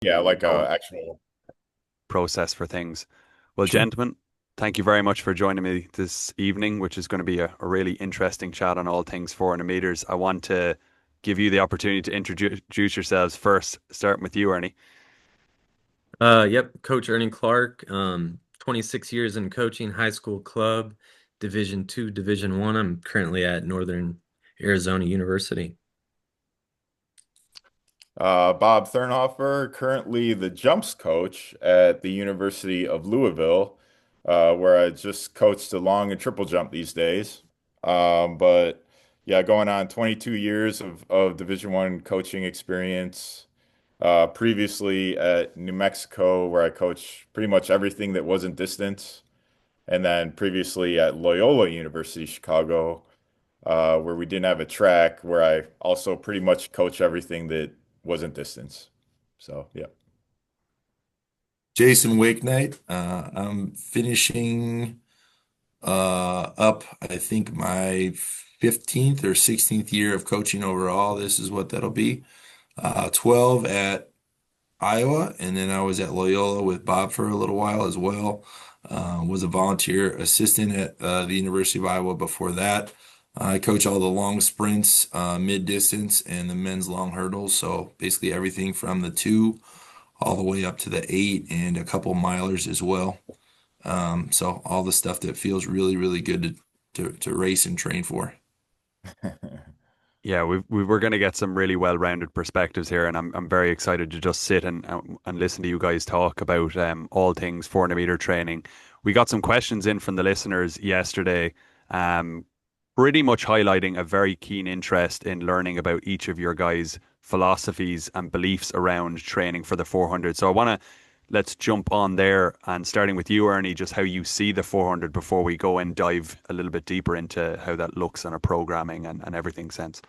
Yeah, like our a actual. process for things. Well, Sure. gentlemen, thank you very much for joining me this evening, which is going to be a really interesting chat on all things 400 meters. I want to give you the opportunity to introduce yourselves first, starting with you, Ernie. Yep, Coach Ernie Clark. 26 years in coaching, high school club, Division two, Division one. I'm currently at Northern Arizona University. Bob Thurnhoffer, currently the jumps coach at the University of Louisville, where I just coach the long and triple jump these days. But yeah, going on 22 years of Division One coaching experience. Previously at New Mexico, where I coach pretty much everything that wasn't distance, and then previously at Loyola University Chicago, where we didn't have a track, where I also pretty much coach everything that wasn't distance. So, yeah. Jason Wakeknight. I'm finishing up, I think, my 15th or 16th year of coaching overall. This is what that'll be. 12 at Iowa, and then I was at Loyola with Bob for a little while as well. Was a volunteer assistant at the University of Iowa before that. I coach all the long sprints, mid distance, and the men's long hurdles. So basically everything from the two all the way up to the eight and a couple milers as well. So all the stuff that feels really, really good to race and train for. Yeah, we were going to get some really well-rounded perspectives here, and I'm very excited to just sit and listen to you guys talk about all things 400 meter training. We got some questions in from the listeners yesterday, um, pretty much highlighting a very keen interest in learning about each of your guys' philosophies and beliefs around training for the 400. So I want to let's jump on there and starting with you, Ernie, just how you see the 400 before we go and dive a little bit deeper into how that looks on a programming and everything sense.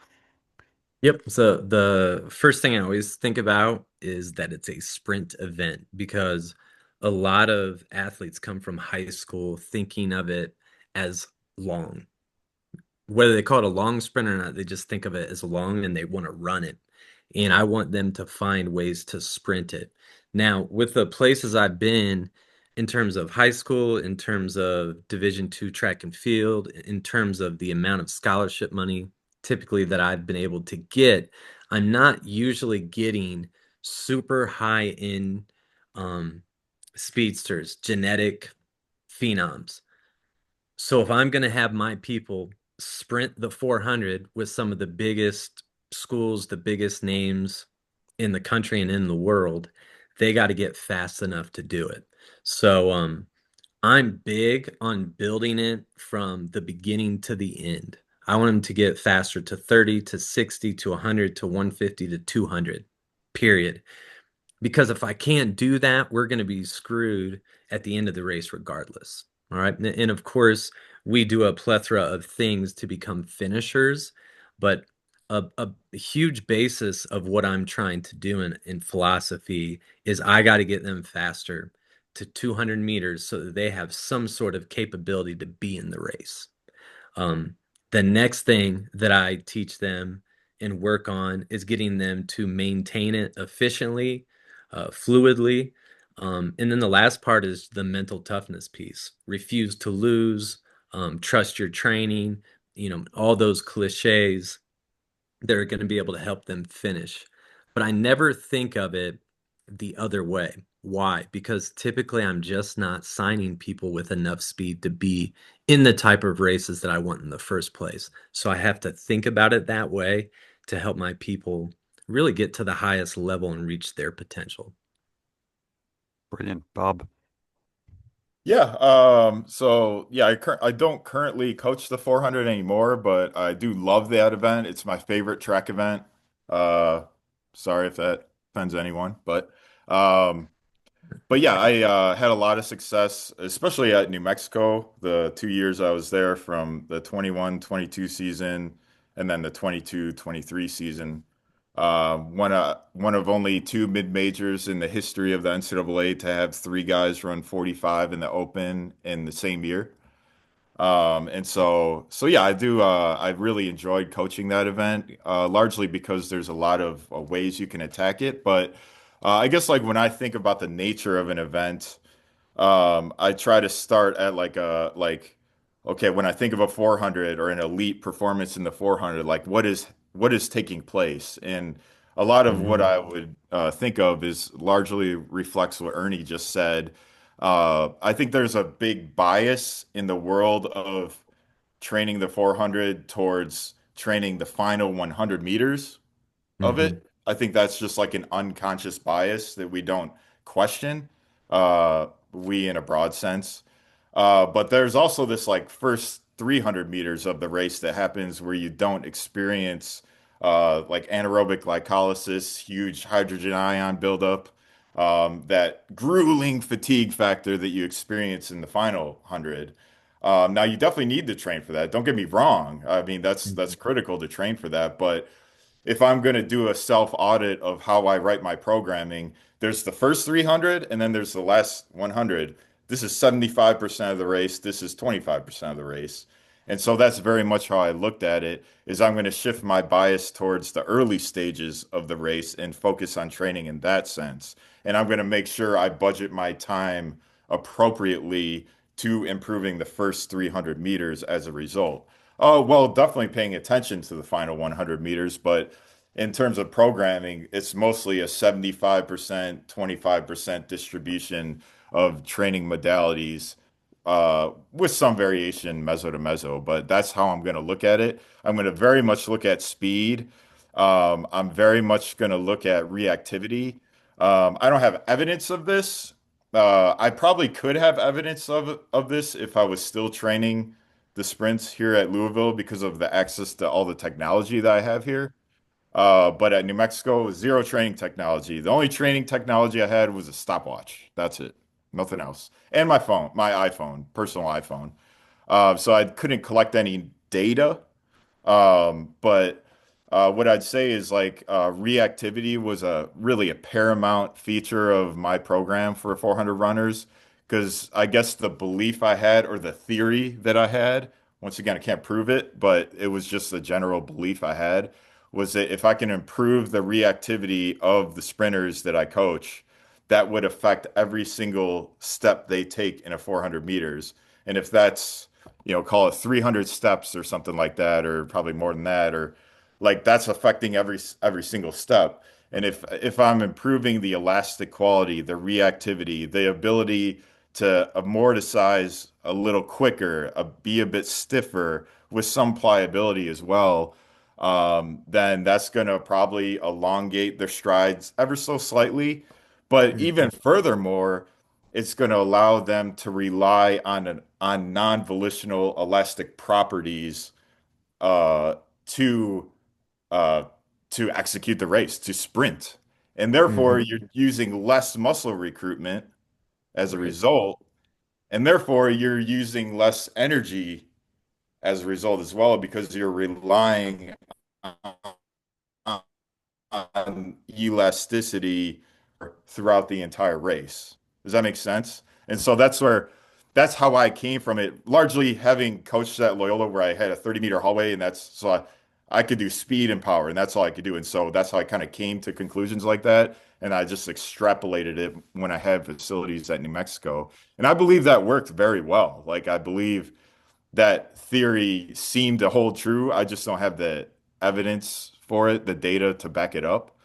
Yep. So the first thing I always think about is that it's a sprint event because a lot of athletes come from high school thinking of it as long. Whether they call it a long sprint or not, they just think of it as long and they want to run it. And I want them to find ways to sprint it. Now, with the places I've been in terms of high school, in terms of Division two track and field, in terms of the amount of scholarship money typically that I've been able to get, I'm not usually getting super high end um, speedsters, genetic phenoms. So if I'm going to have my people sprint the 400 with some of the biggest schools, the biggest names in the country and in the world, they got to get fast enough to do it. So I'm big on building it from the beginning to the end. I want them to get faster to 30 to 60 to 100 to 150 to 200, period. Because if I can't do that, we're going to be screwed at the end of the race regardless. All right. And of course, we do a plethora of things to become finishers, but a huge basis of what I'm trying to do in philosophy is I got to get them faster to 200 meters so that they have some sort of capability to be in the race. Um, the next thing that I teach them and work on is getting them to maintain it efficiently, fluidly. And then the last part is the mental toughness piece. Refuse to lose, trust your training, all those cliches that are going to be able to help them finish. But I never think of it the other way. Why? Because typically I'm just not signing people with enough speed to be in the type of races that I want in the first place. So I have to think about it that way to help my people really get to the highest level and reach their potential. Brilliant, Bob. Yeah, so yeah, I don't currently coach the 400 anymore, but I do love that event. It's my favorite track event. Uh, Sorry if that offends anyone, um, but yeah, I had a lot of success, especially at New Mexico, the 2 years I was there from the 21-22 season and then the 22-23 season. One of only two mid-majors in the history of the NCAA to have three guys run 45 in the Open in the same year. And so yeah, I really enjoyed coaching that event, largely because there's a lot of ways you can attack it, but I guess like when I think about the nature of an event, I try to start at okay, when I think of a 400 or an elite performance in the 400, like what is taking place? And a lot of what Hmm. I would think of is largely reflects what Ernie just said. I think there's a big bias in the world of training the 400 towards training the final 100 meters of it. Hmm. I think that's just like an unconscious bias that we don't question, we in a broad sense. But there's also this like first 300 meters of the race that happens where you don't experience like anaerobic glycolysis, huge hydrogen ion buildup, that grueling fatigue factor that you experience in the final 100. Now you definitely need to train for that. Don't get me wrong. I mean, that's critical to train for that, but if I'm going to do a self audit of how I write my programming, there's the first 300 and then there's the last 100. This is 75% of the race. This is 25% of the race. And so that's very much how I looked at it is I'm going to shift my bias towards the early stages of the race and focus on training in that sense. And I'm going to make sure I budget my time appropriately to improving the first 300 meters as a result. Oh, well, definitely paying attention to the final 100 meters, but in terms of programming, it's mostly a 75%, 25% distribution of training modalities, with some variation meso to meso, but that's how I'm going to look at it. I'm going to very much look at speed. I'm very much going to look at reactivity. I don't have evidence of this. I probably could have evidence of this if I was still training the sprints here at Louisville because of the access to all the technology that I have here. But at New Mexico, zero training technology. The only training technology I had was a stopwatch. That's it. Nothing else. And my phone, my iPhone, personal iPhone. So I couldn't collect any data. But what I'd say is like reactivity was a really a paramount feature of my program for 400 runners because I guess the belief I had or the theory that I had, once again, I can't prove it, but it was just the general belief I had was that if I can improve the reactivity of the sprinters that I coach, that would affect every single step they take in a 400 meters. And if that's call it 300 steps or something like that, or probably more than that, or like that's affecting every single step. And if I'm improving the elastic quality, the reactivity, the ability to amorticize a little quicker, be a bit stiffer with some pliability as well, then that's going to probably elongate their strides ever so slightly. But even furthermore, it's going to allow them to rely on non-volitional elastic properties uh, to uh, to execute the race, to sprint, and therefore Hmm. you're using less muscle recruitment as a Right. result, and therefore you're using less energy as a result as well because you're relying on elasticity throughout the entire race. Does that make sense? And so that's how I came from it, largely having coached at Loyola where I had a 30-meter hallway and I could do speed and power and that's all I could do. And so that's how I kind of came to conclusions like that. And I just extrapolated it when I had facilities at New Mexico. And I believe that worked very well. Like I believe that theory seemed to hold true. I just don't have the evidence for it, the data to back it up.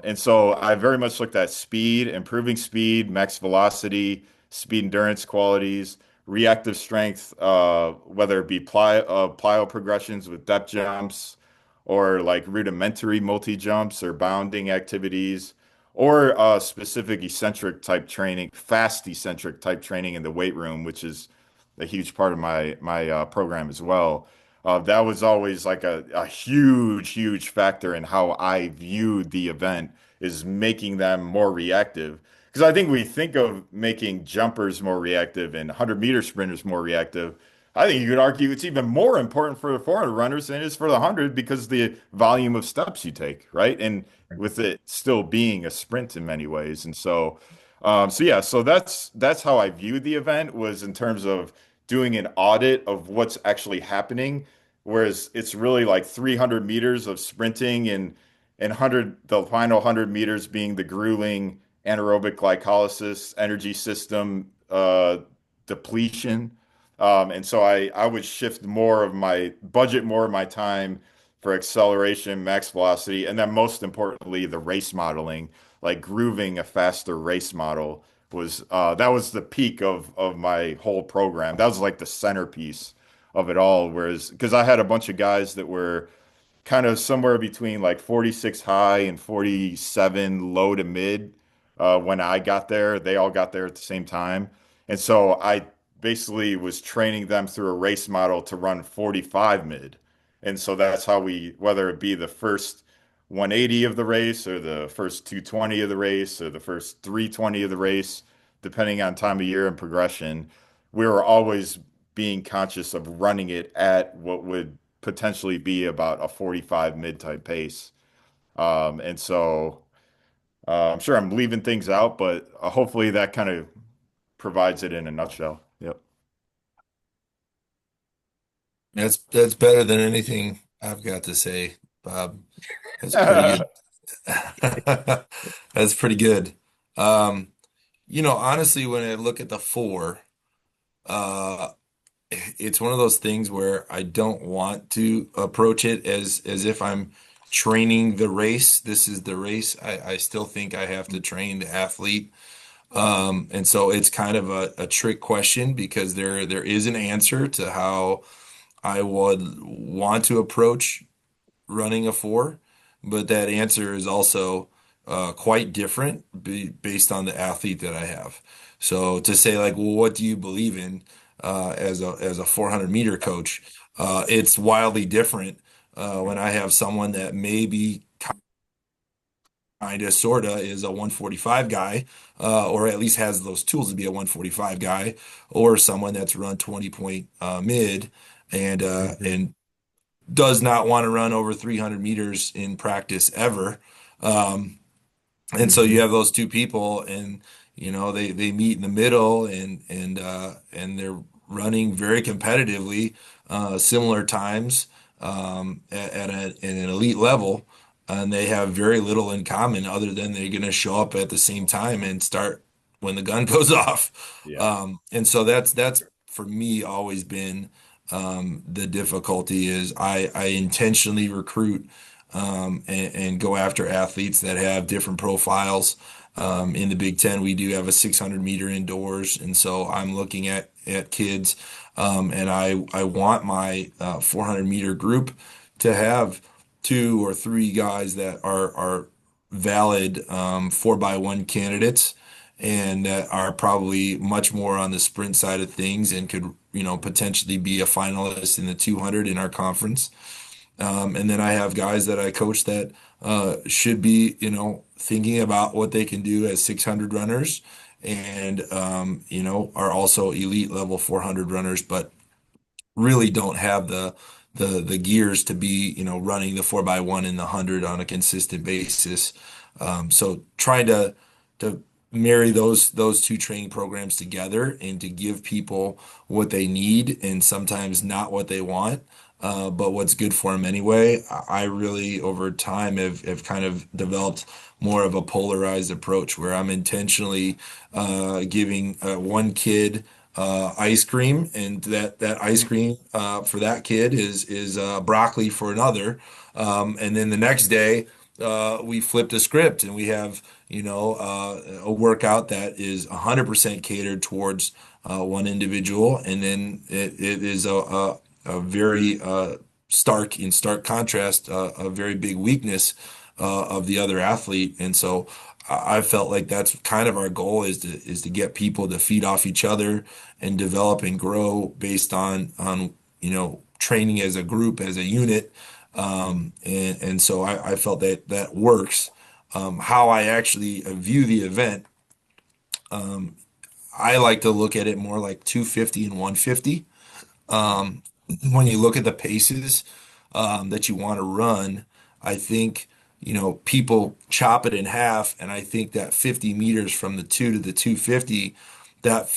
And so I very much looked at speed, improving speed, max velocity, speed endurance qualities, reactive strength, whether it be plyo progressions with depth jumps or like rudimentary multi jumps or bounding activities, or specific eccentric type training, fast eccentric type training in the weight room, which is a huge part of my program as well. That was always like a huge factor in how I viewed the event is making them more reactive. Because I think we think of making jumpers more reactive and 100-meter sprinters more reactive. I think you could argue it's even more important for the 400 runners than it is for the 100 because the volume of steps you take, right? And with it still being a sprint in many ways. And so yeah, so that's how I viewed the event was in terms of doing an audit of what's actually happening, whereas it's really like 300 meters of sprinting and the final 100 meters being the grueling anaerobic glycolysis energy system depletion. And so I would shift more of my budget, more of my time for acceleration, max velocity, and then most importantly, the race modeling, like grooving a faster race model was that was the peak of my whole program. That was like the centerpiece of it all. Whereas because I had a bunch of guys that were kind of somewhere between like 46 high and 47 low to mid when I got there. They all got there at the same time. And so I basically was training them through a race model to run 45 mid. And so that's how we, whether it be the first 180 of the race or the first 220 of the race or the first 320 of the race, depending on time of year and progression, we were always being conscious of running it at what would potentially be about a 45 mid type pace. And so I'm sure I'm leaving things out, but hopefully that kind of provides it in a nutshell. Yep. That's better than anything I've got to say, Bob. That's pretty good. That's pretty good. Um, honestly, when I look at the four, uh, it's one of those things where I don't want to approach it as if I'm training the race. This is the race. I still think I have to train the athlete. And so it's kind of a trick question because there is an answer to how I would want to approach running a four, but that answer is also quite different based on the athlete that I have. So to say like, well, what do you believe in as a 400-meter coach? It's wildly different when I have someone that maybe kind of sorta is a 145 guy, or at least has those tools to be a 145 guy, or someone that's run 20 point mid Hmm. and does not want to run over 300 meters in practice ever. Um, and so you Hmm. have those two people, and they meet in the middle, and they're running very competitively, similar times at an elite level, and they have very little in common other than they're going to show up at the same time and start when the gun goes off. Yeah. And so that's for me always been the difficulty is I intentionally recruit and go after athletes that have different profiles. In the Big Ten, we do have a 600-meter indoors, and so I'm looking at kids, and I want my 400-meter group to have two or three guys that are valid 4x1 candidates and that are probably much more on the sprint side of things and could potentially be a finalist in the 200 in our conference. And then I have guys that I coach that should be, thinking about what they can do as 600 runners and, are also elite level 400 runners, but really don't have the gears to be, running the 4x1 in the 100 on a consistent basis. So trying to marry those two training programs together and to give people what they need and sometimes not what they want, but what's good for them anyway. I really over time have kind of developed more of a polarized approach where I'm intentionally giving one kid ice cream, and that ice cream for that kid is broccoli for another. And then the next day, we flip the script and we have a workout that is 100% catered towards one individual, and then it is a very stark contrast, a very big weakness of the other athlete. And so I felt like that's kind of our goal is to get people to feed off each other and develop and grow based on training as a group, as a unit. And so I felt that that works. How I actually view the event, um, I like to look at it more like 250 and 150. Um, when you look at the paces that you want to run, I think, people chop it in half, and I think that 50 meters from the two to the 250, that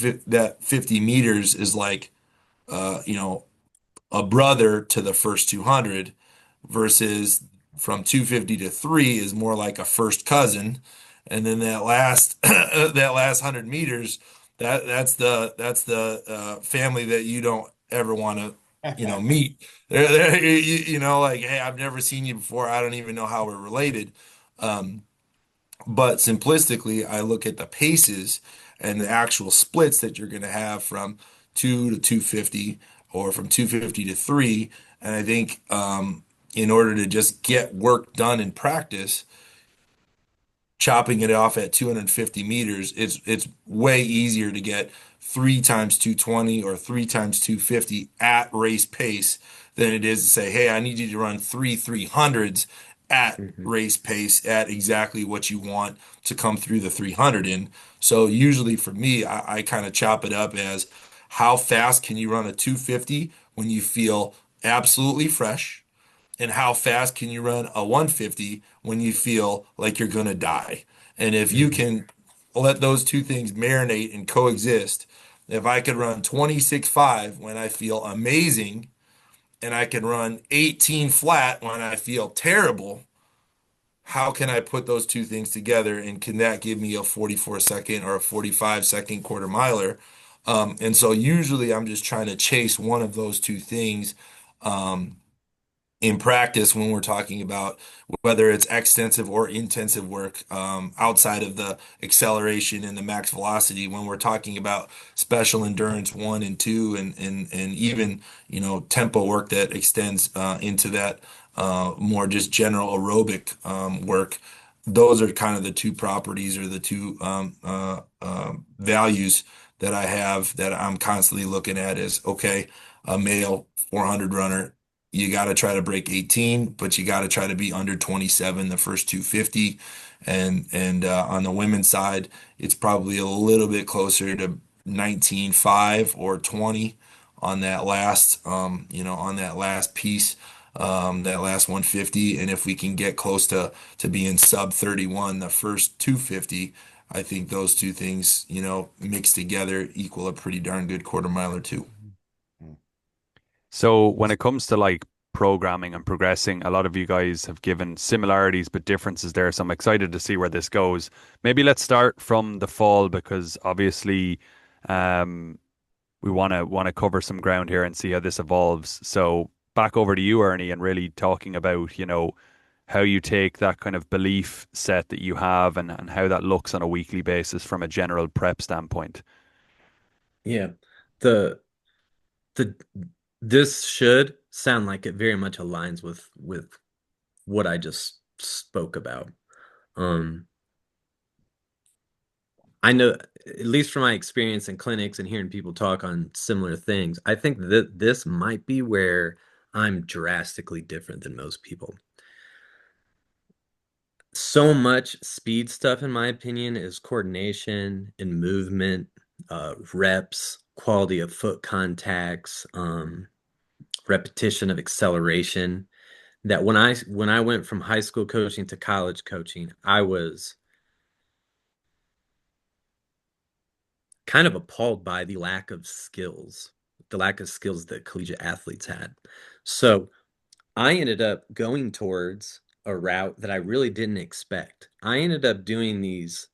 50 meters is like, uh, you know, a brother to the first 200 versus from 250 to 3 is more like a first cousin, and then that last that last 100 meters, that's the family that you don't ever want to meet. Like, hey, I've never seen you before. I don't even know how we're related. Um, but simplistically, I look at the paces and the actual splits that you're going to have from 2 to 250 or from 250 to 3. And I think in order to just get work done in practice, chopping it off at 250 meters, it's way easier to get 3 times 220 or 3 times 250 at race pace than it is to say, hey, I need you to run 300s at Mhm. race pace at exactly what you want to come through the 300 in. So usually for me, I kind of chop it up as how fast can you run a 250 when you feel absolutely fresh? And how fast can you run a 150 when you feel like you're going to die? And if you Mhm. can let those two things marinate and coexist, if I could run 26.5 when I feel amazing and I can run 18 flat when I feel terrible, how can I put those two things together and can that give me a 44-second or a 45-second quarter miler? And so usually I'm just trying to chase one of those two things. Um, in practice when we're talking about whether it's extensive or intensive work outside of the acceleration and the max velocity when we're talking about special endurance one and two and even tempo work that extends into that more just general aerobic work. Those are kind of the two properties or the two values that I have that I'm constantly looking at is okay, a male 400 runner, you got to try to break 18, but you got to try to be under 27 the first 250. And on the women's side, it's probably a little bit closer to 19.5 or 20 on that last piece, that last 150. And if we can get close to being sub 31 the first 250, I think those two things, mixed together equal a pretty darn good quarter mile or two. So when it comes to like programming and progressing, a lot of you guys have given similarities but differences there. So I'm excited to see where this goes. Maybe let's start from the fall because obviously um, we want to cover some ground here and see how this evolves. So back over to you, Ernie, and really talking about, how you take that kind of belief set that you have and how that looks on a weekly basis from a general prep standpoint. Yeah. The the this should sound like it very much aligns with what I just spoke about. Um, I know, at least from my experience in clinics and hearing people talk on similar things, I think that this might be where I'm drastically different than most people. So much speed stuff, in my opinion, is coordination and movement, reps, quality of foot contacts, repetition of acceleration. That when I went from high school coaching to college coaching, I was kind of appalled by the lack of skills that collegiate athletes had. So I ended up going towards a route that I really didn't expect. I ended up doing these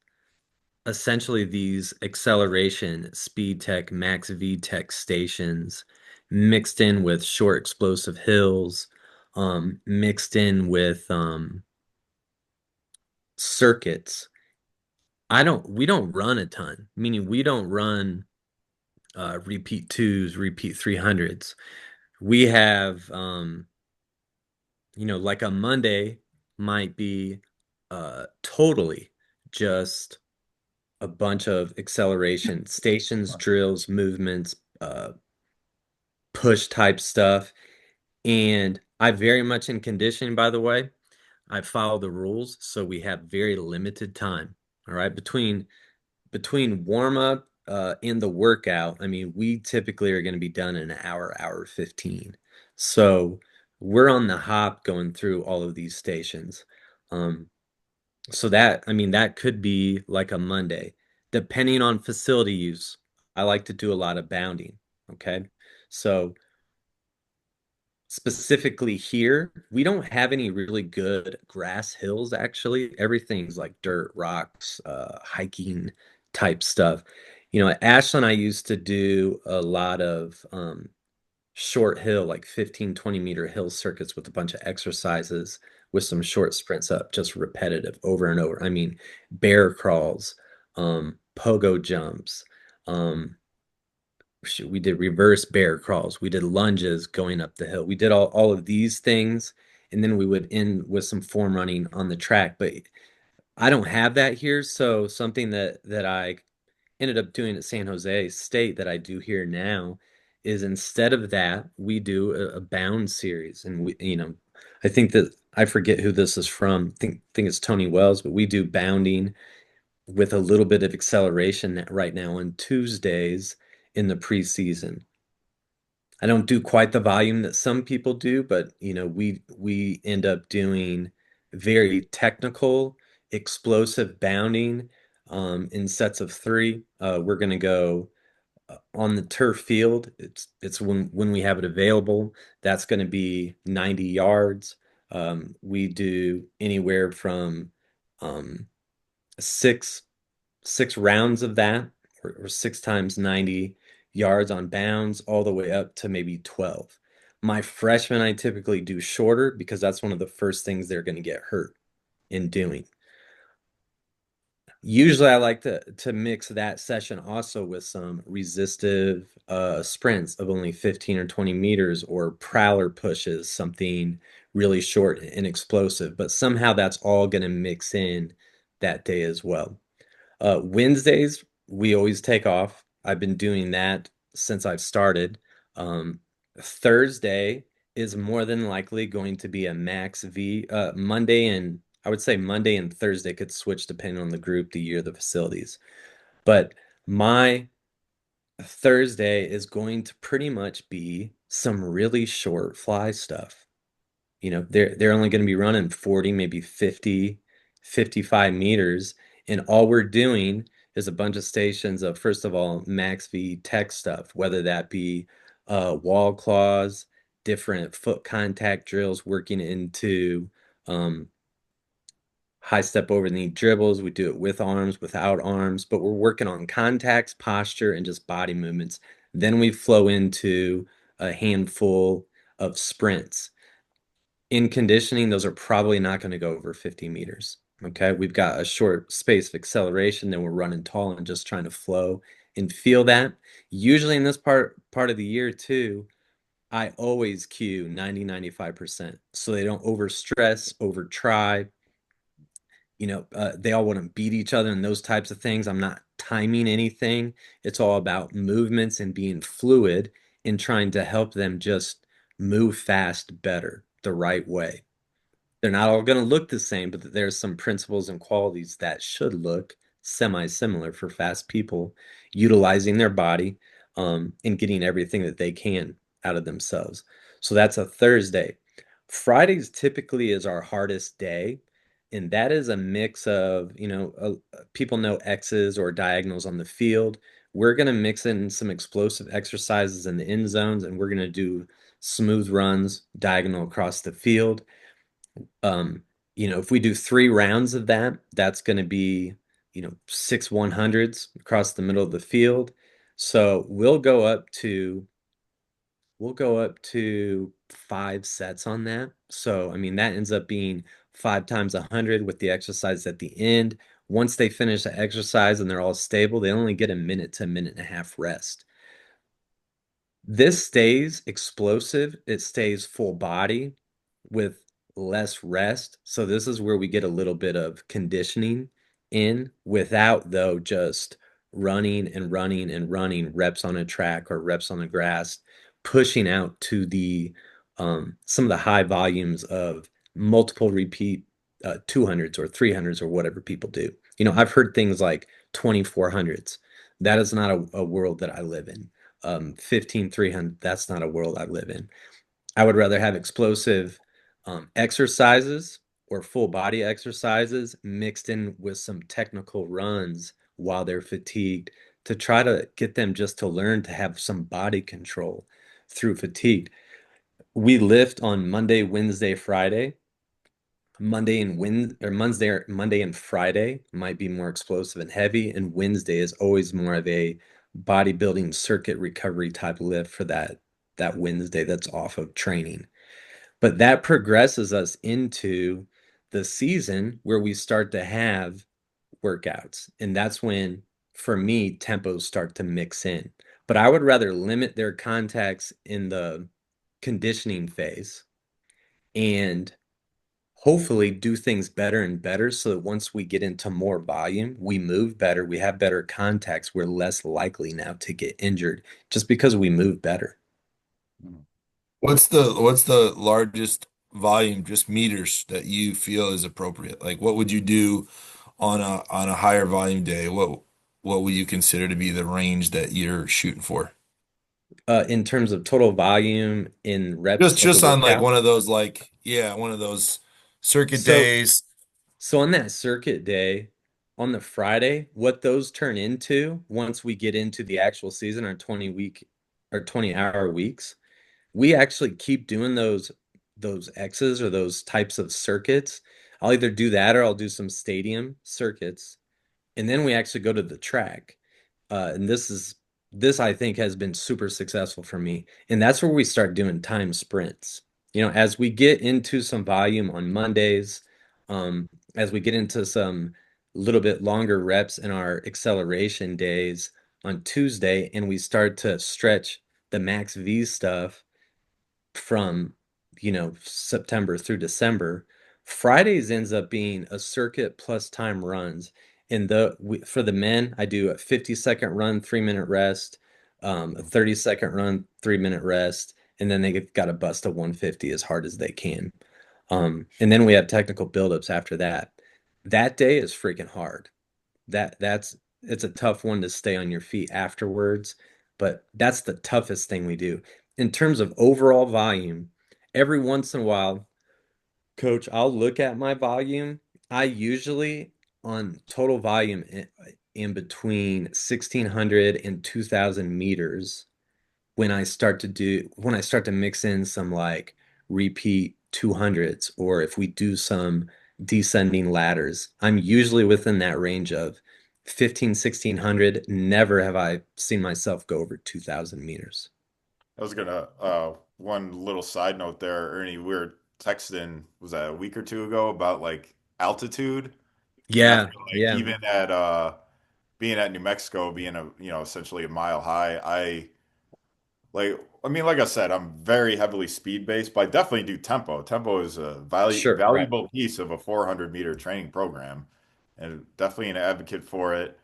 acceleration, speed tech, max V tech stations mixed in with short explosive hills, mixed in with circuits. We don't run a ton, meaning we don't run repeat twos, repeat 300s. We have, like a Monday might be totally just a bunch of acceleration, stations, drills, movements, push type stuff. And I very much in conditioning, by the way, I follow the rules, so we have very limited time. All right, between warm up and the workout, I mean, we typically are going to be done in an hour, hour 15. So we're on the hop going through all of these stations. Um, so that, I mean, that could be like a Monday. Depending on facility use, I like to do a lot of bounding. Okay. So specifically here, we don't have any really good grass hills, actually. Everything's like dirt, rocks, hiking type stuff. At Ashland, I used to do a lot of short hill, like 15, 20 meter hill circuits with a bunch of exercises with some short sprints up, just repetitive over and over. I mean, bear crawls, pogo jumps, um, we did reverse bear crawls, we did lunges going up the hill. We did all of these things, and then we would end with some form running on the track. But I don't have that here, so something that I ended up doing at San Jose State that I do here now is instead of that, we do a bound series. And I think that I forget who this is from. I think it's Tony Wells, but we do bounding with a little bit of acceleration right now on Tuesdays in the preseason. I don't do quite the volume that some people do, but we end up doing very technical, explosive bounding in sets of three. We're going to go on the turf field. It's when we have it available. That's going to be 90 yards. We do anywhere from um, six six rounds of that, or 6 times 90 yards on bounds, all the way up to maybe 12. My freshmen, I typically do shorter because that's one of the first things they're going to get hurt in doing. Usually I like to mix that session also with some resistive sprints of only 15 or 20 meters, or prowler pushes, something really short and explosive, but somehow that's all going to mix in that day as well. Wednesdays, we always take off. I've been doing that since I've started. Um, Thursday is more than likely going to be a max V. I would say Monday and Thursday could switch depending on the group, the year, the facilities. But my Thursday is going to pretty much be some really short fly stuff. They're only going to be running 40, maybe 50, 55 meters, and all we're doing is a bunch of stations of, first of all, max V tech stuff, whether that be wall claws, different foot contact drills, working into um, high step over knee dribbles. We do it with arms, without arms, but we're working on contacts, posture, and just body movements. Then we flow into a handful of sprints. In conditioning, those are probably not going to go over 50 meters. Okay. We've got a short space of acceleration, then we're running tall and just trying to flow and feel that. Usually in this part of the year too, I always cue 90-95%. So they don't overstress, over try. They all want to beat each other and those types of things. I'm not timing anything. It's all about movements and being fluid and trying to help them just move fast better, the right way. They're not all going to look the same, but there's some principles and qualities that should look semi-similar for fast people, utilizing their body and getting everything that they can out of themselves. So that's a Thursday. Fridays typically is our hardest day, and that is a mix of, people know X's or diagonals on the field. We're going to mix in some explosive exercises in the end zones, and we're going to do smooth runs diagonal across the field. If we do 3 rounds of that, that's going to be, 6 100s across the middle of the field. So we'll go up to 5 sets on that. So, I mean, that ends up being 5 times 100 with the exercise at the end. Once they finish the exercise and they're all stable, they only get a minute to a minute and a half rest. This stays explosive. It stays full body with less rest. So this is where we get a little bit of conditioning in without, though, just running and running and running reps on a track or reps on the grass, pushing out to the some of the high volumes of multiple repeat 200s or 300s or whatever people do. I've heard things like 2400s. That is not a world that I live in. 15 300, that's not a world I live in. I would rather have explosive exercises or full body exercises mixed in with some technical runs while they're fatigued, to try to get them just to learn to have some body control through fatigue. we lift on Monday, Wednesday, Friday. Monday and Friday might be more explosive and heavy, and Wednesday is always more of a bodybuilding circuit recovery type lift for that Wednesday that's off of training. But that progresses us into the season where we start to have workouts. And that's when, for me, tempos start to mix in. But I would rather limit their contacts in the conditioning phase and hopefully do things better and better so that once we get into more volume, we move better, we have better contacts, we're less likely now to get injured just because we move better. Mhm. What's the largest volume, just meters, that you feel is appropriate? Like what would you do on a higher volume day? What would you consider to be the range that you're shooting for? In terms of total volume in reps Just of the just on like workout. one of those, like, yeah, one of those circuit So days. So on that circuit day, on the Friday, what those turn into once we get into the actual season, our 20-week or 20-hour weeks, we actually keep doing those X's or those types of circuits. I'll either do that or I'll do some stadium circuits, and then we actually go to the track. And this I think has been super successful for me. And that's where we start doing time sprints. As we get into some volume on Mondays, as we get into some little bit longer reps in our acceleration days on Tuesday, and we start to stretch the max V stuff from September through December. Fridays ends up being a circuit plus time runs. For the men, I do a 50-second run, 3-minute rest, a 30-second run, 3-minute rest, and then they got to bust a 150 as hard as they can. And then we have technical buildups after that. That day is freaking hard. It's a tough one to stay on your feet afterwards, but that's the toughest thing we do. In terms of overall volume, every once in a while, coach, I'll look at my volume. I usually on total volume in between 1,600 and 2,000 meters when I start to mix in some like repeat 200s or if we do some descending ladders, I'm usually within that range of 15, 1,600. Never have I seen myself go over 2,000 meters. I was gonna one little side note there, Ernie. We were texting, was that a week or two ago, about like altitude, and I Yeah, feel like yeah, even at being at New Mexico, being essentially a mile high, like I said, I'm very heavily speed based, but I definitely do tempo. Tempo is a sure, right. valuable piece of a 400-meter training program, and definitely an advocate for it.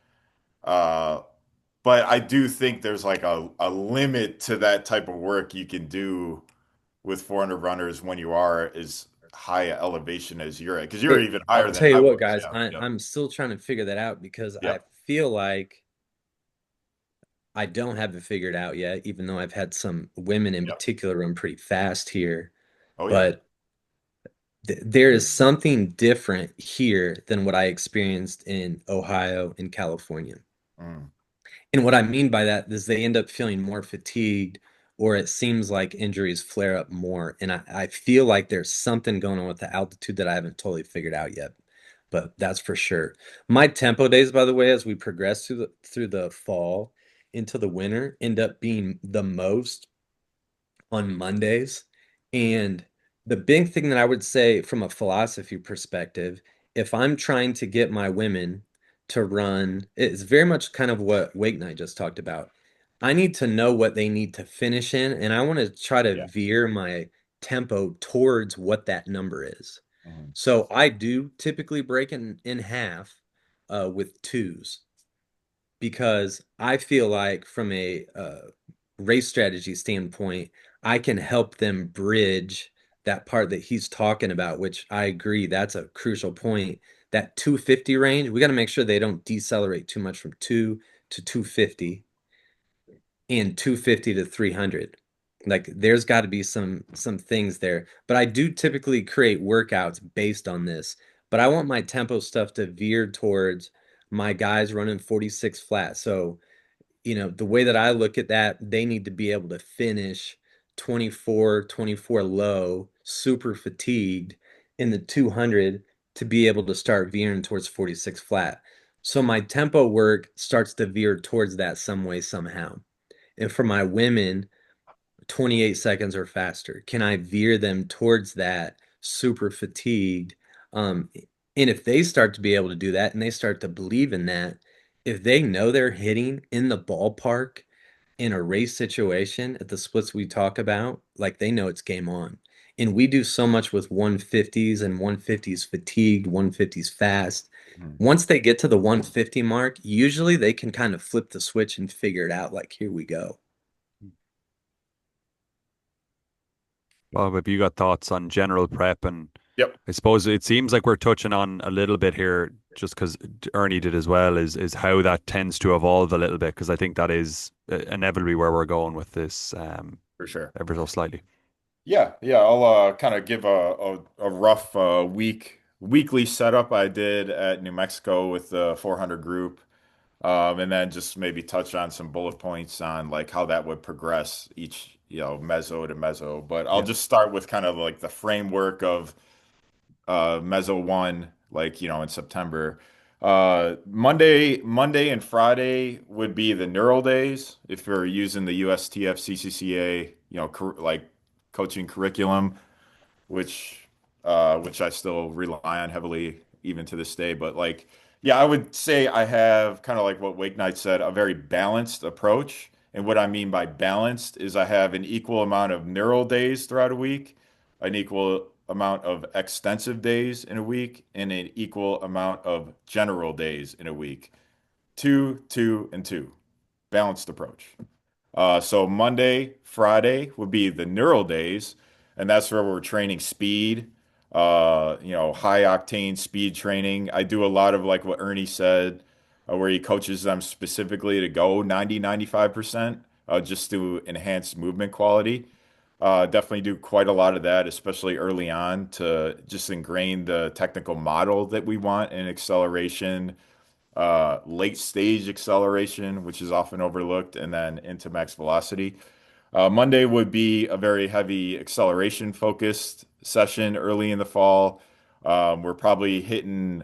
Uh, but I do think there's like a limit to that type of work you can do with 400 runners when you are as high a elevation as you're at, because you're even I'll higher than tell I you what, was. guys, Yeah, yep, I'm still trying to figure that out because I yep, feel like I don't have it figured out yet, even though I've had some women in yep. particular run pretty fast here. Oh yeah. But there is something different here than what I experienced in Ohio and California. Mm, And what I mean by that is they end up feeling more fatigued, or it seems like injuries flare up more. And I feel like there's something going on with the altitude that I haven't totally figured out yet. But that's for sure. My tempo days, by the way, as we progress through the fall into the winter, end up being the most on Mondays. And the big thing that I would say from a philosophy perspective, if I'm trying to get my women to run, it's very much kind of what Wakeknight just talked about. I need to know what they need to finish in, and I want to try to yeah. veer my tempo towards what that number is. Mhm. So I do typically break in half with twos because I feel like from a race strategy standpoint, I can help them bridge that part that he's talking about, which I agree that's a crucial point. That 250 range, we got to make sure they don't decelerate too much from 2 to 250 and 250 to 300. Like there's got to be some things there. But I do typically create workouts based on this. But I want my tempo stuff to veer towards my guys running 46 flat. So the way that I look at that, they need to be able to finish 24 low, super fatigued in the 200 to be able to start veering towards 46 flat. So my tempo work starts to veer towards that some way, somehow. And for my women, 28 seconds or faster. Can I veer them towards that super fatigued? Um, and if they start to be able to do that and they start to believe in that, if they know they're hitting in the ballpark in a race situation at the splits we talk about, like they know it's game on. And we do so much with 150s and 150s fatigued, 150s fast. Mhm. Once they get to the 150 mark, usually they can kind of flip the switch and figure it out like, here we go. Bob, have you got thoughts on general prep? And Yep, I suppose it seems like we're touching on a little bit here, just because Ernie did as well, is how that tends to evolve a little bit, because I think that is inevitably where we're going with this, for sure. ever so slightly. Yeah, I'll kind of give a rough weekly setup I did at New Mexico with the 400 group. And then just maybe touch on some bullet points on like how that would progress each, meso to meso. But I'll Yeah. just start with kind of like the framework of meso one, like, in September. Monday and Friday would be the neural days if you're using the USTF CCCA, like coaching curriculum, which I still rely on heavily even to this day. But like, yeah, I would say I have kind of like what Wakeknight said, a very balanced approach. And what I mean by balanced is I have an equal amount of neural days throughout a week, an equal amount of extensive days in a week, and an equal amount of general days in a week. Two, two, and two. Balanced approach. So Monday, Friday would be the neural days, and that's where we're training speed, high octane speed training. I do a lot of like what Ernie said, where he coaches them specifically to go 95%, just to enhance movement quality. Definitely do quite a lot of that, especially early on, to just ingrain the technical model that we want in acceleration, late stage acceleration, which is often overlooked, and then into max velocity. Monday would be a very heavy acceleration focused session early in the fall. We're probably hitting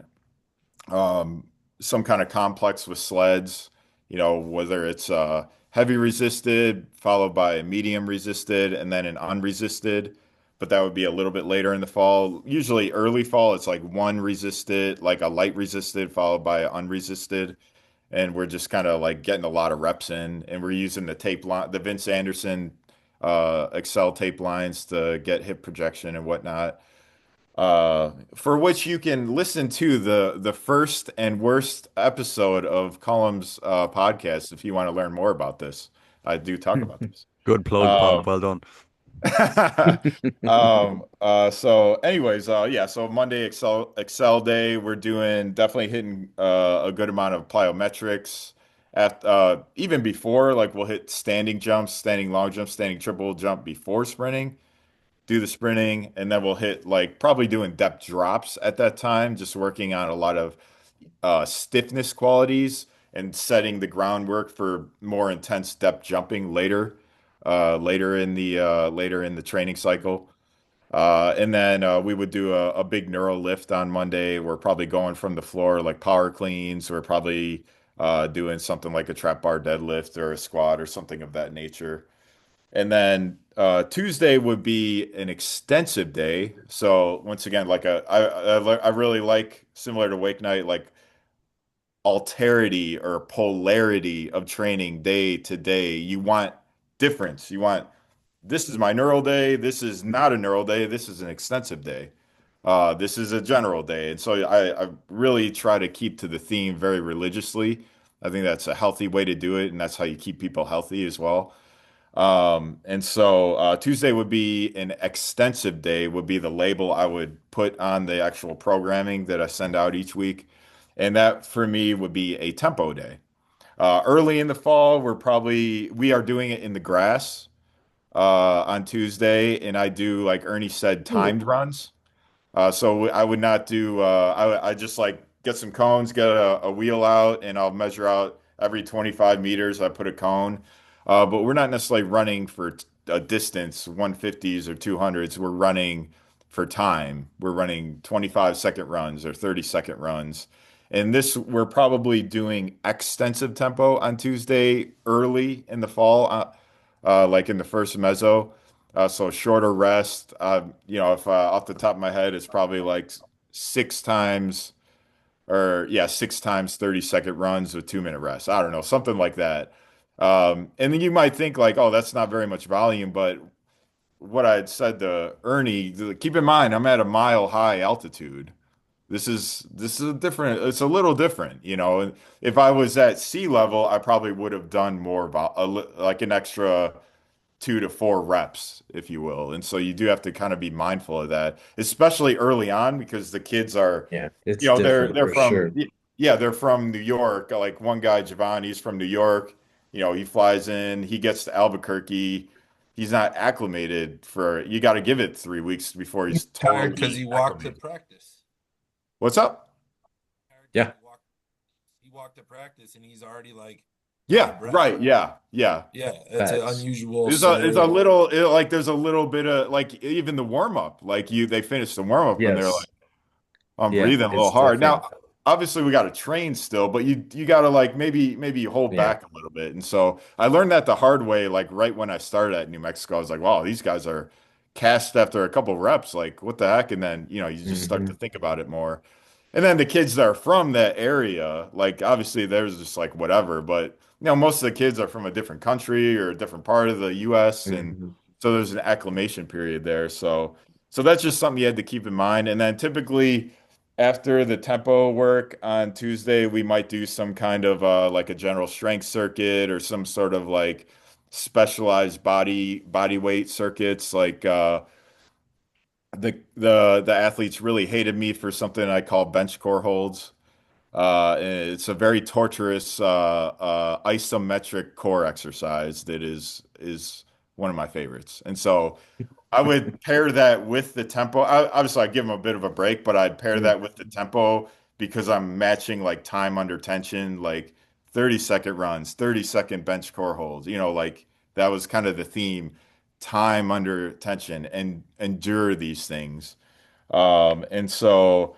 um, some kind of complex with sleds, whether it's heavy resisted, followed by a medium resisted, and then an unresisted. But that would be a little bit later in the fall. Usually early fall, it's like one resisted, like a light resisted, followed by an unresisted. And we're just kind of like getting a lot of reps in. And we're using the tape line, the Vince Anderson Excel tape lines to get hip projection and whatnot, for which you can listen to the first and worst episode of Column's podcast if you want to learn more about this. I do talk about this. Good plug, Bob. Um, Well done. so anyways, yeah, so Monday Excel day, we're doing definitely hitting a good amount of plyometrics at even before, like we'll hit standing jumps, standing long jumps, standing triple jump before sprinting, do the sprinting, and then we'll hit like probably doing depth drops at that time, just working on a lot of stiffness qualities and setting the groundwork for more intense depth jumping later in the training cycle. And then we would do a big neuro lift on Monday. We're probably going from the floor like power cleans. We're probably doing something like a trap bar deadlift or a squat or something of that nature. And then Tuesday would be an extensive day. So once again, like I really like, similar to Wake Night, like alterity or polarity of training day to day. You want difference. You want, this is my neural day. This is not a neural day. This is an extensive day. This is a general day. And so I really try to keep to the theme very religiously. I think that's a healthy way to do it, and that's how you keep people healthy as well. And so Tuesday would be an extensive day, would be the label I would put on the actual programming that I send out each week. And that for me would be a tempo day. Early in the fall, we are doing it in the grass on Tuesday, and I do, like Ernie said, timed runs. So I would not do. I just like get some cones, get a wheel out, and I'll measure out every 25 meters. I put a cone, but we're not necessarily running for a distance, 150s or 200s, we're running for time. We're running 25-second runs or 30-second runs. And this, we're probably doing extensive tempo on Tuesday early in the fall, like in the first meso. So shorter rest. If off the top of my head, it's probably like six times or yeah, six times 30-second runs with 2-minute rest. I don't know, something like that. And then you might think like, oh, that's not very much volume, but what I had said to Ernie, keep in mind, I'm at a mile high altitude. This is a different, it's a little different, you know. And if I was at sea level, I probably would have done more about like an extra 2 to 4 reps, if you will. And so you do have to kind of be mindful of that, especially early on, because the kids are, Yeah, you it's know, they're different they're for from sure. yeah, they're from New York. Like one guy, Javon, he's from New York. You know, he flies in, he gets to Albuquerque. He's not acclimated for, you got to give it 3 weeks before He's he's tired because totally he walked to acclimated. practice. What's up? Tired because Yeah. he walked to practice and he's already like out Yeah, of breath. right. Yeah, yeah. Yeah, it's an Facts. unusual, It's a slow. little like there's a little bit of like even the warm up. Like they finish the warm up and they're Yes. like, I'm Yeah, breathing a little it's hard. different. Now, obviously we got to train still, but you got to like maybe you hold Yeah. back a little bit. And so I learned that the hard way, like right when I started at New Mexico. I was like, wow, these guys are cast after a couple reps. Like, what the heck? And then, you just start to Hmm. think about it more. And then the kids that are from that area, like obviously there's just like whatever, but most of the kids are from a different country or a different part of the US. And Hmm. so there's an acclimation period there. So that's just something you had to keep in mind. And then typically after the tempo work on Tuesday, we might do some kind of like a general strength circuit or some sort of like specialized body weight circuits. Like the athletes really hated me for something I call bench core holds. It's a very torturous isometric core exercise that is one of my favorites. And so I would pair that with the tempo. Obviously, I'd give them a bit of a break, but I'd pair that with the tempo because I'm matching like time under tension, like 30-second runs, 30-second bench core holds. Like that was kind of the theme, time under tension and endure these things. And so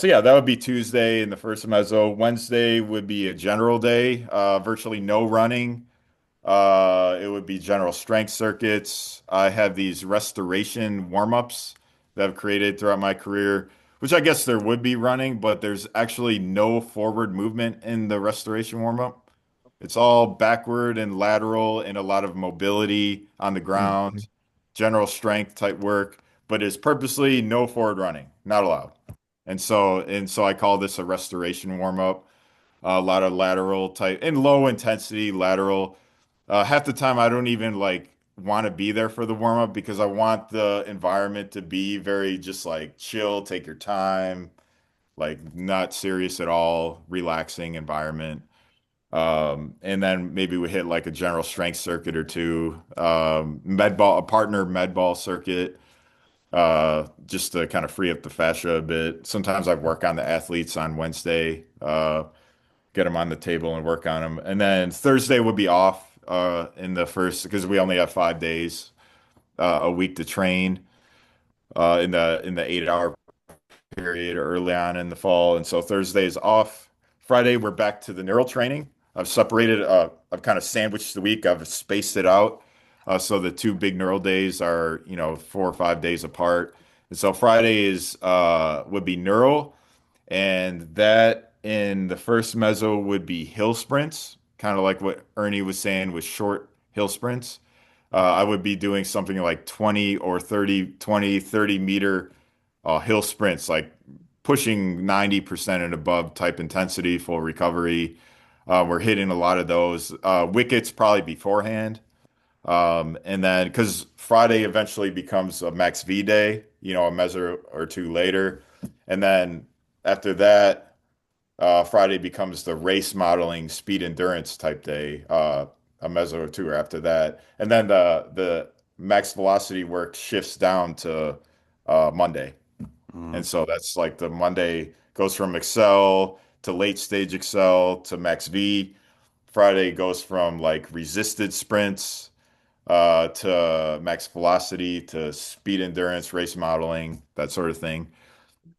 yeah, that would be Tuesday in the first mezzo. Wednesday would be a general day, virtually no running. It would be general strength circuits. I have these restoration warm-ups that I've created throughout my career, which I guess there would be running, but there's actually no forward movement in the restoration warm-up. It's all backward and lateral and a lot of mobility on the Hmm. ground, general strength type work, but it's purposely no forward running, not allowed. And so I call this a restoration warm-up. A lot of lateral type and low intensity lateral. Half the time I don't even like want to be there for the warm up because I want the environment to be very just like chill, take your time, like not serious at all, relaxing environment. And then maybe we hit like a general strength circuit or two, med ball, a partner med ball circuit, just to kind of free up the fascia a bit. Sometimes I work on the athletes on Wednesday, get them on the table and work on them. And then Thursday would be off in the first because we only have 5 days a week to train in the 8 hour period early on in the fall. And so Thursday is off. Friday we're back to the neural training. I've kind of sandwiched the week. I've spaced it out. So the two big neural days are, 4 or 5 days apart. And so Friday is would be neural. And that in the first mezzo would be hill sprints, kind of like what Ernie was saying with short hill sprints. I would be doing something like 20 or 30, 20, 30 meter hill sprints, like pushing 90% and above type intensity, full recovery. We're hitting a lot of those. Wickets probably beforehand. And then because Friday eventually becomes a max V day, a measure or two later. And then after that, Friday becomes the race modeling speed endurance type day, a meso or two after that. And then the max velocity work shifts down to Monday. Mm. And so that's like the Monday goes from Excel to late stage Excel to max V. Friday goes from like resisted sprints to max velocity to speed endurance, race modeling, that sort of thing.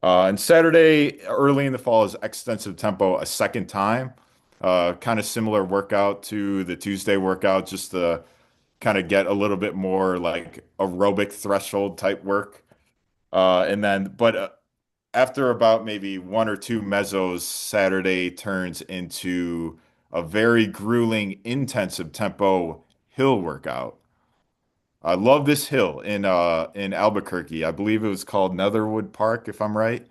And Saturday, early in the fall, is extensive tempo a second time. Kind of similar workout to the Tuesday workout, just to kind of get a little bit more like aerobic threshold type work. But after about maybe one or two mezzos, Saturday turns into a very grueling, intensive tempo hill workout. I love this hill in Albuquerque. I believe it was called Netherwood Park, if I'm right.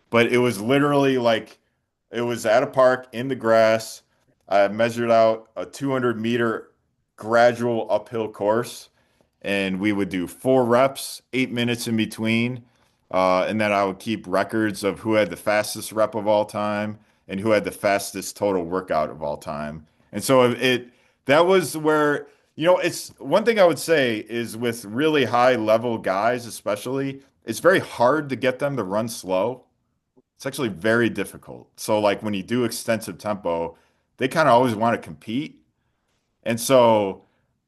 But it was literally like it was at a park in the grass. I measured out a 200-meter gradual uphill course, and we would do 4 reps, 8 minutes in between. And then I would keep records of who had the fastest rep of all time and who had the fastest total workout of all time. And so that was where, it's one thing I would say is with really high level guys, especially, it's very hard to get them to run slow. It's actually very difficult. So like when you do extensive tempo, they kind of always want to compete. And so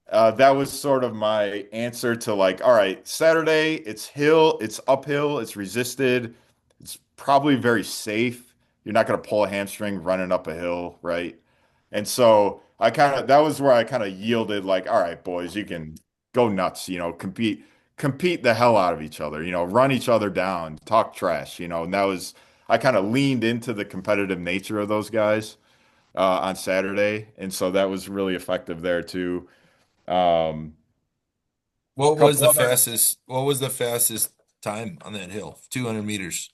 that was sort of my answer to like, all right, Saturday, it's uphill, it's resisted, it's probably very safe. You're not going to pull a hamstring running up a hill, right? And so that was where I kind of yielded, like, all right, boys, you can go nuts, compete the hell out of each other, run each other down, talk trash, and I kind of leaned into the competitive nature of those guys on Saturday. And so that was really effective there too. Um, couple other. What was the fastest time on that hill? 200 meters.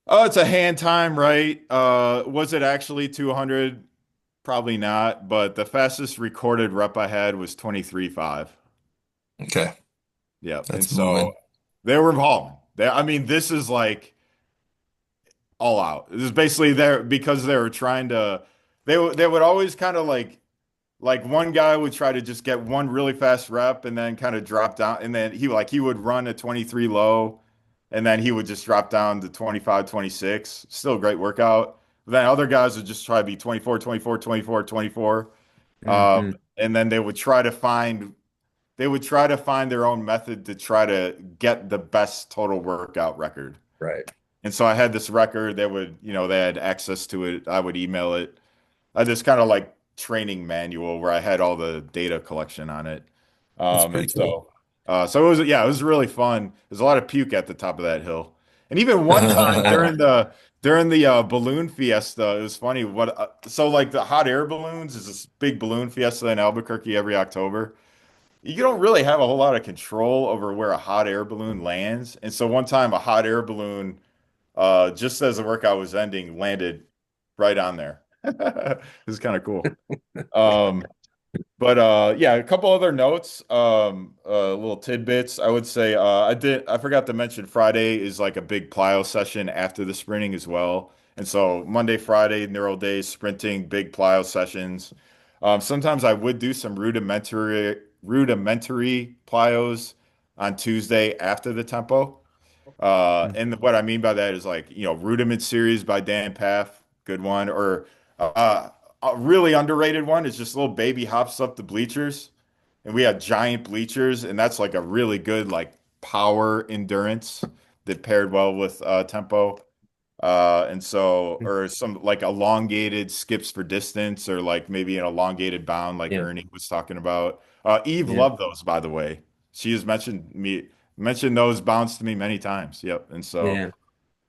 Oh, it's a hand time, right? Was it actually 200? Probably not, but the fastest recorded rep I had was 23.5. Okay. Yep. And That's so moving. they were hauling. I mean, this is like all out. This is basically there because they were trying to, they would always kind of like one guy would try to just get one really fast rep and then kind of drop down. And then he would run a 23 low and then he would just drop down to 25, 26. Still a great workout. But then other guys would just try to be 24, 24, 24, 24. Hmm. And then they would try to find their own method to try to get the best total workout record. Right. And so I had this record they had access to it. I would email it. I had this kind of like training manual where I had all the data collection on it. That's And pretty cool. so it was really fun. There's a lot of puke at the top of that hill. And even one time during the balloon fiesta, it was funny so like the hot air balloons is this big balloon fiesta in Albuquerque every October. You don't really have a whole lot of control over where a hot air balloon lands. And so one time a hot air balloon just as the workout was ending, landed right on there. It was kind of cool. Um, but yeah, a couple other notes, little tidbits. I would say I forgot to mention Friday is like a big plyo session after the sprinting as well. And so Monday, Friday, neural days, sprinting, big plyo sessions. Sometimes I would do some rudimentary plyos on Tuesday after the tempo. And what I mean by that is like, Rudiment series by Dan Paff, good one. Or a really underrated one is just little baby hops up the bleachers. And we had giant bleachers, and that's like a really good like power endurance that paired well with tempo. Or some like elongated skips for distance, or like maybe an elongated bound, like Yeah. Ernie was talking about. Eve Yeah. loved those, by the way. She has mentioned those bounds to me many times. Yep. And so,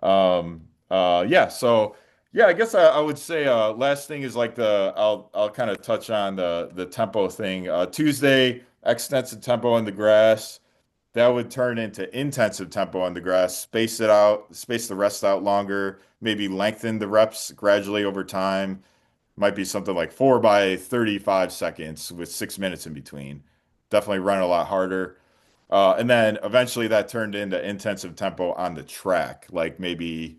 Yeah. yeah. So, yeah, I guess I would say last thing is like I'll kind of touch on the tempo thing. Tuesday, extensive tempo on the grass. That would turn into intensive tempo on the grass, space it out, space the rest out longer, maybe lengthen the reps gradually over time. Might be something like 4 by 35 seconds with 6 minutes in between. Definitely run a lot harder. And then eventually that turned into intensive tempo on the track, like maybe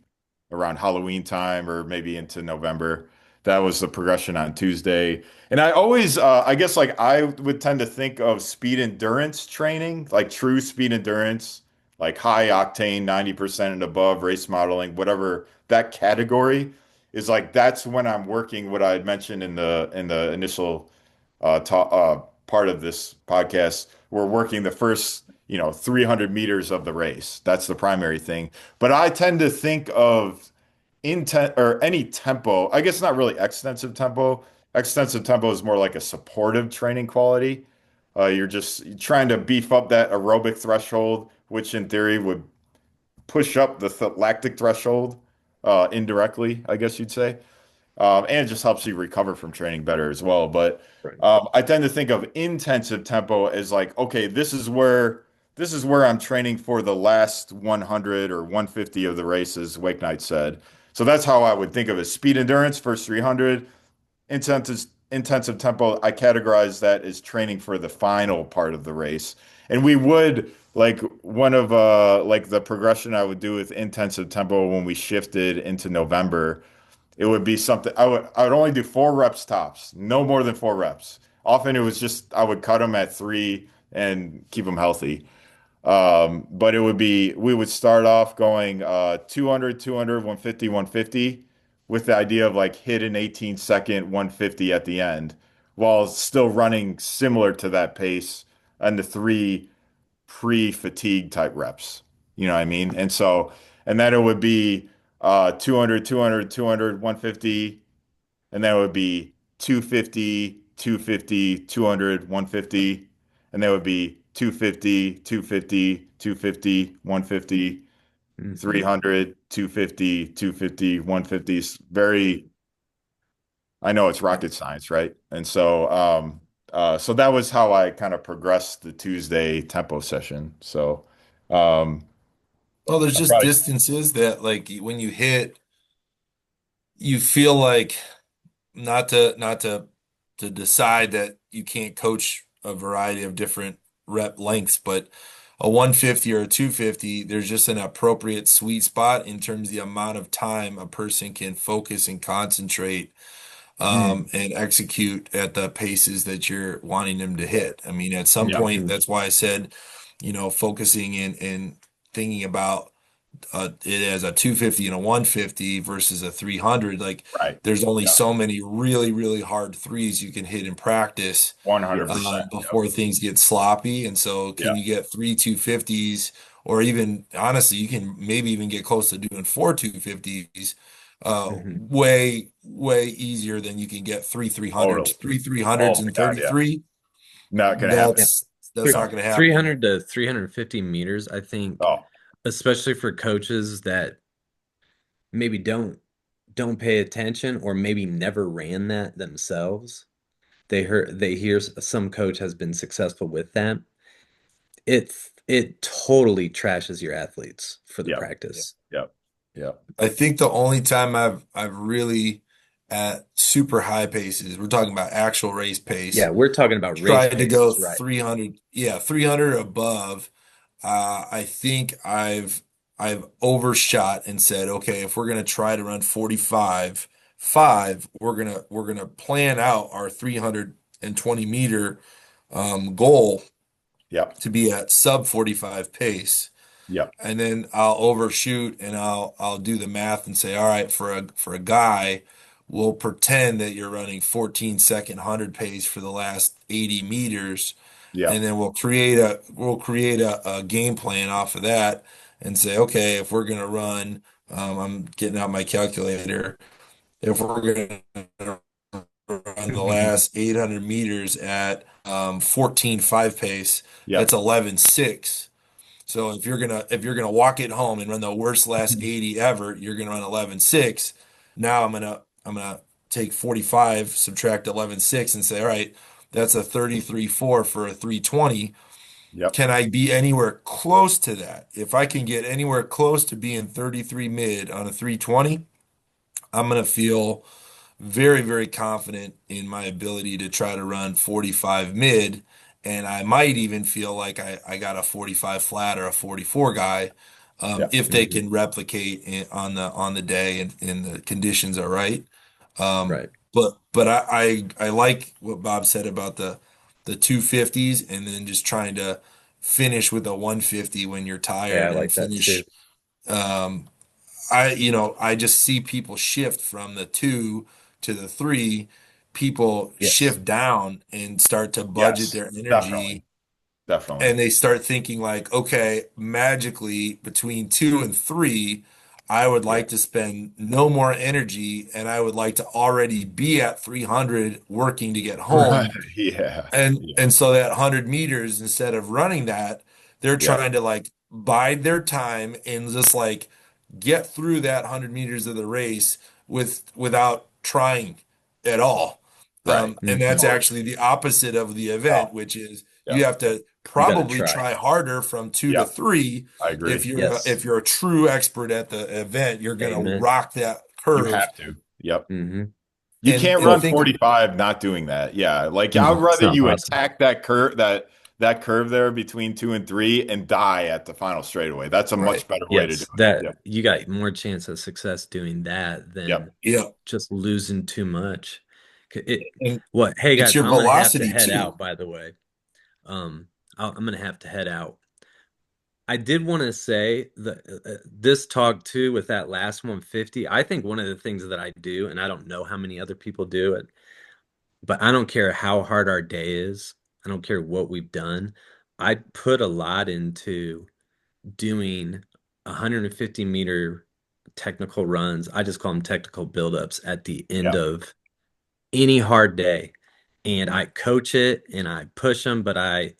around Halloween time or maybe into November. That was the progression on Tuesday. And I guess like I would tend to think of speed endurance training, like true speed endurance, like high octane, 90% and above race modeling, whatever that category is like, that's when I'm working what I had mentioned in the initial talk, part of this podcast, we're working the first, 300 meters of the race. That's the primary thing. But I tend to think of intent or any tempo. I guess not really extensive tempo. Extensive tempo is more like a supportive training quality. You're just trying to beef up that aerobic threshold, which in theory would push up the th lactic threshold indirectly, I guess you'd say. And it just helps you recover from training better as well. But Right. I tend to think of intensive tempo as like, okay, this is where I'm training for the last 100 or 150 of the races, Wakeknight said. So that's how I would think of it. Speed endurance, first 300, intensive tempo. I categorize that as training for the final part of the race. And we would like one of like the progression I would do with intensive tempo when we shifted into November. It would be something I would only do 4 reps tops, no more than 4 reps. Often it was just I would cut them at 3 and keep them healthy. But it would be we would start off going 200, 200, 150, 150 with the idea of like hit an 18-second 150 at the end while still running similar to that pace and the 3 pre-fatigue type reps. You know what I mean? And then it would be 200, 200, 200, 150, and then it would be 250, 250, 200, 150, and then it would be 250, 250, 250, 150, Hmm. 300, 250, 250, 150. Very, I know it's rocket science, right? So that was how I kind of progressed the Tuesday tempo session. Um, Well, there's I just probably, distances that like when you hit, you feel like not to decide that you can't coach a variety of different rep lengths, but a 150 or a 250, there's just an appropriate sweet spot in terms of the amount of time a person can focus and concentrate mm, and execute at the paces that you're wanting them to hit. I mean, at some yeah, point, that's why I said, focusing and thinking about it as a 250 and a 150 versus a 300. Like, right. there's only Yeah, so many really, really hard threes you can hit in practice 100%. Yep. before things get sloppy. And so, can Yeah. you get three 250s, or even honestly, you can maybe even get close to doing four 250s Hmm. way, way easier than you can get three 300s. Totally. Three Oh 300s my and God, yeah. 33. Not gonna Yeah. happen. That's Three- not No. going to happen. 300 to 350 meters, I think, Oh, especially for coaches that maybe don't pay attention or maybe never ran that themselves. They hear some coach has been successful with that. It totally trashes your athletes for the yep, practice. yep, yep. I think the only time I've really at super high paces, we're talking about actual race pace, Yeah, we're talking about race tried to go pace, right? 300, yeah, 300 or above. I think I've overshot and said, okay, if we're gonna try to run 45, 5, we're gonna plan out our 320-meter goal Yep. to be at sub 45 pace. Yep. And then I'll overshoot and I'll do the math and say, all right, for a guy, we'll pretend that you're running 14-second 100 pace for the last 80 meters, and Yep. then we'll create a game plan off of that and say, okay, if we're gonna run, I'm getting out my calculator. If we're gonna run the last 800 meters at 14.5 pace, that's Yep. 11.6. So if you're gonna walk it home and run the worst last 80 ever, you're gonna run 11.6. Now I'm gonna take 45, subtract 11.6, and say, all right, that's a 33.4 for a 320. Yep. Can I be anywhere close to that? If I can get anywhere close to being 33 mid on a 320, I'm gonna feel very, very confident in my ability to try to run 45 mid. And I might even feel like I got a 45 flat or a 44 guy, Yep. if they Hmm. can replicate on the day and the conditions are right. Um, Right. but I like what Bob said about the 250s and then just trying to finish with a 150 when you're Yeah, I tired and like that too. finish. Um, I just see people shift from the two to the three people Yes. shift down and start to budget Yes, their energy, definitely. Definitely. and they start thinking like, okay, magically between 2 and 3, I would Yeah. like to spend no more energy and I would like to already be at 300 working to get Right. home. Yeah. And Yeah. and so that 100 meters, instead of running that, they're Yeah. trying to like bide their time and just like get through that 100 meters of the race without trying at all. Right. And Hmm. that's Totally. actually the opposite of the Oh, event, which is yeah. you have to You got to probably try. try harder from 2 to Yeah. 3. I If agree. Yes. you're a true expert at the event, you're gonna Amen. rock that You curve have to. Yep. Hmm. You can't and run Well, think of 45 not doing that. Yeah. Like I'd it's rather not you possible. attack that curve there between 2 and 3 and die at the final straightaway. That's a right. much better way to do Yes, it. that Yep. you got more chance of success doing that Yep. than Yeah. just losing too much. It, And what? Hey it's guys, your I'm gonna have to velocity head too. out, by the way. Um, I'm gonna have to head out. I did want to say that this talk too with that last 150. I think one of the things that I do, and I don't know how many other people do it, but I don't care how hard our day is. I don't care what we've done. I put a lot into doing 150-meter technical runs. I just call them technical buildups at the end Yep. of any hard day. And Mhm. I coach it and I push them, but I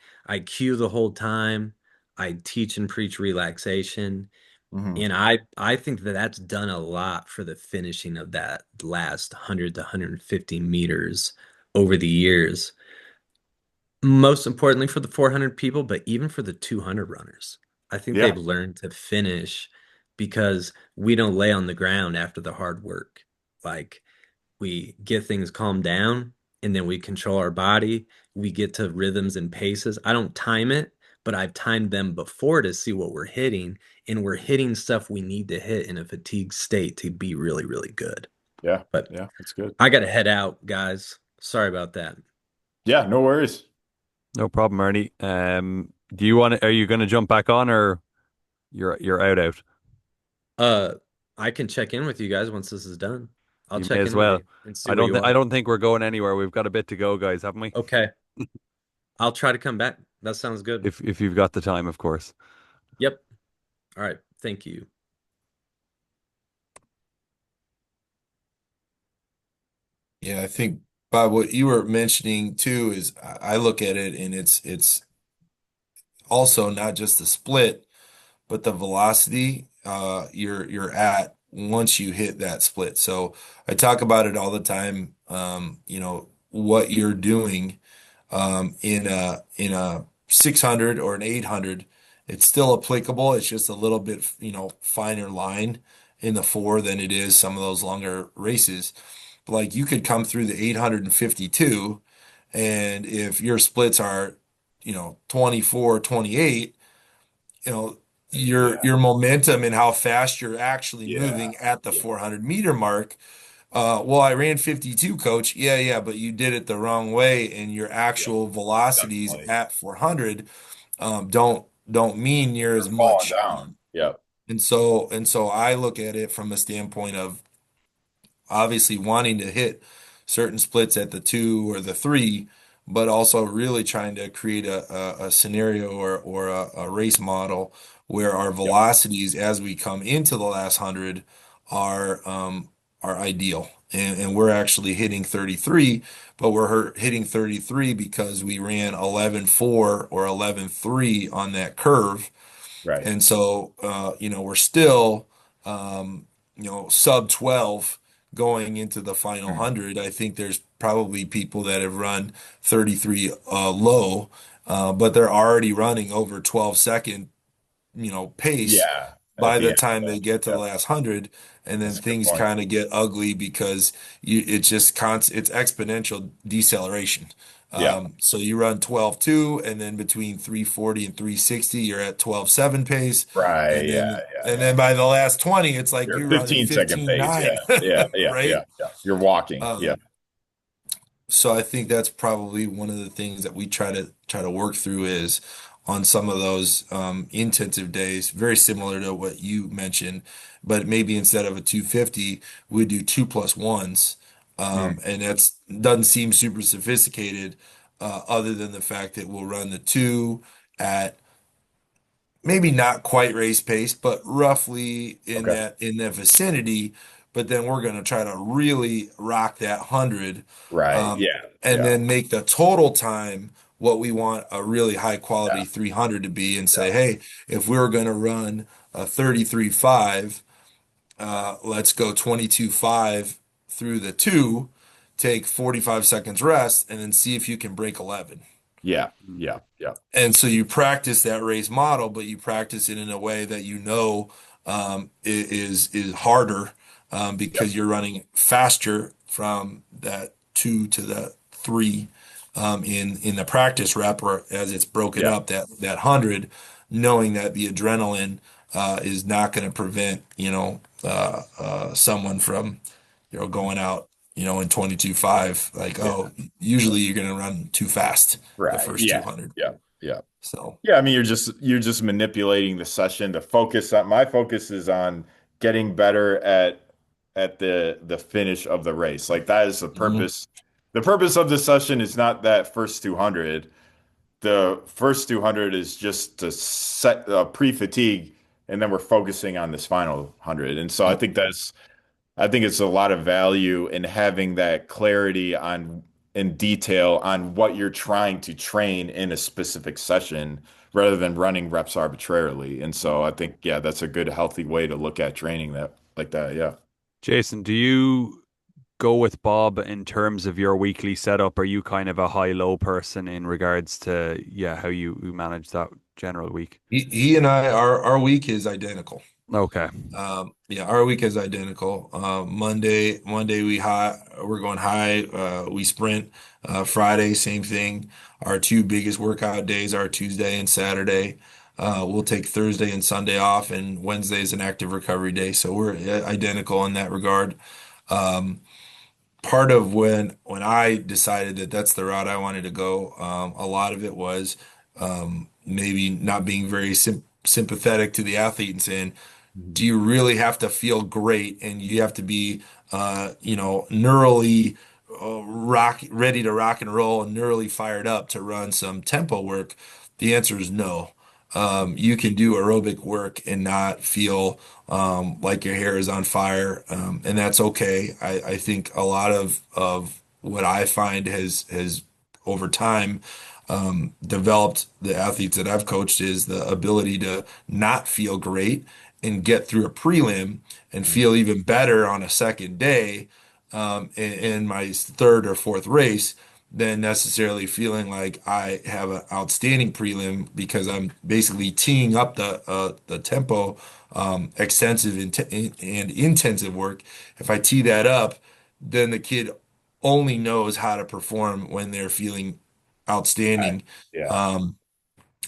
cue the whole time. I teach and preach relaxation. Mhm. And I think that that's done a lot for the finishing of that last 100 to 150 meters over the years. Most importantly for the 400 people, but even for the 200 runners. I think they've Yeah. learned to finish because we don't lay on the ground after the hard work. Like we get things calmed down and then we control our body. We get to rhythms and paces. I don't time it, but I've timed them before to see what we're hitting. And we're hitting stuff we need to hit in a fatigue state to be really, really good. Yeah. But Yeah. That's good. I got to head out, guys. Sorry about that. Yeah. No worries. No problem, Ernie. Do you want to, are you going to jump back on or you're out? Uh, I can check in with you guys once this is done. I'll You may check as in with well. you and see where you I are. don't think we're going anywhere. We've got a bit to go, guys, haven't we? Okay. I'll try to come back. That sounds good. If you've got the time, of course. Yep. All right. Thank you. Yeah, I think Bob, what you were mentioning too is I look at it and it's also not just the split, but the velocity you're at once you hit that split. So I talk about it all the time. What you're doing in a 600 or an 800, it's still applicable. It's just a little bit, finer line in the four than it is some of those longer races. Like you could come through the 852, and if your splits are, 24, 28, you know, Yeah. your momentum and how fast you're actually Yeah. moving at the Yeah. 400-meter mark. Well, I ran 52, coach. Yeah, yeah, but you did it the wrong way, and your Yeah. actual velocities Definitely. at 400 don't mean near as You're falling much. down. Yep. And so I look at it from a standpoint of obviously wanting to hit certain splits at the 2 or the 3, but also really trying to create a scenario or a race model where our Yep. velocities as we come into the last 100 are ideal. And we're actually hitting 33, but we're hitting 33 because we ran 11.4 or 11.3 on that curve. Right. And so, we're still, sub 12 going into the final Mhm. 100. I think there's probably people that have run 33 low, but they're already running over 12-second, pace Yeah. At by the the end of time they it. get to the Yep. last 100. And then That's a good things point. kind of get ugly because it's just it's exponential deceleration. Yeah. So you run 12.2, and then between 340 and 360, you're at 12.7 pace. Right. And Yeah. then Yeah. and Yeah. then by the last 20, it's like You're you're running 15-second pace. Yeah. 15.9, Yeah. Yeah. Yeah. right? Yeah. You're walking. Yeah. Um, so I think that's probably one of the things that we try to work through is on some of those intensive days, very similar to what you mentioned, but maybe instead of a 250, we do 2+1s Mm. And that's doesn't seem super sophisticated, other than the fact that we'll run the two at maybe not quite race pace, but roughly Okay. in that vicinity. But then we're going to try to really rock that 100, Right. um, Yeah. and Yeah. then make the total time what we want a really high Yeah. quality 300 to be, and say, Yeah. hey, if we were going to run a 33.5, let's go 22.5 through the two, take 45 seconds rest, and then see if you can break 11. Yeah. Yeah. Yeah. And so you practice that race model, but you practice it in a way that is harder, Yep. because you're running faster from that two to the three, in the practice rep, or as it's broken Yeah. up, that 100, knowing that the adrenaline is not going to prevent someone from going out in 22.5, like, Yeah. oh, usually you're going to run too fast the Right. first Yeah. 200. Yeah. Yeah. So, Yeah, I mean, you're just manipulating the session to focus on my focus is on getting better at the finish of the race. Like that is the mhm. purpose. The purpose of the session is not that first 200. The first 200 is just to set pre-fatigue, and then we're focusing on this final 100. And so Yep. I think it's a lot of value in having that clarity on in detail on what you're trying to train in a specific session rather than running reps arbitrarily. And so I think, yeah, that's a good, healthy way to look at training that like that. Yeah. Jason, do you go with Bob in terms of your weekly setup? Are you kind of a high-low person in regards to, yeah, how you manage that general week? He and I, our week is identical. Okay. Yeah, our week is identical. Monday we're going high. We sprint. Friday, same thing. Our two biggest workout days are Tuesday and Saturday. We'll take Thursday and Sunday off, and Wednesday is an active recovery day. So we're identical in that regard. Um, Part of when I decided that that's the route I wanted to go, a lot of it was, maybe not being very sympathetic to the athlete and saying, Mhm. do you really have to feel great and you have to be neurally ready to rock and roll and neurally fired up to run some tempo work? The answer is no. You can do aerobic work and not feel like your hair is on fire, and that's okay. I think a lot of what I find has over time, developed the athletes that I've coached, is the ability to not feel great and get through a prelim and Mhm. feel even better on a second day, in my third or fourth race, than necessarily feeling like I have an outstanding prelim, because I'm basically teeing up the tempo, extensive and intensive work. If I tee that up, then the kid only knows how to perform when they're feeling Right. outstanding. Yeah. Um,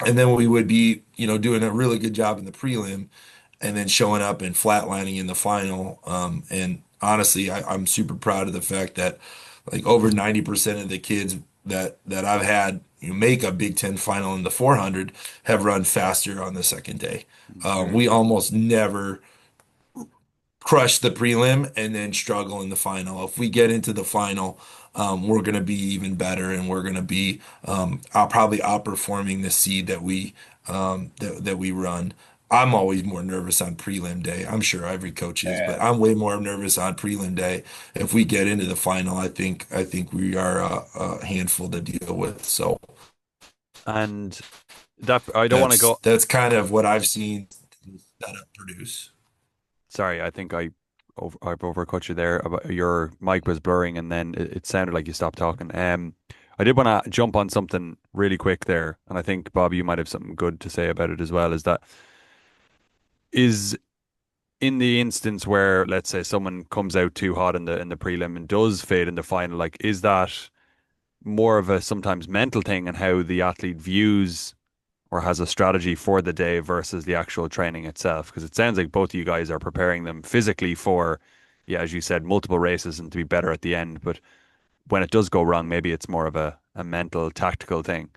and then we would be, doing a really good job in the prelim, and then showing up and flatlining in the final. And honestly, I'm super proud of the fact that, like, over 90% of the kids that I've had make a Big Ten final in the 400 have run faster on the second day. Mhm. We almost never crush the prelim and then struggle in the final. If we get into the final, we're going to be even better, and we're going to be, probably outperforming the seed that we run. I'm always more nervous on prelim day. I'm sure every coach is, but And I'm way more nervous on prelim day. If we get into the final, I think we are a handful to deal with. So And that I don't want to that's go. that's kind of what I've seen set up produce. Sorry, I think I've overcut you there. About your mic was blurring, and then it sounded like you stopped talking. I did want to jump on something really quick there, and I think Bob, you might have something good to say about it as well. Is in the instance where, let's say, someone comes out too hot in the prelim and does fade in the final, like, is that more of a sometimes mental thing and how the athlete views or has a strategy for the day versus the actual training itself? Because it sounds like both of you guys are preparing them physically for, yeah, as you said, multiple races and to be better at the end. But when it does go wrong, maybe it's more of a mental, tactical thing.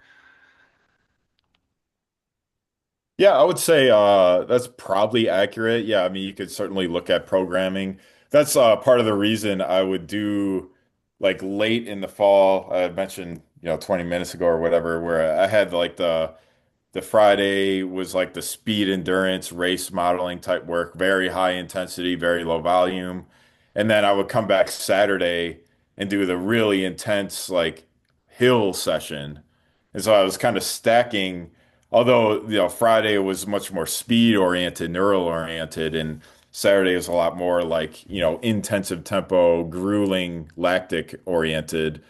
yeah, I would say that's probably accurate. Yeah, I mean, you could certainly look at programming. That's part of the reason I would do. like late in the fall. I mentioned, 20 minutes ago or whatever, where I had like the Friday was like the speed endurance race modeling type work, very high intensity, very low volume. And then I would come back Saturday and do the really intense like hill session. And so I was kind of stacking, although, Friday was much more speed oriented, neural oriented, and Saturday was a lot more like, intensive tempo, grueling lactic oriented.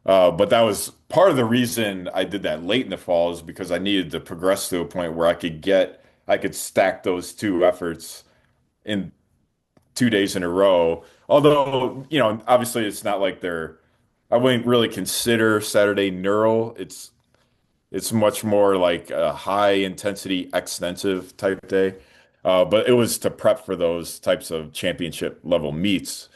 But that was part of the reason I did that late in the fall is because I needed to progress to a point where I could stack those two efforts in 2 days in a row. Although, obviously it's not like I wouldn't really consider Saturday neural. It's much more like a high intensity, extensive type day. But it was to prep for those types of championship level meets.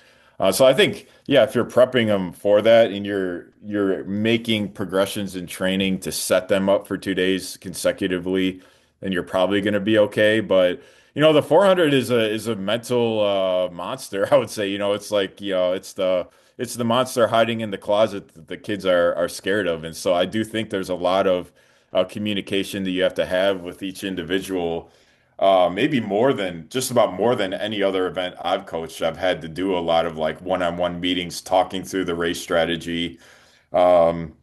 So I think, yeah, if you're prepping them for that and you're making progressions in training to set them up for 2 days consecutively, then you're probably going to be okay. But the 400 is a mental monster. I would say, it's like, it's the monster hiding in the closet that the kids are scared of. And so I do think there's a lot of communication that you have to have with each individual. Maybe more than any other event I've coached. I've had to do a lot of like one-on-one meetings, talking through the race strategy, um,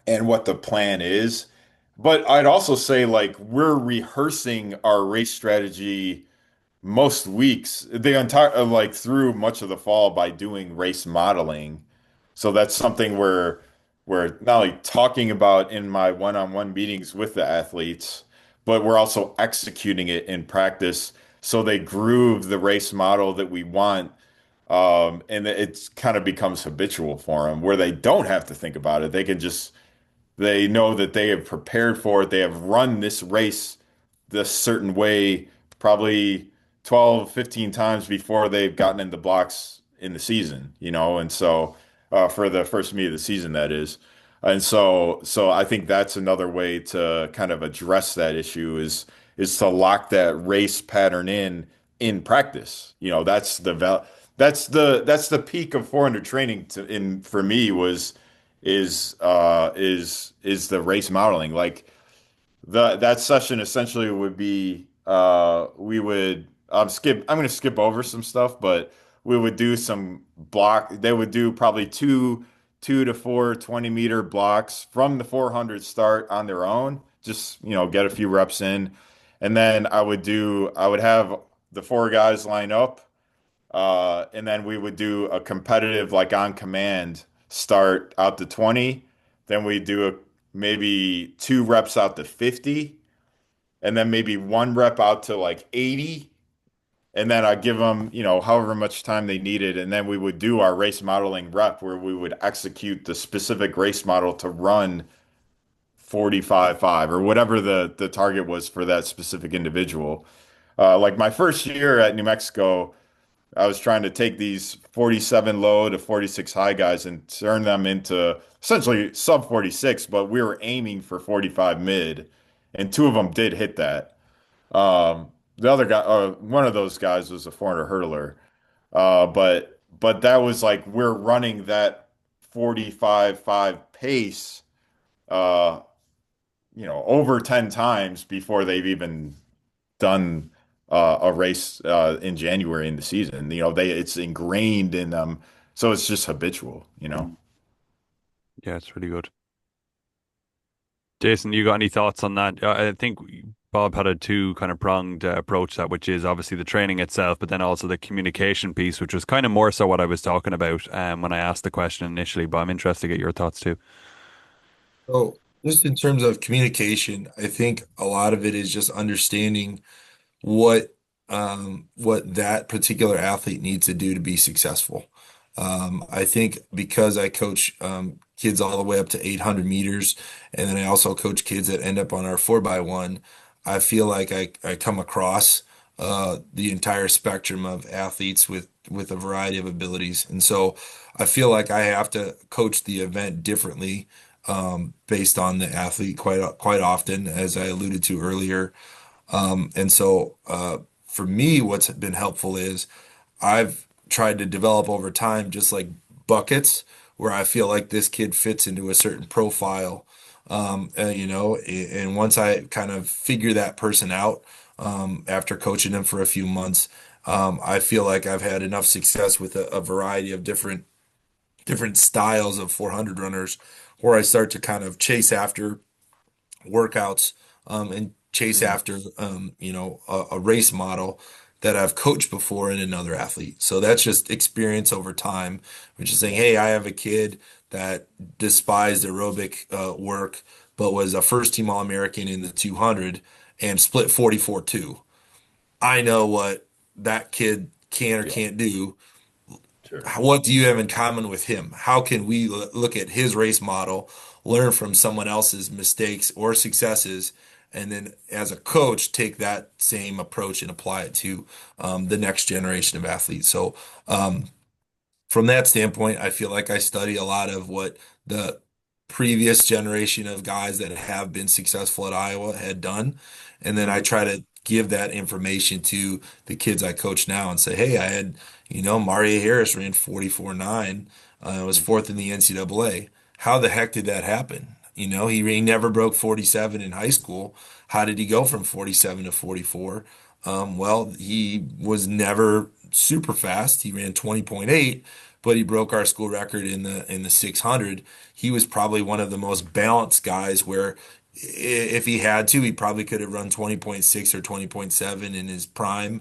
and what the plan is. But I'd also say like we're rehearsing our race strategy most weeks, the entire like through much of the fall by doing race modeling. So that's something we're not only talking about in my one-on-one meetings with the athletes, but we're also executing it in practice so they groove the race model that we want. And it kind of becomes habitual for them where they don't have to think about it. They know that they have prepared for it. They have run this race this certain way, probably 12, 15 times before they've gotten in the blocks in the season, and so for the first meet of the season, that is. And so I think that's another way to kind of address that issue is to lock that race pattern in practice. That's the peak of 400 training for me is the race modeling. Like that session essentially would be we would I'm going to skip over some stuff, but we would do some block. They would do probably two to four 20-meter blocks from the 400 start on their own, just get a few reps in. And then I would have the four guys line up, and then we would do a competitive, like on command, start out to 20. Then we do maybe two reps out to 50, and then maybe one rep out to like 80. And then I give them, however much time they needed. And then we would do our race modeling rep where we would execute the specific race model to run 45.5 or whatever the target was for that specific individual. Like my first year at New Mexico, I was trying to take these 47 low to 46 high guys and turn them into essentially sub 46, but we were aiming for 45 mid, and two of them did hit that. The other guy, one of those guys was a 400 hurdler, but that was like we're running that 45.5 pace, uh, over 10 times before they've even done a race in January in the season. It's ingrained in them, so it's just habitual. Yeah, it's really good. Jason, you got any thoughts on that? I think Bob had a two kind of pronged approach that, which is obviously the training itself, but then also the communication piece, which was kind of more so what I was talking about when I asked the question initially. But I'm interested to get your thoughts too. So just in terms of communication, I think a lot of it is just understanding what that particular athlete needs to do to be successful. I think because I coach kids all the way up to 800 meters, and then I also coach kids that end up on our 4x1, I feel like I come across the entire spectrum of athletes with a variety of abilities. And so I feel like I have to coach the event differently based on the athlete quite often, as I alluded to earlier. And so for me, what's been helpful is I've tried to develop over time just like buckets where I feel like this kid fits into a certain profile. And once I kind of figure that person out, after coaching them for a few months, I feel like I've had enough success with a variety of different styles of 400 runners where I start to kind of chase after workouts, and chase Mm. after a race model that I've coached before in another athlete. So that's just experience over time, which is saying, Yeah. hey, I have a kid that despised aerobic work, but was a first team All-American in the 200 and split 44-2. I know what that kid can or Yeah. can't do. Sure. What do you have in common with him? How can we look at his race model, learn from someone else's mistakes or successes, and then as a coach, take that same approach and apply it to the next generation of athletes? So, from that standpoint, I feel like I study a lot of what the previous generation of guys that have been successful at Iowa had done. And then I Mhm. try to give that information to the kids I coach now and say, hey, I had, Mario Harris ran 44.9, was Mhm. fourth in the NCAA. How the heck did that happen? He never broke 47 in high school. How did he go from 47 to 44? Well, he was never super fast. He ran 20.8, but he broke our school record in the 600. He was probably one of the most balanced guys where if he had to, he probably could have run 20.6 or 20.7 in his prime,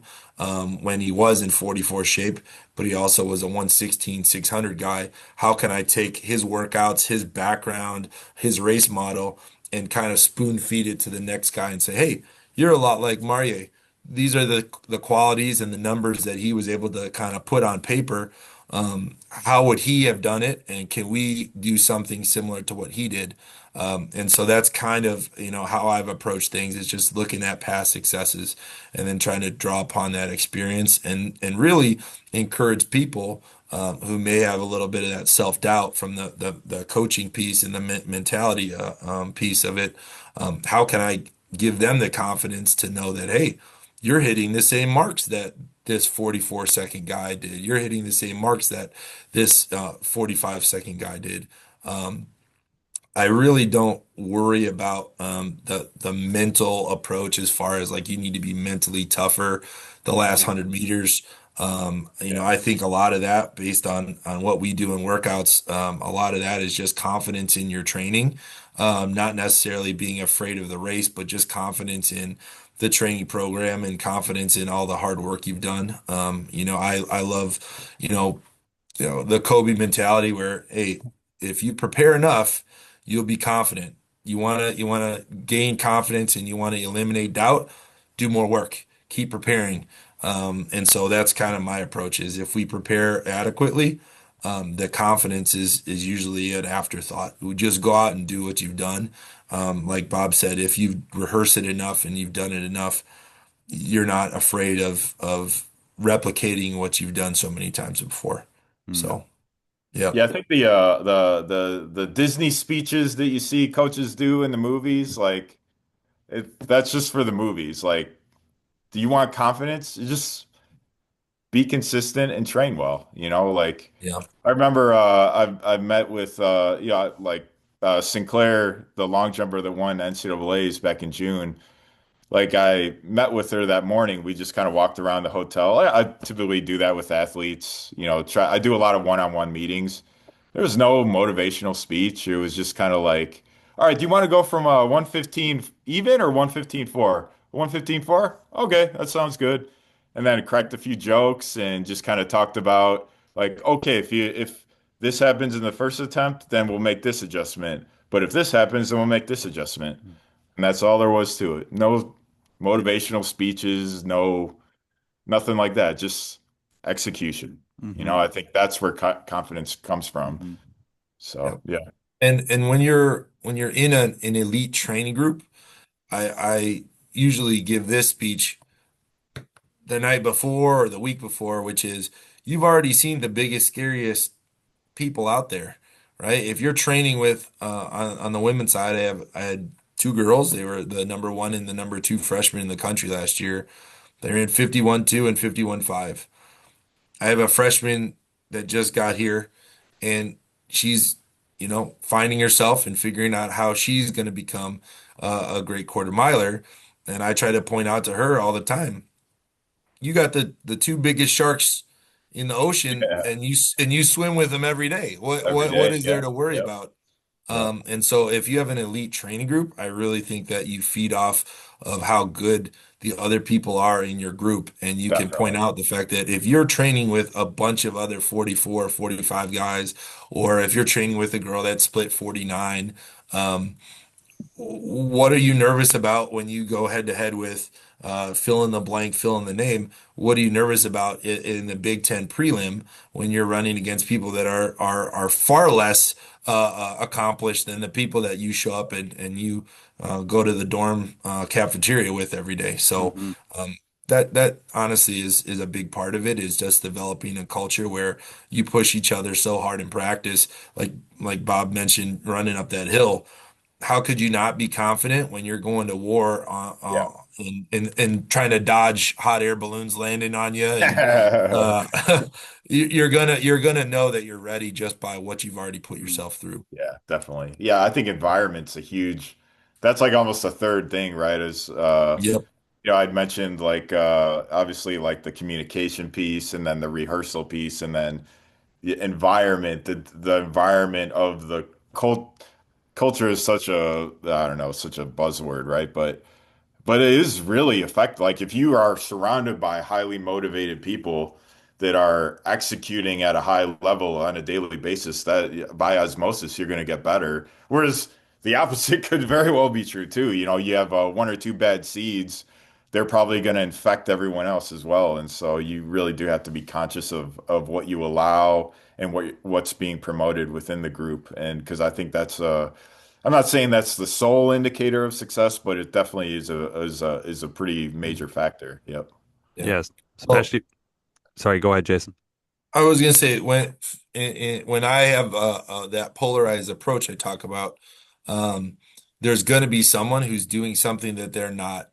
when he was in 44 shape, but he also was a 116 600 guy. How can I take his workouts, his background, his race model, and kind of spoon feed it to the next guy and say, hey, you're a lot like Mario. These are the qualities and the numbers that he was able to kind of put on paper. How would he have done it? And can we do something similar to what he did? And so that's kind of, how I've approached things is just looking at past successes and then trying to draw upon that experience and really encourage people who may have a little bit of that self-doubt from the coaching piece and the mentality piece of it. How can I give them the confidence to know that, hey, you're hitting the same marks that this 44-second guy did. You're hitting the same marks that this 45-second guy did. Um, I really don't worry about the mental approach as far as like you need to be mentally tougher the last Mhm. 100 meters. Yeah. I think a lot of that based on what we do in workouts, a lot of that is just confidence in your training, not necessarily being afraid of the race, but just confidence in the training program and confidence in all the hard work you've done. I love, you know, the Kobe mentality where, hey, if you prepare enough, you'll be confident. You want to gain confidence and you want to eliminate doubt, do more work, keep preparing. And so that's kind of my approach is if we prepare adequately, the confidence is usually an afterthought. We just go out and do what you've done. Like Bob said, if you rehearse it enough and you've done it enough, you're not afraid of replicating what you've done so many times before. Mm. So, yeah, Yeah, I think the Disney speeches that you see coaches do in the movies, like that's just for the movies. Like, do you want confidence? Just be consistent and train well. Like yeah, I remember I've met with like Sinclair, the long jumper that won NCAA's back in June. Like I met with her that morning. We just kind of walked around the hotel. I typically do that with athletes. I do a lot of one-on-one meetings. There was no motivational speech. It was just kind of like, all right, do you want to go from 115 even or 115.4? 115.4? Okay, that sounds good. And then cracked a few jokes and just kind of talked about like, okay, if this happens in the first attempt, then we'll make this adjustment. But if this happens, then we'll make this adjustment. And that's all there was to it. No motivational speeches, nothing like that. Just execution. Hmm. I think that's where confidence comes from. Hmm. yeah. So, yeah. And when you're in an elite training group, I usually give this speech the night before or the week before, which is you've already seen the biggest, scariest people out there, right? If you're training with on the women's side, I had two girls. They were the number one and the number two freshmen in the country last year. They're in 51.2 and 51.5. I have a freshman that just got here, and she's, finding herself and figuring out how she's going to become a great quarter miler. And I try to point out to her all the time, you got the two biggest sharks in the ocean, Yeah. and you swim with them every day. What Every what what day. is there Yeah. to worry Yep. about? Yep. And so if you have an elite training group, I really think that you feed off of how good the other people are in your group. And you can point Definitely. out the fact that if you're training with a bunch of other 44, 45 guys, or if you're training with a girl that split 49, um, what are you nervous about when you go head to head with fill in the blank, fill in the name? What are you nervous about in the Big Ten prelim when you're running against people that are far less accomplished than the people that you show up and you go to the dorm cafeteria with every day? So Hmm. um, that honestly is a big part of it, is just developing a culture where you push each other so hard in practice, like Bob mentioned, running up that hill. How could you not be confident when you're going to war Yeah. and trying to dodge hot air balloons landing on you, and Yeah, uh, you're gonna know that you're ready just by what you've already put yourself through. definitely. Yeah, I think environment's a huge, that's like almost a third thing, right? Is Yep. I'd mentioned like obviously like the communication piece and then the rehearsal piece and then the environment, the environment of the culture is such a, I don't know, such a buzzword, right? But it is really effective. Like if you are surrounded by highly motivated people that are executing at a high level on a daily basis, that by osmosis you're going to get better. Whereas the opposite could very well be true too. You have one or two bad seeds, they're probably going to infect everyone else as well. And so you really do have to be conscious of what you allow and what's being promoted within the group. And because I think I'm not saying that's the sole indicator of success, but it definitely is a pretty major factor. Yep. Yeah. Yes, Well, especially. Sorry, go ahead, Jason. I was gonna say when I have that polarized approach I talk about, um, there's gonna be someone who's doing something that they're not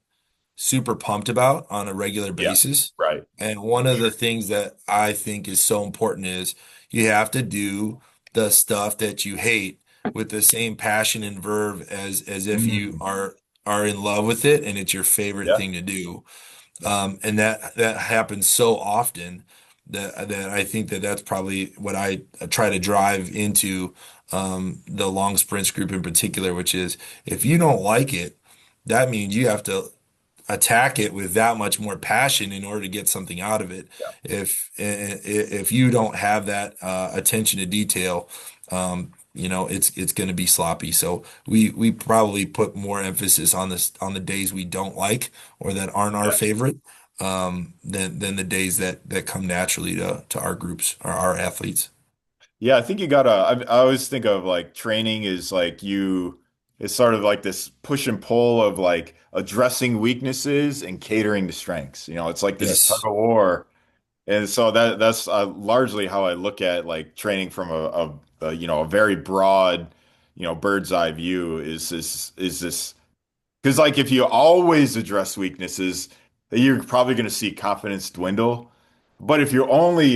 super pumped about on a regular Yeah. basis. Right. And one For of the sure. things that I think is so important is you have to do the stuff that you hate with the same passion and verve as if you Mm. are in love with it and it's your favorite Yeah. thing to do. And that happens so often that I think that that's probably what I try to drive into the long sprints group in particular, which is if you don't like it, that means you have to attack it with that much more passion in order to get something out of it. Yeah. If you don't have that attention to detail, it's going to be sloppy. So we probably put more emphasis on this on the days we don't like or that aren't our Yeah. favorite than the days that come naturally to our groups or our athletes. Yeah, I think you gotta, I always think of like training is like it's sort of like this push and pull of like addressing weaknesses and catering to strengths. It's like this tug Yes. of war. And so that's largely how I look at like training from a very broad, bird's eye view is this. Because like if you always address weaknesses, you're probably going to see confidence dwindle. But if you're only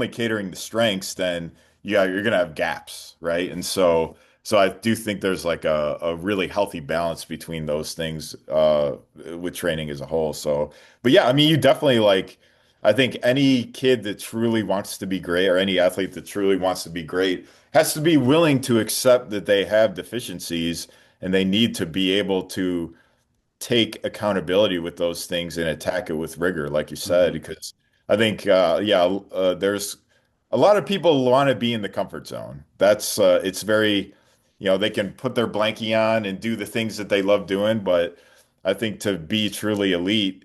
catering to strengths, then yeah, you're going to have gaps, right? And so I do think there's like a really healthy balance between those things with training as a whole. So, but yeah, I mean, you definitely like. I think any kid that truly wants to be great, or any athlete that truly wants to be great, has to be willing to accept that they have deficiencies and they need to be able to take accountability with those things and attack it with rigor, like you said, Mhm. because I think, there's a lot of people want to be in the comfort zone. It's very, they can put their blankie on and do the things that they love doing, but I think to be truly elite,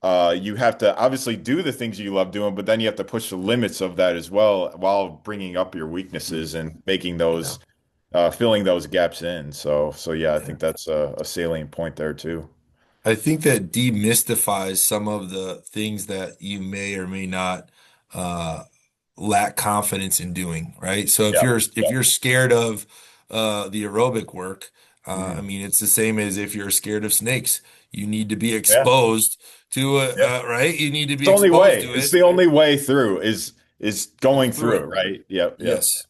you have to obviously do the things you love doing, but then you have to push the limits of that as well while bringing up your weaknesses and making Yeah. those filling those gaps in. So yeah, I Yeah. think that's a salient point there too. I think that demystifies some of the things that you may or may not uh, lack confidence in doing, right? So if Yeah. if Yeah. you're scared of the aerobic work, I Mhm. mean, it's the same as if you're scared of snakes. You need to be Yeah. exposed to it, Yeah. right? You need to It's be the only exposed way. to It's it the only way through is going through through it, it. right? Yep. Yep. Yes.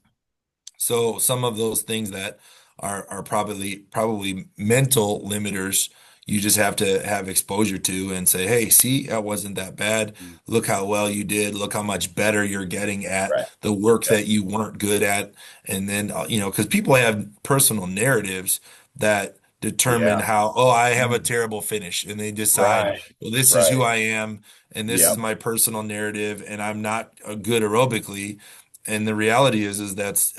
So some of those things that are probably mental limiters, you just have to have exposure to and say, hey, see, that wasn't that bad. Mm. Look how well you did. Look how much better you're getting at Right. the work Yep. that you weren't good at. And then, because people have personal narratives that determine Yeah. how, oh, I have a Mm. terrible finish. And they decide, Right. well, this is who Right. I am, and this is Yep. my personal narrative, and I'm not good aerobically. And the reality is that's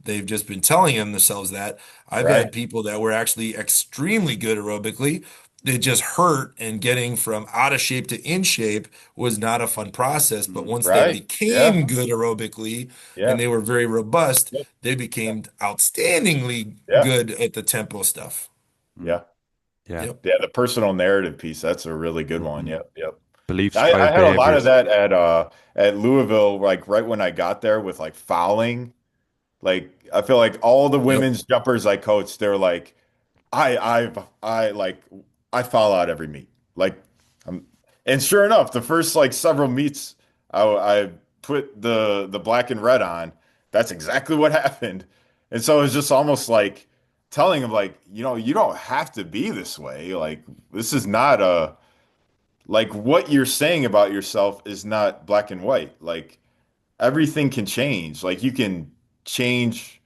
they've just been telling themselves that. I've Right. had people that were actually extremely good aerobically. It just hurt, and getting from out of shape to in shape was not a fun process. But Mhm. once they Right. Yeah. became good aerobically and Yeah. they were very robust, Yep. they became outstandingly Yeah. good at the tempo stuff. Mm. Yeah. Yeah. Yep. Yeah. The personal narrative piece, that's a really good one. Hmm. Yep. Yep. Beliefs I drive had a lot of behaviors. that at Louisville, like right when I got there with like fouling. Like I feel like all the Yep. women's jumpers I coached, they're like, I like I foul out every meet. Like I'm, and sure enough, the first like several meets I put the black and red on. That's exactly what happened. And so it's just almost like telling them like, you don't have to be this way. Like this is not a like what you're saying about yourself is not black and white. Like everything can change. Like you can change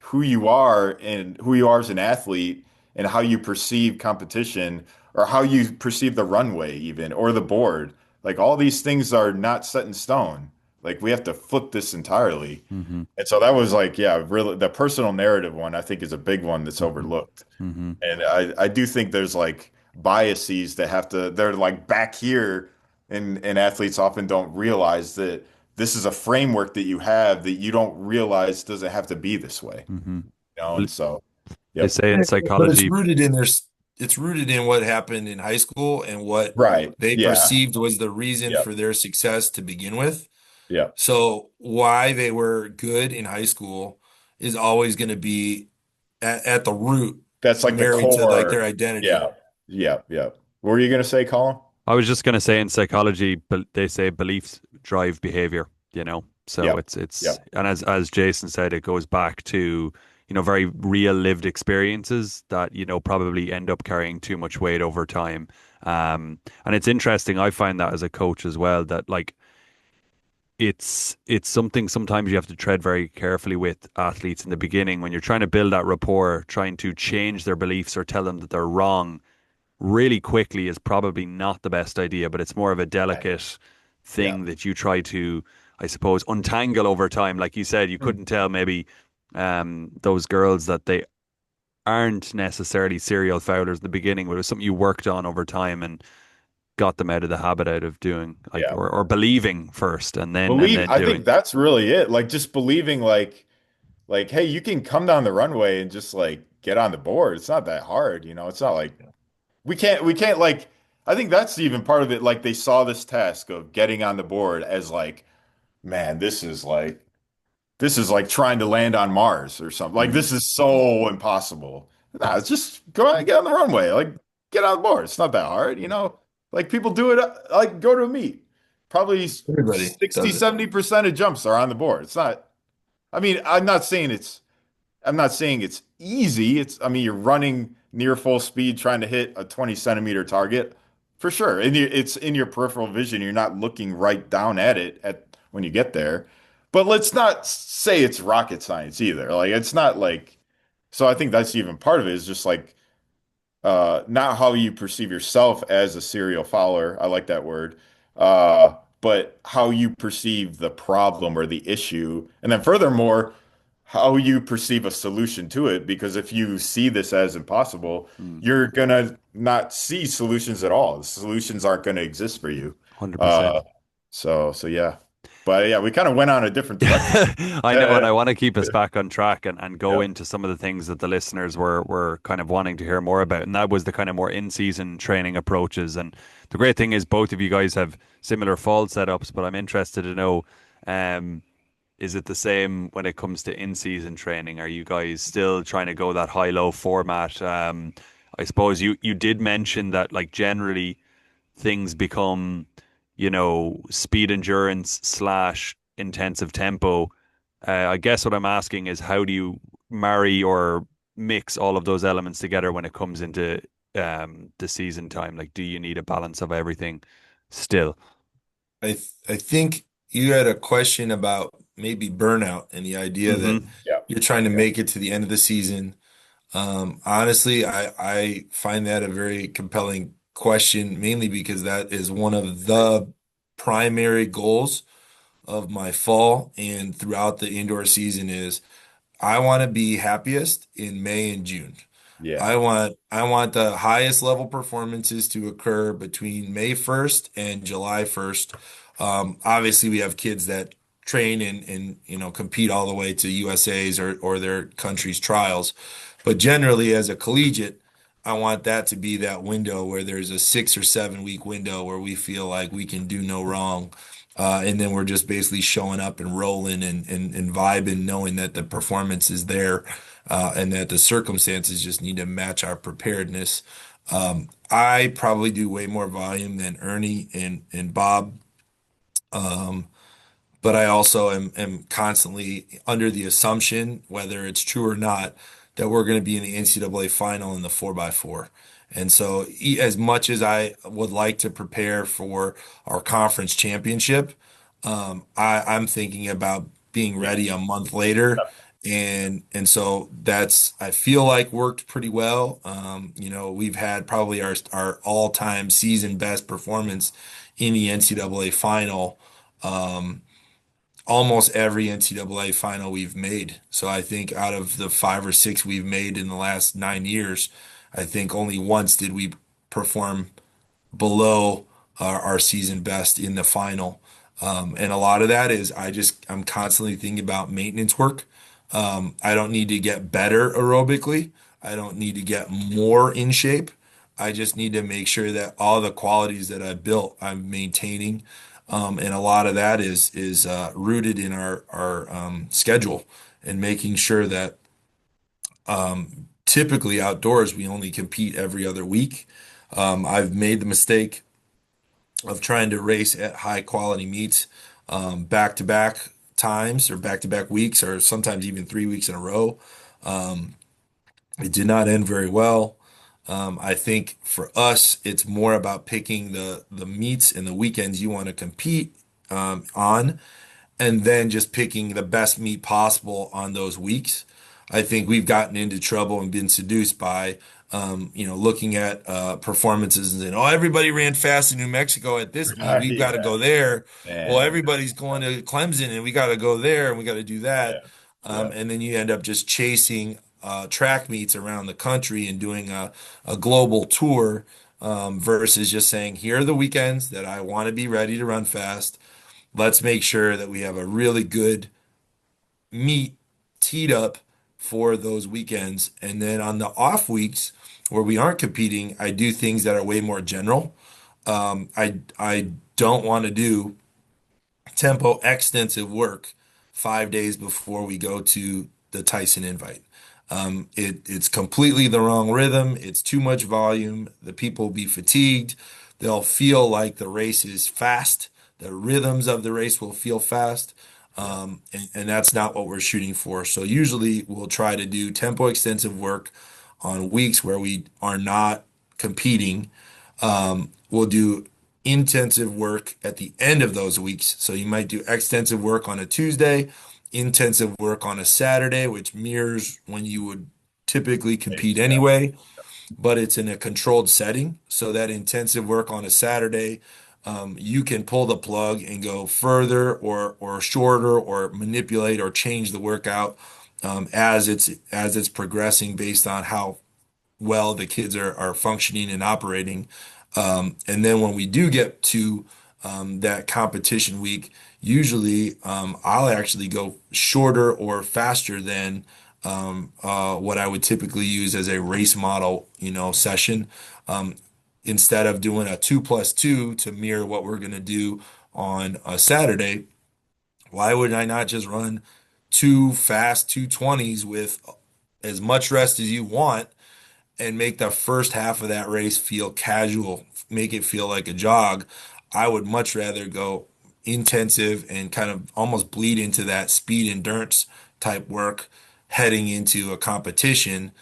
who you are as an athlete and how you perceive competition or how you perceive the runway even or the board. Like all these things are not set in stone. Like we have to flip this entirely. Hmm. And so that was like, yeah, really the personal narrative one I think is a big one that's Hmm. overlooked. Hmm. And I do think there's like biases that they're like back here and athletes often don't realize that this is a framework that you have that you don't realize doesn't have to be this way. Hmm. And so, They yep. say in But it's psychology, rooted in it's rooted in what happened in high school and what Right. they Yeah. perceived was the reason Yep. for their success to begin with. Yep. So why they were good in high school is always going to be at the root, That's like the married to like their core. identity. Yeah. Yep. Yep. What were you going to say, Colin? I was just going to say in psychology, but they say beliefs drive behavior, you know. So Yep. it's Yep. and as Jason said, it goes back to, very real lived experiences that, probably end up carrying too much weight over time. And it's interesting, I find that as a coach as well, that like it's something sometimes you have to tread very carefully with athletes in the beginning when you're trying to build that rapport, trying to change their beliefs or tell them that they're wrong really quickly is probably not the best idea, but it's more of a Right. delicate Yeah. thing that you try to, I suppose, untangle over time. Like you said, you Mm. couldn't tell maybe those girls that they aren't necessarily serial foulers in the beginning, but it was something you worked on over time and got them out of the habit out of doing, like, Yeah. or believing first and then I doing. think that's really it. Like just believing like, hey, you can come down the runway and just like get on the board. It's not that hard, It's not like we can't like I think that's even part of it. Like they saw this task of getting on the board as like, man, this is like trying to land on Mars or something. Like Mm, this is so impossible. Nah, it's just go out and get on the runway. Like get on the board. It's not that hard. Like people do it like go to a meet. Probably Everybody 60, does it. 70% of jumps are on the board. It's not, I mean, I'm not saying it's easy. I mean, you're running near full speed trying to hit a 20 centimeter target for sure. And it's in your peripheral vision. You're not looking right down at it when you get there. But let's not say it's rocket science either. Like, it's not like, so I think that's even part of it is just like, not how you perceive yourself as a serial follower. I like that word. But how you perceive the problem or the issue. And then furthermore, how you perceive a solution to it. Because if you see this as impossible, mm, you're gonna not see solutions at all. The solutions aren't gonna exist for you. 100%. Uh, so yeah. But yeah, we kind of went on a different direction. I know, and Uh, I want to keep us back on track and go yeah. into some of the things that the listeners were kind of wanting to hear more about. And that was the kind of more in-season training approaches. And the great thing is both of you guys have similar fall setups, but I'm interested to know, um, is it the same when it comes to in-season training? Are you guys still trying to go that high-low format? I suppose you did mention that like generally things become, speed endurance slash intensive tempo I guess what I'm asking is how do you marry or mix all of those elements together when it comes into the season time? Like, do you need a balance of everything still? I think you had a question about maybe burnout and the idea that Hmm. Yeah. you're trying to make it to the end of the season. Honestly, I find that a very compelling question, mainly because that is one of the primary goals of my fall and throughout the indoor season is I want to be happiest in May and June. Yeah. I want the highest level performances to occur between May 1st and July 1st. Obviously, we have kids that train and compete all the way to USA's or their country's trials. But generally, as a collegiate, I want that to be that window where there's a 6 or 7 week window where we feel like we can do no wrong. And then we're just basically showing up and rolling and vibing, knowing that the performance is there and that the circumstances just need to match our preparedness. I probably do way more volume than Ernie and Bob. Um, but I also am constantly under the assumption, whether it's true or not, that we're going to be in the NCAA final in the 4x4. And so, as much as I would like to prepare for our conference championship, I'm thinking about being Yeah. ready a month later. And so that's I feel like worked pretty well. We've had probably our all-time season best performance in the NCAA final. Um, Almost every NCAA final we've made. So I think out of the 5 or 6 we've made in the last 9 years, I think only once did we perform below our season best in the final. And a lot of that is I'm constantly thinking about maintenance work. I don't need to get better aerobically. I don't need to get more in shape. I just need to make sure that all the qualities that I've built, I'm maintaining. And a lot of that is rooted in our schedule and making sure that typically outdoors we only compete every other week. I've made the mistake of trying to race at high quality meets back to back times or back to back weeks or sometimes even 3 weeks in a row. Um, it did not end very well. I think for us, it's more about picking the meets and the weekends you want to compete on and then just picking the best meat possible on those weeks. I think we've gotten into trouble and been seduced by, looking at performances and saying, "Oh, everybody ran fast in New Mexico at this meet. We've got to Yeah. go there. Well, Man. everybody's going to Clemson, and we got to go there, and we got to do Yeah. that." Yeah. And then you end up just chasing track meets around the country and doing a global tour versus just saying, "Here are the weekends that I want to be ready to run fast. Let's make sure that we have a really good meet teed up for those weekends. And then on the off weeks where we aren't competing, I do things that are way more general. I don't want to do tempo extensive work 5 days before we go to the Tyson invite. It's completely the wrong rhythm. It's too much volume. The people will be fatigued. They'll feel like the race is fast. The rhythms of the race will feel fast. Yeah. And that's not what we're shooting for. So usually we'll try to do tempo extensive work on weeks where we are not competing. We'll do intensive work at the end of those weeks. So you might do extensive work on a Tuesday, intensive work on a Saturday, which mirrors when you would typically compete Yeah. anyway, but it's in a controlled setting. So that intensive work on a Saturday, you can pull the plug and go further or shorter or manipulate or change the workout as it's progressing based on how well the kids are functioning and operating. And then when we do get to that competition week, usually I'll actually go shorter or faster than what I would typically use as a race model, session. Um, Instead of doing a 2+2 to mirror what we're going to do on a Saturday, why would I not just run two fast 220s with as much rest as you want and make the first half of that race feel casual, make it feel like a jog? I would much rather go intensive and kind of almost bleed into that speed endurance type work heading into a competition,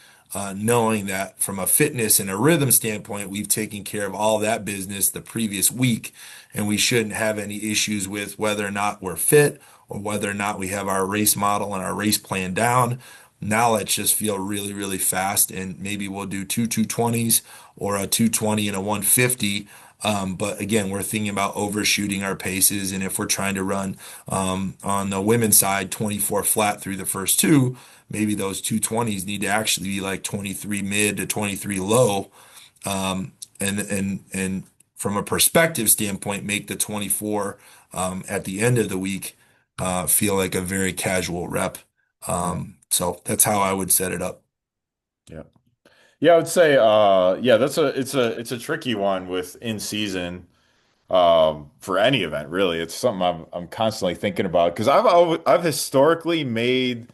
knowing that from a fitness and a rhythm standpoint, we've taken care of all that business the previous week, and we shouldn't have any issues with whether or not we're fit or whether or not we have our race model and our race plan down. Now let's just feel really, really fast, and maybe we'll do 220s or a 220 and a 150. But again, we're thinking about overshooting our paces. And if we're trying to run on the women's side 24 flat through the first two, maybe those 220s need to actually be like 23 mid to 23 low. And from a perspective standpoint, make the 24 at the end of the week feel like a very casual rep. Yeah. So that's how I would set it up. Yeah. Yeah, I would say yeah, it's a tricky one with in season for any event, really. It's something I'm constantly thinking about because I've historically made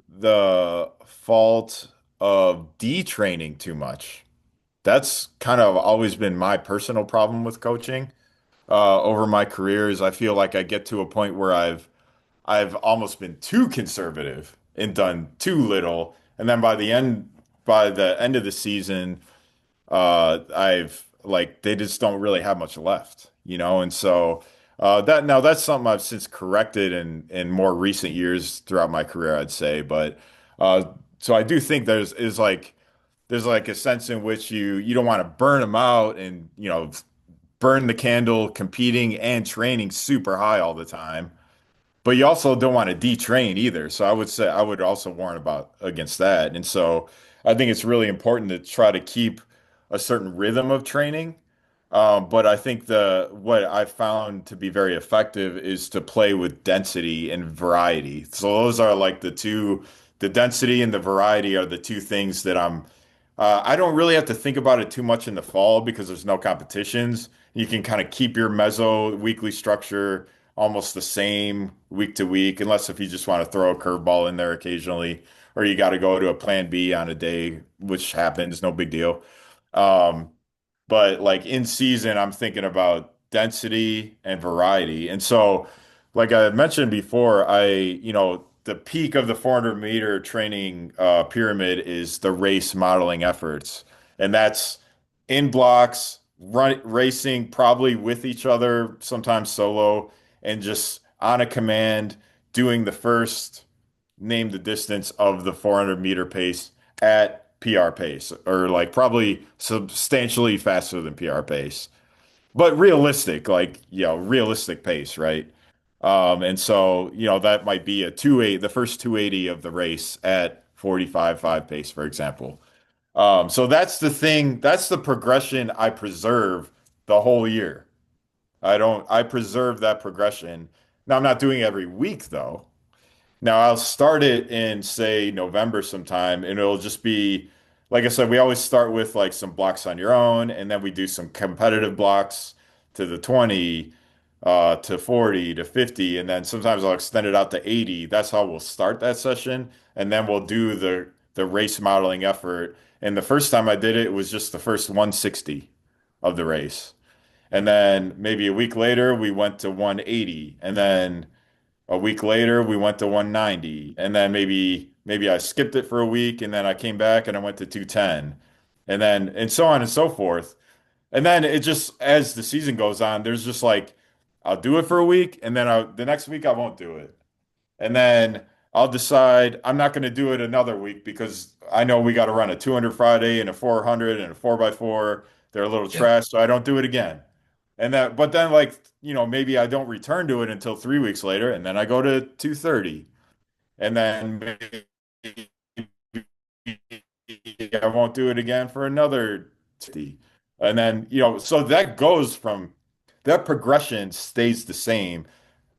the fault of detraining too much. That's kind of always been my personal problem with coaching over my career is I feel like I get to a point where I've almost been too conservative and done too little. And then by the end of the season, I've like they just don't really have much left, you know? And so that's something I've since corrected in more recent years throughout my career, I'd say. But uh so I do think there's like a sense in which you don't want to burn them out and, you know, burn the candle competing and training super high all the time. But you also don't want to detrain either. So I would say I would also warn about against that. And so I think it's really important to try to keep a certain rhythm of training. But I think the what I found to be very effective is to play with density and variety. So those are like the density and the variety are the two things that I don't really have to think about it too much in the fall because there's no competitions. You can kind of keep your meso weekly structure almost the same week to week, unless if you just want to throw a curveball in there occasionally, or you got to go to a plan B on a day, which happens, no big deal. Um, but like in season, I'm thinking about density and variety. And so, like I mentioned before, the peak of the 400-meter training pyramid is the race modeling efforts. And that's in blocks, racing probably with each other, sometimes solo, and just on a command, doing the first name the distance of the 400-meter pace at PR pace, or like probably substantially faster than PR pace, but realistic, like, realistic pace, right? And so, that might be a 280, the first 280 of the race at 45.5 pace, for example. So that's the thing, that's the progression I preserve the whole year. I preserve that progression. Now, I'm not doing it every week though. Now I'll start it in say November sometime, and it'll just be like I said, we always start with like some blocks on your own, and then we do some competitive blocks to the 20, to 40 to 50, and then sometimes I'll extend it out to 80. That's how we'll start that session, and then we'll do the race modeling effort. And the first time I did it, it was just the first 160 of the race. And then maybe a week later, we went to 180, and then a week later, we went to 190, and then maybe I skipped it for a week, and then I came back and I went to 210, and then and so on and so forth. And then it just as the season goes on, there's just like I'll do it for a week, and then the next week I won't do it, and then I'll decide I'm not going to do it another week because I know we got to run a 200 Friday and a 400 and a 4 by 4. They're a little Yeah. trash, so I don't do it again. But then like, maybe I don't return to it until 3 weeks later, and then I go to 230, and then maybe I won't do it again for another 50. And then, so that progression stays the same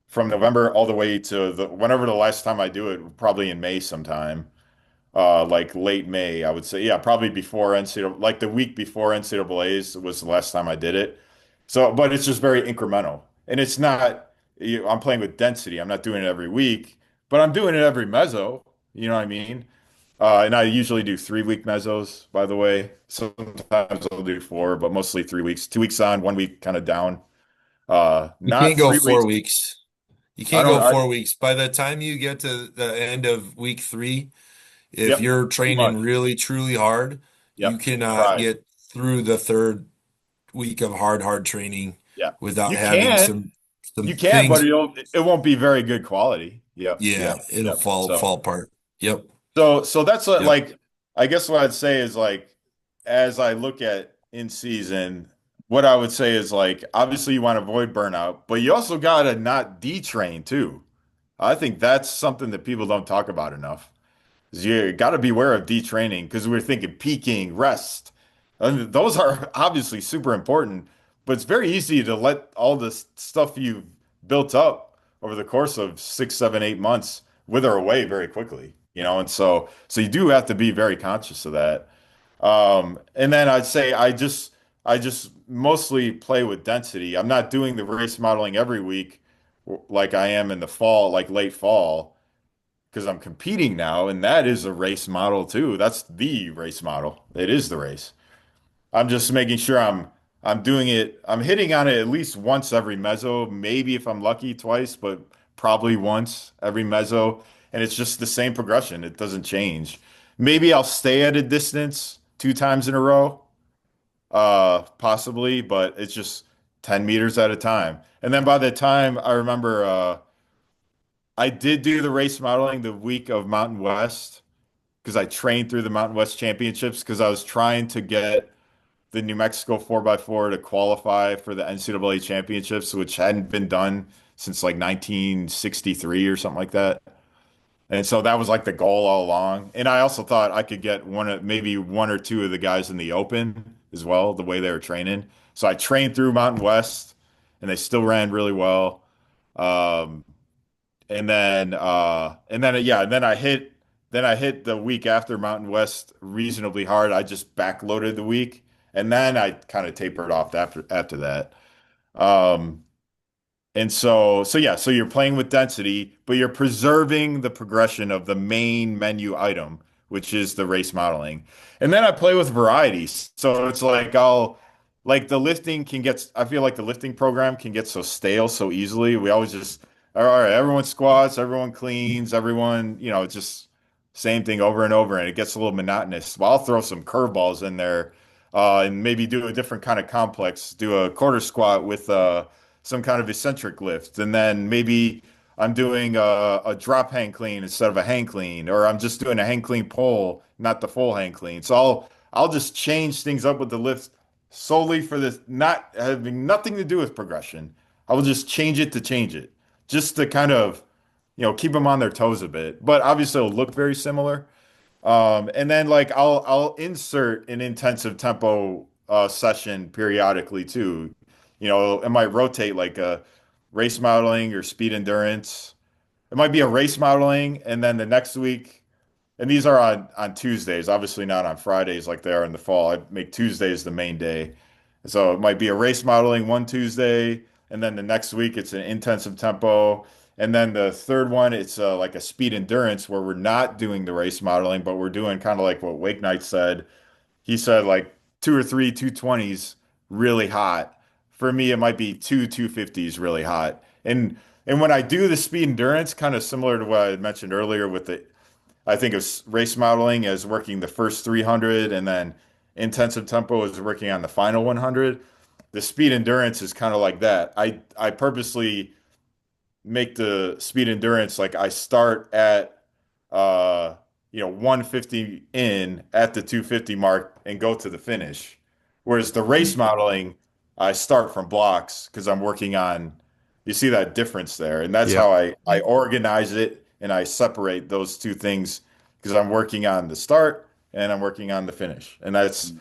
from November all the way to whenever the last time I do it, probably in May sometime, like late May, I would say. Yeah, probably before NCAA, like the week before NCAA's was the last time I did it. So, but it's just very incremental. And it's not, I'm playing with density. I'm not doing it every week, but I'm doing it every meso. You know what I mean? And I usually do 3 week mesos, by the way. Sometimes I'll do four, but mostly 3 weeks. 2 weeks on, 1 week kind of down. You Not can't go 3 weeks. 4 weeks. You I can't don't, go I, 4 weeks. By the time you get to the end of week 3, if yep, you're too training much. really, truly hard, you Yep, cannot try. get through the third week of hard training Yeah. without You having can, some you can, but things. it won't be very good quality. Yep, Yeah, yep, it'll yep. fall apart. Yep. So that's what, Yep. like, I guess what I'd say is like, as I look at in season, what I would say is like, obviously you want to avoid burnout, but you also got to not detrain too. I think that's something that people don't talk about enough. Is you got to beware of detraining because we're thinking peaking, rest. And those are obviously super important, but it's very easy to let all this stuff you've built up over the course of 6, 7, 8 months wither away very quickly, and so you do have to be very conscious of that. And then I'd say I just mostly play with density. I'm not doing the race modeling every week like I am in the fall, like late fall because I'm competing now, and that is a race model too. That's the race model. It is the race. I'm just making sure I'm doing it. I'm hitting on it at least once every meso, maybe if I'm lucky twice, but probably once every meso. And it's just the same progression. It doesn't change. Maybe I'll stay at a distance 2 times in a row, possibly, but it's just 10 meters at a time. And then by the time I remember, I did do the race modeling the week of Mountain West because I trained through the Mountain West Championships because I was trying to get the New Mexico 4x4 to qualify for the NCAA Championships, which hadn't been done since like 1963 or something like that. And so that was like the goal all along. And I also thought I could get maybe one or two of the guys in the Open as well, the way they were training. So I trained through Mountain West, and they still ran really well. Um, and then the week after Mountain West reasonably hard. I just backloaded the week, and then I kind of tapered off after that. Um, so you're playing with density, but you're preserving the progression of the main menu item, which is the race modeling. And then I play with varieties. So it's like the lifting I feel like the lifting program can get so stale so easily. We always just, all right, everyone squats, everyone cleans, everyone, it's just same thing over and over, and it gets a little monotonous. Well, I'll throw some curveballs in there, and maybe do a different kind of complex, do a quarter squat with, some kind of eccentric lift, and then maybe I'm doing a drop hang clean instead of a hang clean, or I'm just doing a hang clean pull, not the full hang clean. So I'll just change things up with the lift solely for this, not having nothing to do with progression. I will just change it, just to kind of keep them on their toes a bit. But obviously, it'll look very similar. And then like I'll insert an intensive tempo session periodically too. It might rotate like a race modeling or speed endurance. It might be a race modeling, and then the next week, and these are on Tuesdays, obviously not on Fridays like they are in the fall. I make Tuesdays the main day. So it might be a race modeling one Tuesday, and then the next week it's an intensive tempo. And then the third one, it's like a speed endurance where we're not doing the race modeling, but we're doing kind of like what Wakeknight said. He said like two or three 220s really hot. For me, it might be two 250s really hot. And when I do the speed endurance, kind of similar to what I mentioned earlier with I think of race modeling as working the first 300 and then intensive tempo is working on the final 100. The speed endurance is kind of like that. I purposely make the speed endurance like I start at 150 in at the 250 mark and go to the finish. Whereas the race modeling, I start from blocks because I'm working on, you see that difference there. And that's Yeah. how I organize it and I separate those two things because I'm working on the start and I'm working on the finish. And that's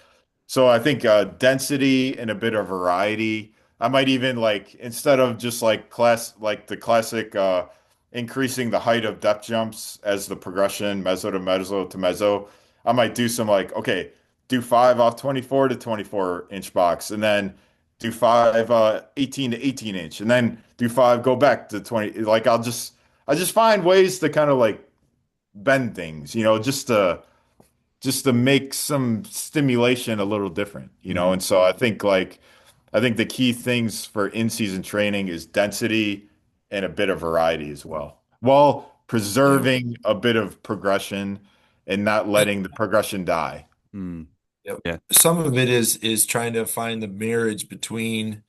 so I think density and a bit of variety. I might even like instead of just like the classic increasing the height of depth jumps as the progression meso to meso to meso. I might do some like okay, do five off 24 to 24-inch box, and then do five 18 to 18-inch, and then do five go back to 20. Like I just find ways to kind of like bend things, just to make some stimulation a little different. And so I think like I think the key things for in-season training is density and a bit of variety as well, while Yeah. preserving a bit of progression and not letting the progression die. Mm, Yep. yeah. Some of it is trying to find the marriage between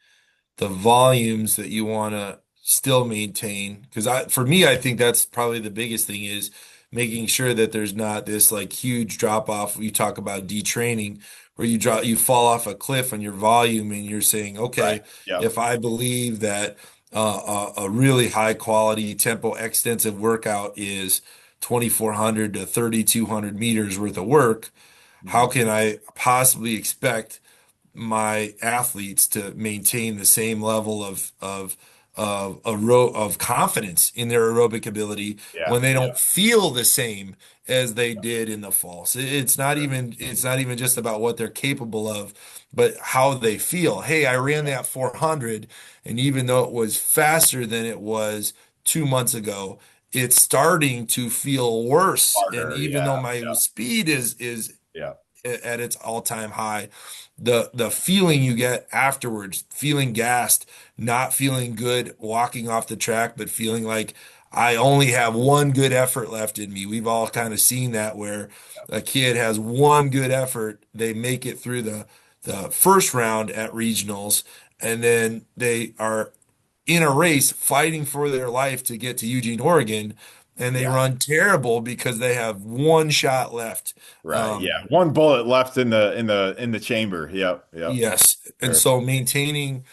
the volumes that you want to still maintain. Because for me, I think that's probably the biggest thing is making sure that there's not this like huge drop off. You talk about detraining where you fall off a cliff on your volume and you're saying, Right. okay, Yep. if I believe that a really high quality tempo extensive workout is 2,400 to 3,200 meters worth of work, how Mhm. can I possibly expect my athletes to maintain the same level of confidence in their aerobic ability Yeah. when they Yeah. don't feel the same as they did in the fall. So it's not even just about what they're capable of, but how they feel. Hey, I ran that 400, and even though it was faster than it was 2 months ago, it's starting to feel worse. And Harder. even Yeah. though my Yeah. speed is Yeah. at its all-time high, the feeling you get afterwards, feeling gassed, not feeling good walking off the track, but feeling like I only have one good effort left in me. We've all kind of seen that where a kid has one good effort, they make it through the first round at regionals, and then they are in a race fighting for their life to get to Eugene, Oregon, and they Yeah. run terrible because they have one shot left. Right. Um, Yeah. One bullet left in the chamber. Yep. Yep. Yes. And Sure. so maintaining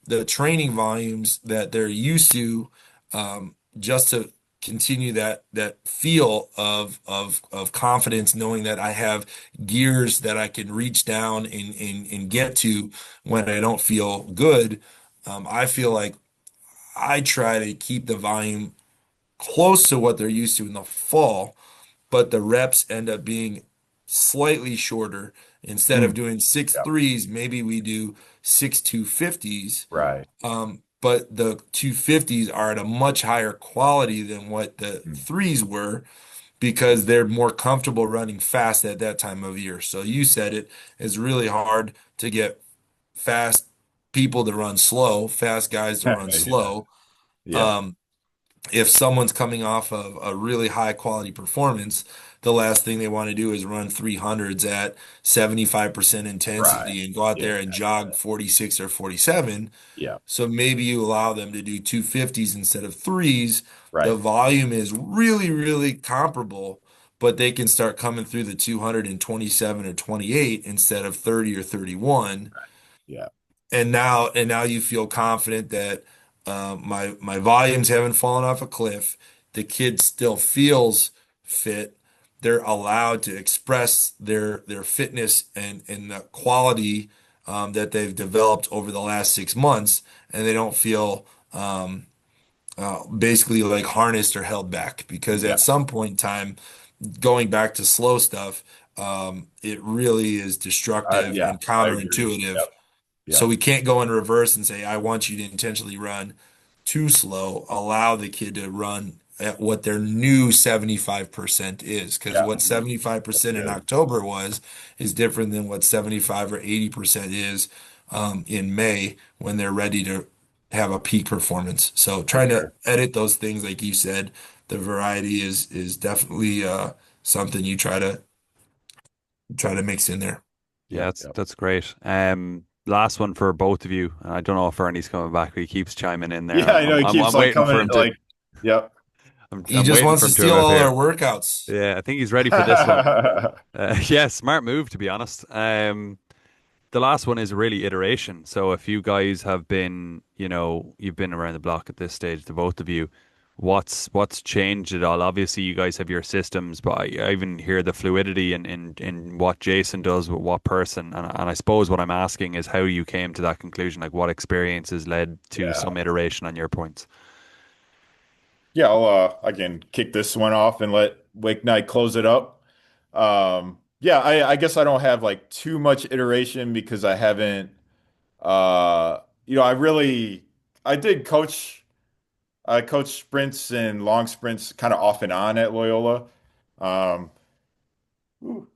the training volumes that they're used to, just to continue that feel of confidence, knowing that I have gears that I can reach down and get to when I don't feel good. I feel like I try to keep the volume close to what they're used to in the fall, but the reps end up being slightly shorter. Instead of Mm. doing six Yep. threes, maybe we do six 250s. Right. But the 250s are at a much higher quality than what the Mm. threes were because they're more comfortable running fast at that time of year. So you said it is really hard to get fast people to run slow, fast guys to run Yeah. slow. Yeah. Um, if someone's coming off of a really high quality performance, the last thing they want to do is run 300s at 75% Right. intensity and go out Yeah. there and jog 46 or 47. Yeah. So maybe you allow them to do 250s instead of threes. The Right. volume is really, really comparable, but they can start coming through the 227 or 28 instead of 30 or 31, Yeah. and now you feel confident that my volumes haven't fallen off a cliff. The kid still feels fit. They're allowed to express their fitness and the quality that they've developed over the last 6 months, and they don't feel basically like harnessed or held back. Because Yeah. at some point in time, going back to slow stuff, it really is destructive Yeah. and I agree. counterintuitive. Yep. So Yep. we can't go in reverse and say, I want you to intentionally run too slow. Allow the kid to run at what their new 75% is. Because Yeah. what That's 75% in good. October was is different than what 75 or 80% is in May when they're ready to have a peak performance. So For trying to sure. edit those things, like you said, the variety is definitely something you try to mix in there. Yeah, Yep. that's Yep. that's great. Last one for both of you. I don't know if Ernie's coming back, but he keeps chiming in there. Yeah. I'm I know I'm he I'm, keeps I'm like waiting for coming him to. like, yep. He I'm just waiting wants for to him to steal all our appear. workouts. Yeah, I think he's ready for this one. Yeah, smart move to be honest. The last one is really iteration. So if you guys have been, you've been around the block at this stage, the both of you, what's changed at all? Obviously, you guys have your systems, but I even hear the fluidity in what Jason does with what person. And I suppose what I'm asking is how you came to that conclusion, like what experiences led to Yeah. some iteration on your points. Yeah, I can kick this one off and let Wakeknight close it up. Yeah, I guess I don't have like too much iteration because I haven't I did coach I coached sprints and long sprints kind of off and on at Loyola. Um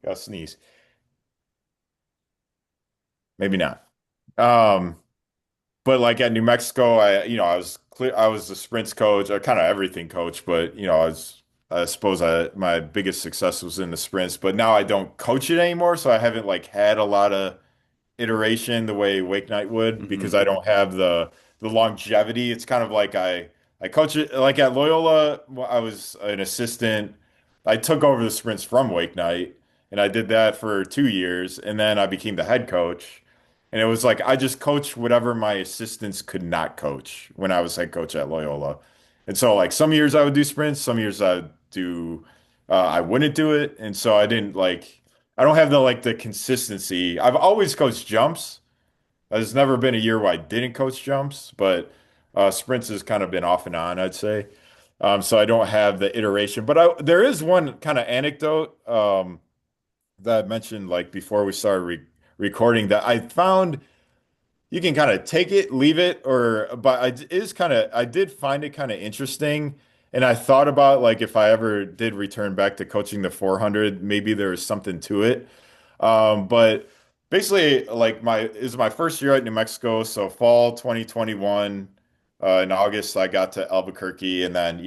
Gotta sneeze. Maybe not. Um but like at New Mexico, I was clear, I was the sprints coach, kind of everything coach, but I suppose my biggest success was in the sprints, but now I don't coach it anymore, so I haven't like had a lot of iteration the way Wakeknight would Hmm. because I don't have the longevity. It's kind of like I coach it like at Loyola. I was an assistant. I took over the sprints from Wakeknight, and I did that for 2 years, and then I became the head coach. And it was like I just coached whatever my assistants could not coach when I was head coach at Loyola. And so like some years I would do sprints, some years I wouldn't do it. And so I don't have the consistency. I've always coached jumps. There's never been a year where I didn't coach jumps, but sprints has kind of been off and on, I'd say. So I don't have the iteration. But there is one kind of anecdote that I mentioned like before we started recording that I found you can kind of take it, leave it, I did find it kind of interesting. And I thought about like if I ever did return back to coaching the 400, maybe there was something to it. But basically, like it was my first year at New Mexico, so fall 2021. In August, I got to Albuquerque, and then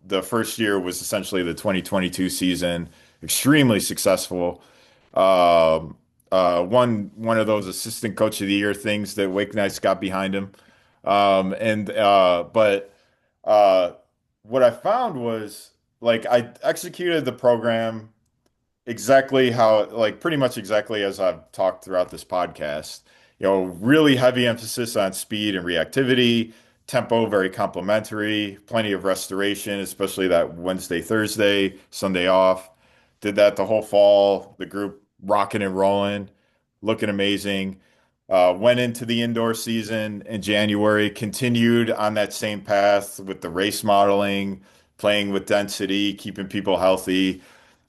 the first year was essentially the 2022 season, extremely successful. Um, one of those assistant coach of the year things that Wake Knights got behind him. And but what I found was like I executed the program exactly how, like pretty much exactly as I've talked throughout this podcast. Really heavy emphasis on speed and reactivity, tempo very complementary, plenty of restoration, especially that Wednesday, Thursday, Sunday off. Did that the whole fall, the group rocking and rolling, looking amazing. Went into the indoor season in January, continued on that same path with the race modeling, playing with density, keeping people healthy.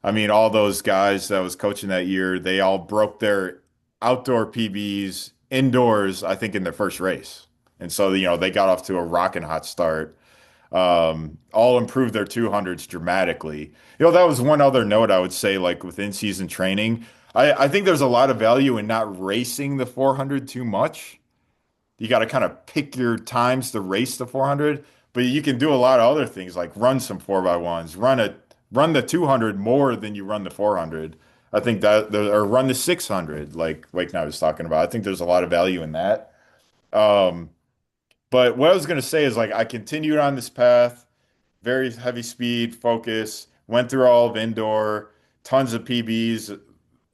I mean, all those guys that was coaching that year, they all broke their outdoor PBs indoors, I think, in their first race. And so, they got off to a rocking hot start. All improved their 200s dramatically. That was one other note I would say, like within season training. I think there's a lot of value in not racing the 400 too much. You got to kind of pick your times to race the 400, but you can do a lot of other things like run some 4x1s, run the 200 more than you run the 400. I think or run the 600 like Wake Knight was talking about. I think there's a lot of value in that. Um, but what I was going to say is like I continued on this path, very heavy speed focus, went through all of indoor, tons of PBs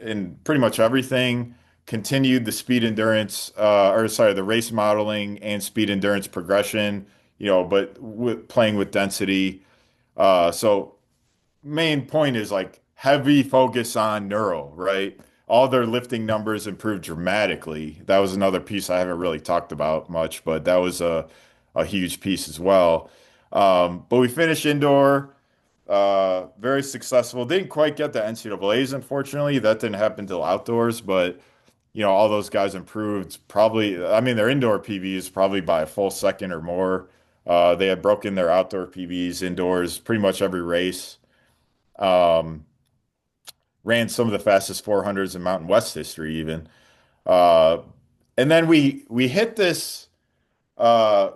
in pretty much everything. Continued the speed endurance, or sorry, the race modeling and speed endurance progression, but playing with density. So main point is like heavy focus on neural, right? All their lifting numbers improved dramatically. That was another piece I haven't really talked about much, but that was a huge piece as well. But we finished indoor, very successful. Didn't quite get the NCAAs, unfortunately. That didn't happen till outdoors, but all those guys improved probably. I mean, their indoor PBs probably by a full second or more. They had broken their outdoor PBs indoors pretty much every race. Um, Ran some of the fastest 400s in Mountain West history, even. Uh, and then we hit this. Uh,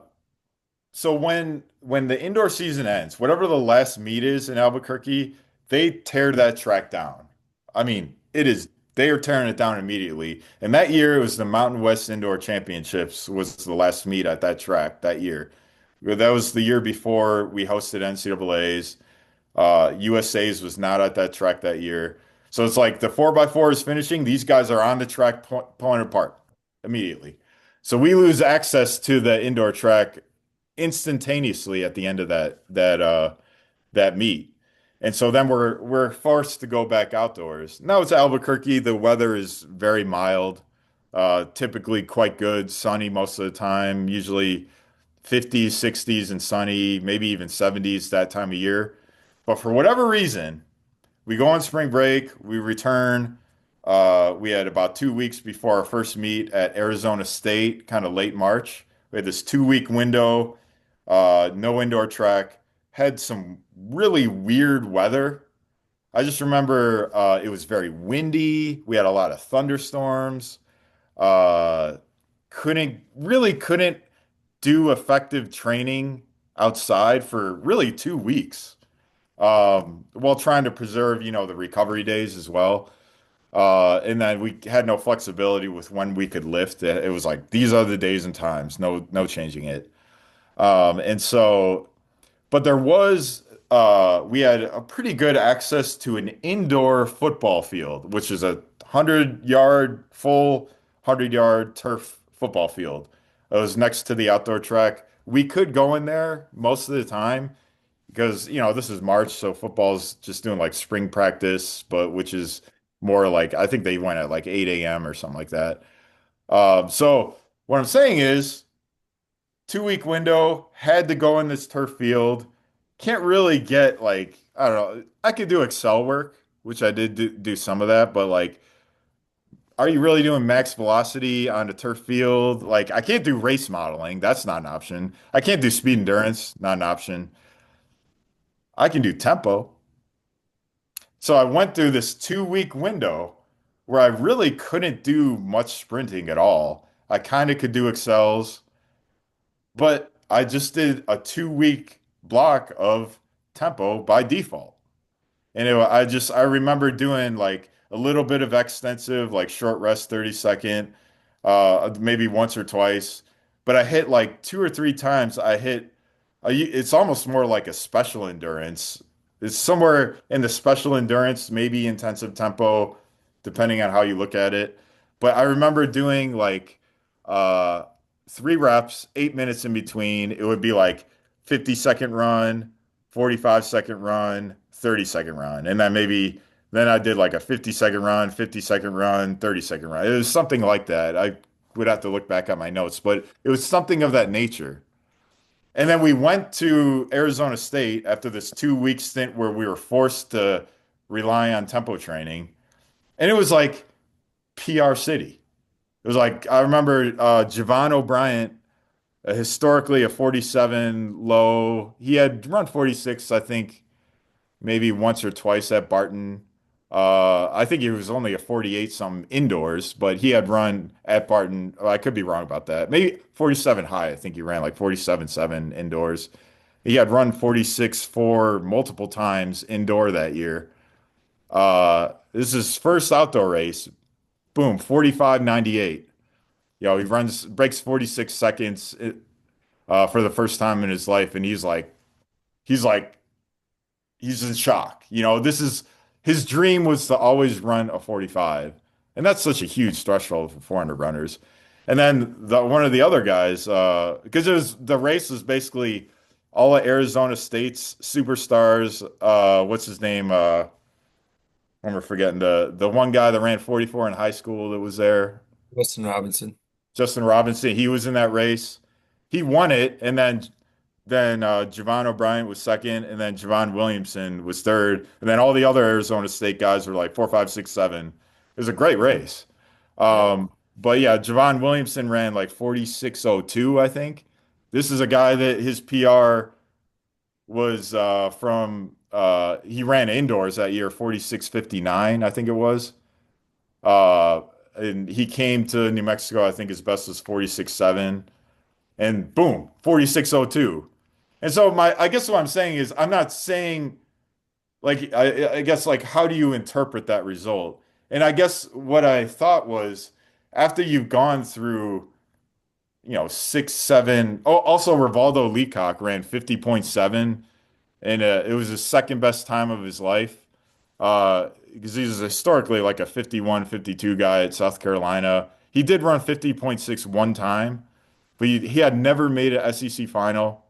so when the indoor season ends, whatever the last meet is in Albuquerque, they tear that track down. I mean, they are tearing it down immediately. And that year it was the Mountain West Indoor Championships was the last meet at that track that year. That was the year before we hosted NCAAs. USA's was not at that track that year. So it's like the 4x4 is finishing. These guys are on the track pulling apart immediately. So we lose access to the indoor track instantaneously at the end of that meet. And so then we're forced to go back outdoors. Now it's Albuquerque. The weather is very mild, typically quite good, sunny most of the time, usually 50s, 60s and sunny, maybe even 70s that time of year. But for whatever reason, we go on spring break, we return. We had about 2 weeks before our first meet at Arizona State, kind of late March. We had this 2 week window, no indoor track, had some really weird weather. I just remember it was very windy. We had a lot of thunderstorms. Uh, couldn't do effective training outside for really 2 weeks. While trying to preserve, the recovery days as well. And then we had no flexibility with when we could lift. It was like these are the days and times, no changing it. And so, but there was we had a pretty good access to an indoor football field, which is a 100-yard full 100-yard turf football field. It was next to the outdoor track. We could go in there most of the time because this is March, so football's just doing like spring practice, but which is more like I think they went at like 8 a.m. or something like that. So what I'm saying is 2 week window, had to go in this turf field. Can't really get like, I don't know. I could do Excel work, which I did do some of that, but like, are you really doing max velocity on a turf field? Like, I can't do race modeling. That's not an option. I can't do speed endurance. Not an option. I can do tempo. So I went through this 2 week window where I really couldn't do much sprinting at all. I kind of could do Excels. But I just did a 2 week block of tempo by default. And I remember doing like a little bit of extensive, like short rest, 30-second, maybe once or twice. But I hit like two or three times. It's almost more like a special endurance. It's somewhere in the special endurance, maybe intensive tempo, depending on how you look at it. But I remember doing like uh, 3 reps, 8 minutes in between. It would be like 50-second run, 45-second run, 30-second run. And then I did like a 50-second run, 50-second run, 30-second run. It was something like that. I would have to look back at my notes, but it was something of that nature. And then we went to Arizona State after this 2 week stint where we were forced to rely on tempo training. And it was like PR City. It was like, I remember Javon O'Brien, historically a 47 low. He had run 46, I think, maybe once or twice at Barton. I think he was only a 48 some indoors, but he had run at Barton. Oh, I could be wrong about that. Maybe 47 high. I think he ran like 47.7 indoors. He had run 46.4 multiple times indoor that year. This is his first outdoor race. Boom, 45.98. He breaks 46 seconds for the first time in his life, and he's like he's in shock. This is his dream was to always run a 45. And that's such a huge threshold for 400 runners. And then one of the other guys, because the race was basically all of Arizona State's superstars. What's his name? I'm forgetting the one guy that ran 44 in high school that was there. Weston Robinson. Justin Robinson, he was in that race. He won it, and then Javon O'Brien was second, and then Javon Williamson was third, and then all the other Arizona State guys were like 4, 5, 6, 7. It was a great race. Yeah. But yeah, Javon Williamson ran like 46.02, I think. This is a guy that his PR was from he ran indoors that year, 46.59, I think it was. Uh, and he came to New Mexico, I think his best was 46.7, and boom, 46.02. And so I guess what I'm saying is I'm not saying like I guess like how do you interpret that result? And I guess what I thought was after you've gone through, 6, 7. Oh, also Rivaldo Leacock ran 50.7, and it was his second best time of his life. Because he's historically like a 51, 52 guy at South Carolina. He did run 50.6 one time, but he had never made an SEC final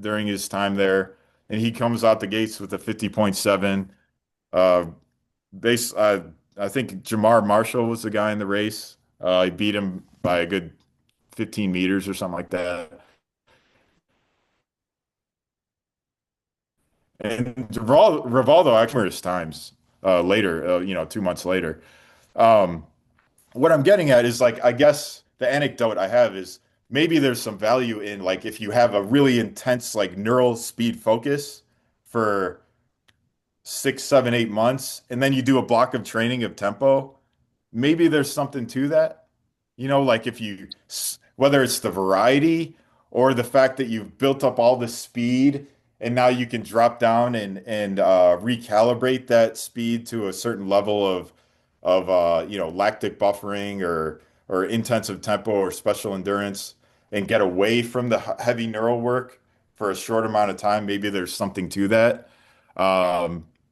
during his time there, and he comes out the gates with a 50.7. Uh, base, I think Jamar Marshall was the guy in the race. He beat him by a good 15 meters or something like that. And Rivaldo actually numerous times later, 2 months later. Um, what I'm getting at is like, I guess the anecdote I have is maybe there's some value in like if you have a really intense like neural speed focus for 6, 7, 8 months, and then you do a block of training of tempo, maybe there's something to that. Like whether it's the variety or the fact that you've built up all the speed and now you can drop down and recalibrate that speed to a certain level of lactic buffering or intensive tempo or special endurance and get away from the heavy neural work for a short amount of time. Maybe there's something to that.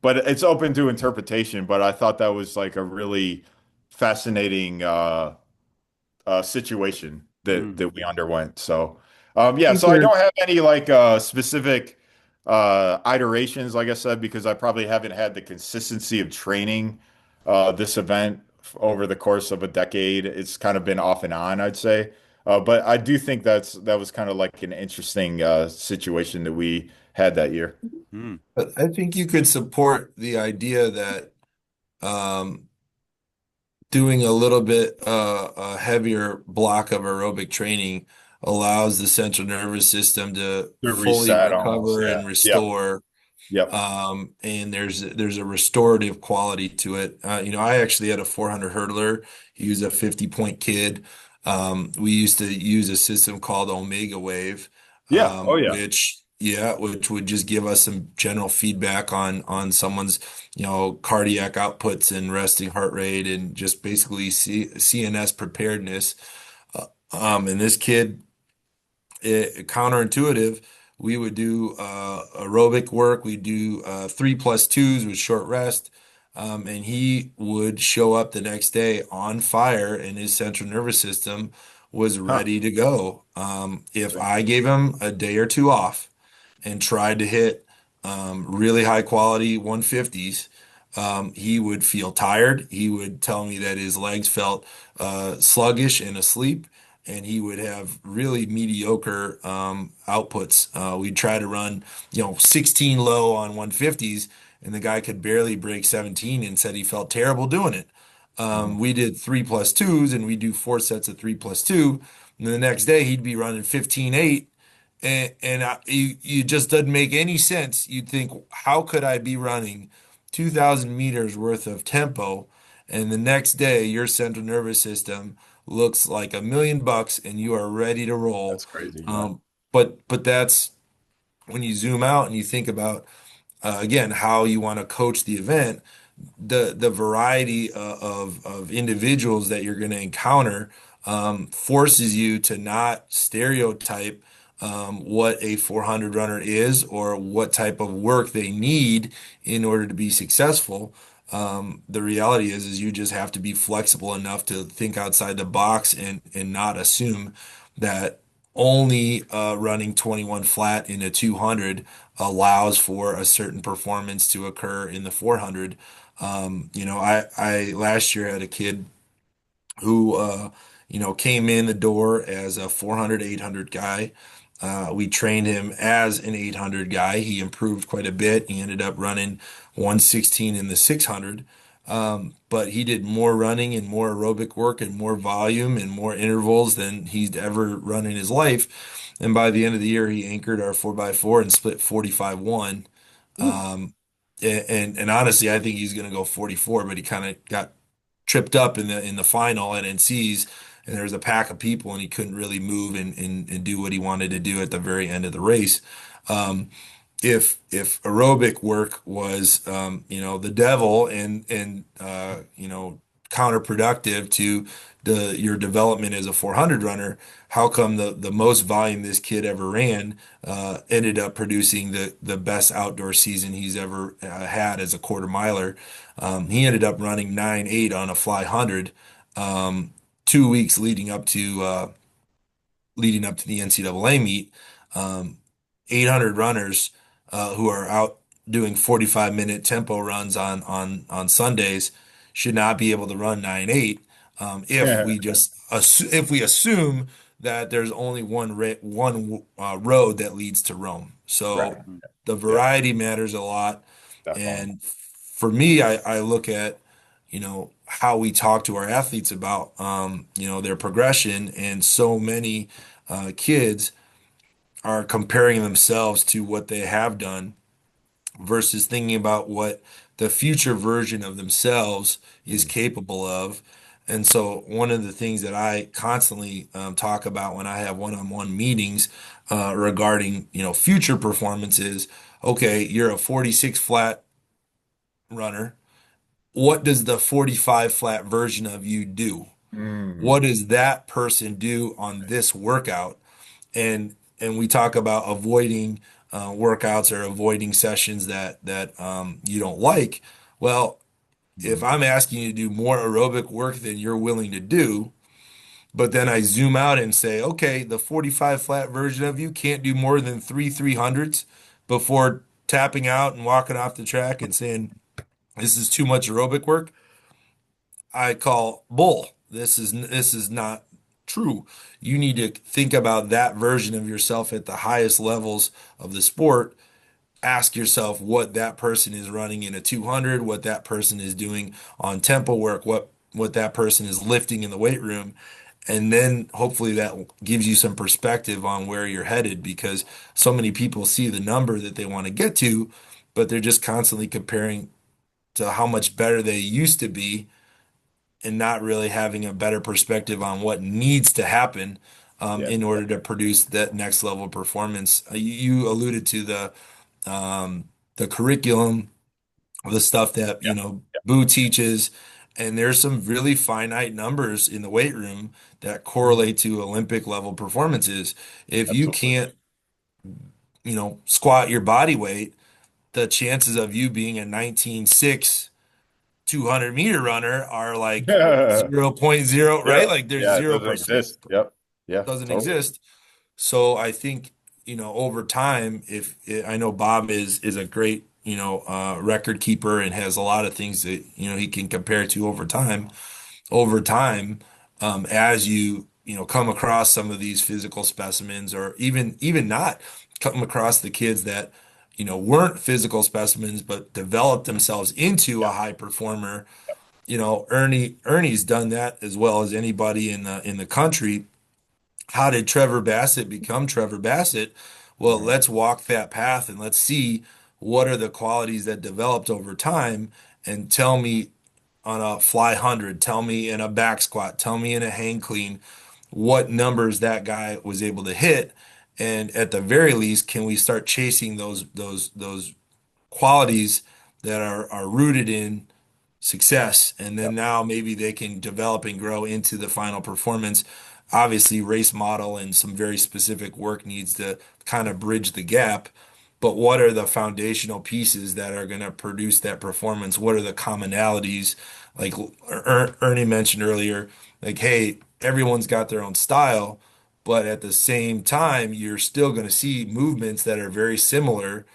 But it's open to interpretation, but I thought that was like a really fascinating situation that Mm. that we underwent. Yeah, think so I there don't have any like specific iterations, like I said, because I probably haven't had the consistency of training this event over the course of a decade. It's kind of been off and on, I'd say. But I do think that was kind of like an interesting situation that we had that year. Mm. But I think you could support the idea that um, doing a little bit a heavier block of aerobic training allows the central nervous system to To fully reset almost, recover yeah. and Yep. restore. Yep. And there's a restorative quality to it. I actually had a 400 hurdler. He was a 50-point kid. We used to use a system called Omega Wave, Yeah. Oh yeah. which would just give us some general feedback on someone's, cardiac outputs and resting heart rate and just basically CNS preparedness. And this kid counterintuitive. We would do aerobic work. We do 3+2s with short rest. And he would show up the next day on fire, and his central nervous system was Huh. ready to go. If I gave him a day or two off and tried to hit really high quality 150s, he would feel tired. He would tell me that his legs felt sluggish and asleep, and he would have really mediocre outputs. We'd try to run, 16 low on 150s, and the guy could barely break 17 and said he felt terrible doing it. Mhm. We did 3+2s, and we do 4 sets of 3+2. And then the next day he'd be running 15-8, you just doesn't make any sense. You'd think, how could I be running 2,000 meters worth of tempo, and the next day your central nervous system looks like $1 million and you are ready to roll. That's crazy. Yeah. Um, but that's when you zoom out and you think about again how you want to coach the event, the variety of individuals that you're going to encounter forces you to not stereotype what a 400 runner is or what type of work they need in order to be successful. The reality is you just have to be flexible enough to think outside the box and not assume that only running 21 flat in a 200 allows for a certain performance to occur in the 400. I last year had a kid who, came in the door as a 400, 800 guy. We trained him as an 800 guy. He improved quite a bit. He ended up running 116 in the 600. But he did more running and more aerobic work and more volume and more intervals than he's ever run in his life. And by the end of the year, he anchored our 4x4 and split 45-1. Ooh, And honestly, I think he's going to go 44, but he kind of got tripped up in the final at NC's, and there was a pack of people, and he couldn't really move and do what he wanted to do at the very end of the race. Um, if aerobic work was the devil and counterproductive to your development as a 400 runner, how come the most volume this kid ever ran ended up producing the best outdoor season he's ever had as a quarter miler? He ended up running 9.8 on a fly 100 um, 2 weeks leading up to the NCAA meet. Um, 800 runners who are out doing 45-minute tempo runs on Sundays should not be able to run 9.8 if yeah. we assume that there's only one road that leads to Rome. Right. So the Yeah, variety matters a lot. definitely. And for me, I look at, how we talk to our athletes about, their progression. And so many kids are comparing themselves to what they have done versus thinking about what the future version of themselves is Mm. capable of. And so one of the things that I constantly talk about when I have one-on-one meetings regarding, future performance is, okay, you're a 46 flat runner. What does the 45 flat version of you do? Mm. What does that person do on this workout? And we talk about avoiding workouts or avoiding sessions that you don't like. Well, if Mm. I'm asking you to do more aerobic work than you're willing to do, but then I zoom out and say, okay, the 45 flat version of you can't do more than 300s before tapping out and walking off the track and saying, this is too much aerobic work. I call bull. This is not true. You need to think about that version of yourself at the highest levels of the sport. Ask yourself what that person is running in a 200, what that person is doing on tempo work, what that person is lifting in the weight room, and then hopefully that gives you some perspective on where you're headed because so many people see the number that they want to get to, but they're just constantly comparing to how much better they used to be and not really having a better perspective on what needs to happen Yeah. in order to produce that next level of performance. You alluded to the curriculum, the stuff that Yeah. Yeah. Boo teaches, and there's some really finite numbers in the weight room that Mhm. correlate to Olympic level performances. If you Absolutely. can't, squat your body weight, the chances of you being a 19.6 200-meter runner are like Yeah. zero point 0, Yeah. right? Like there's Yeah. It doesn't 0%, exist. Yep. Yeah. doesn't Totally. exist. So I think, over time, if I know Bob is a great, record keeper and has a lot of things that, he can compare to over time, as come across some of these physical specimens or even not come across the kids that, weren't physical specimens, but developed themselves into a Yeah. high performer. Ernie's done that as well as anybody in the country. How did Trevor Bassett become Trevor Bassett? Well, Mhm. let's walk that path and let's see what are the qualities that developed over time and tell me on a fly 100, tell me in a back squat, tell me in a hang clean what numbers that guy was able to hit. And at the very least, can we start chasing those qualities that are rooted in success, and then Yep. now maybe they can develop and grow into the final performance. Obviously, race model and some very specific work needs to kind of bridge the gap. But what are the foundational pieces that are going to produce that performance? What are the commonalities? Like Ernie mentioned earlier, like, hey, everyone's got their own style, but at the same time, you're still going to see movements that are very similar,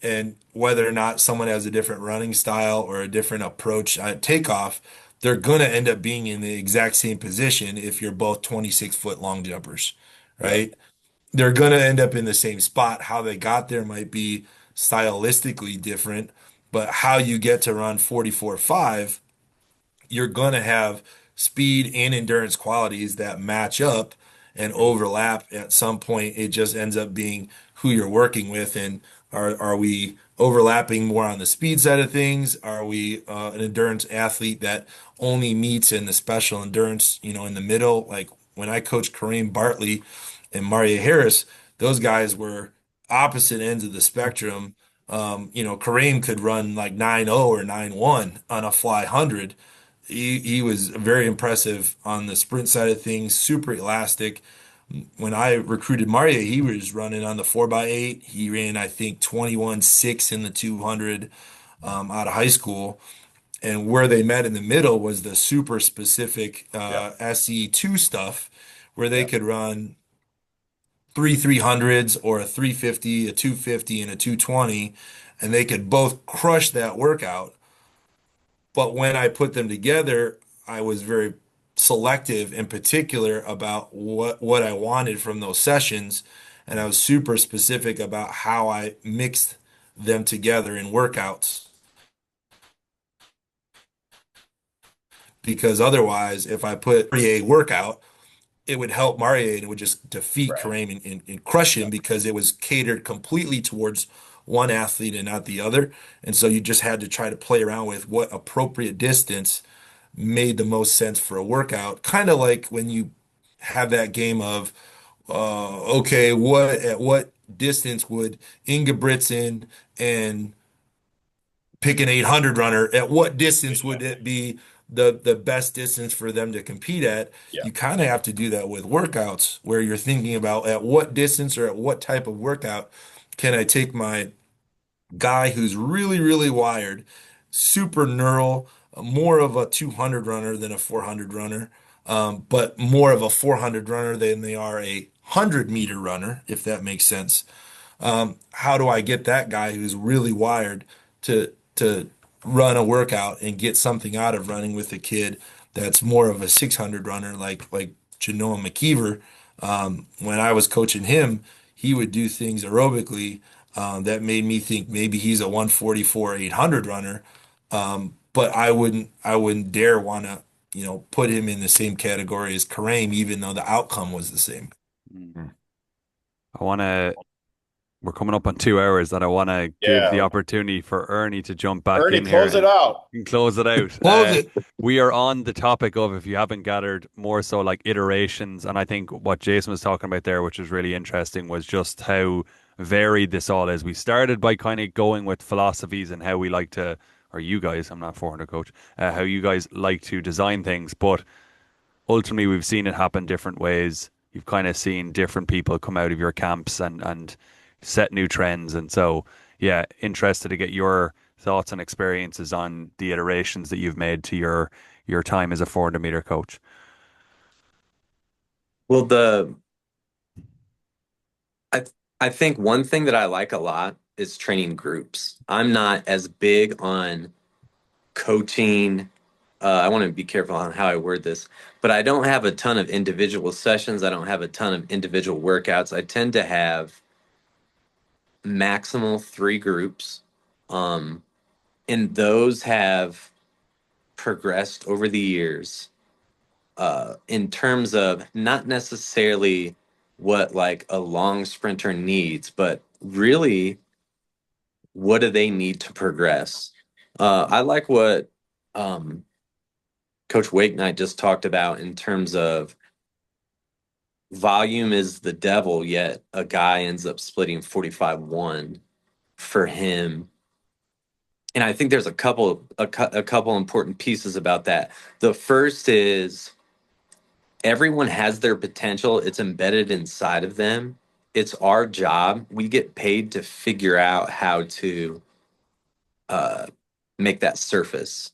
and whether or not someone has a different running style or a different approach at takeoff, they're going to end up being in the exact same position if you're both 26-foot long jumpers, Yep. right? They're going to end up in the same spot. How they got there might be stylistically different, but how you get to run 44.5, you're going to have speed and endurance qualities that match up and Mhm. overlap at some point. It just ends up being who you're working with. And are we overlapping more on the speed side of things? Are we an endurance athlete that only meets in the special endurance, in the middle? Like when I coached Kareem Bartley and Maria Harris, those guys were opposite ends of the spectrum. Kareem could run like 9.0 or 9.1 on a fly 100. He was very impressive on the sprint side of things, super elastic. When I recruited Mario, he was running on the 4x8. He ran, I think, 21.6 in the 200 out of high school. And where they met in the middle was the super specific Yep. SE2 stuff, where they Yep. could run three 300s or a 350, a 250, and a 220, and they could both crush that workout. But when I put them together, I was very selective and particular about what I wanted from those sessions. And I was super specific about how I mixed them together in workouts. Because otherwise, if I put a workout, it would help Mario and it would just defeat Right. Kareem and crush him Yep. because it was catered completely towards one athlete and not the other. And so you just had to try to play around with what appropriate distance made the most sense for a workout. Kind of like when you have that game of, okay, at what distance would Ingebrigtsen and pick an 800 runner? At what distance would it be the best distance for them to compete at? Yeah. You kind of have to do that with workouts where you're thinking about at what distance or at what type of workout can I take my guy who's really, really wired, super neural, more of a 200 runner than a 400 runner, but more of a 400 runner than they are a 100-meter runner, if that makes sense. How do I get that guy who's really wired to run a workout and get something out of running with a kid that's more of a 600 runner like Genoa McKeever? When I was coaching him, he would do things aerobically that made me think maybe he's a 144 800 runner. But I wouldn't dare want to put him in the same category as Kareem, even though the outcome was the same. Hmm. I want to We're coming up on 2 hours, and I want to give the Yeah. opportunity for Ernie to jump back Ernie, in here close it out. and close it out. Close it. We are on the topic of, if you haven't gathered, more so like iterations. And I think what Jason was talking about there, which was really interesting, was just how varied this all is. We started by kind of going with philosophies and how we like to, or you guys, I'm not 400 coach, how you guys like to design things. But ultimately, we've seen it happen different ways. You've kind of seen different people come out of your camps and set new trends. And so, yeah, interested to get your thoughts and experiences on the iterations that you've made to your time as a 400-meter coach. Well, I I think one thing that I like a lot is training groups. I'm not as big on coaching. I want to be careful on how I word this, but I don't have a ton of individual sessions. I don't have a ton of individual workouts. I tend to have maximal three groups, um, and those have progressed over the years in terms of not necessarily what like a long sprinter needs, but really what do they need to progress. I like what um, Coach Wakeknight just talked about in terms of volume is the devil, yet a guy ends up splitting 45-1 for him. And I think there's a couple important pieces about that. The first is everyone has their potential. It's embedded inside of them. It's our job. We get paid to figure out how to uh, make that surface.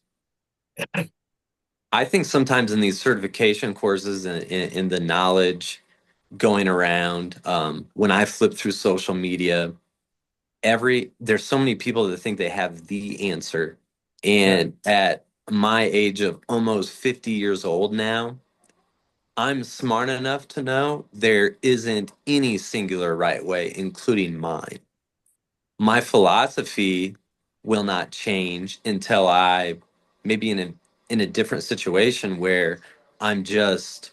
I think sometimes in these certification courses and in the knowledge going around, when I flip through social media, there's so many people that think they have the answer. And at my age of almost 50 years old now, I'm smart enough to know there isn't any singular right way, including mine. My philosophy will not change until I maybe in a different situation where I'm just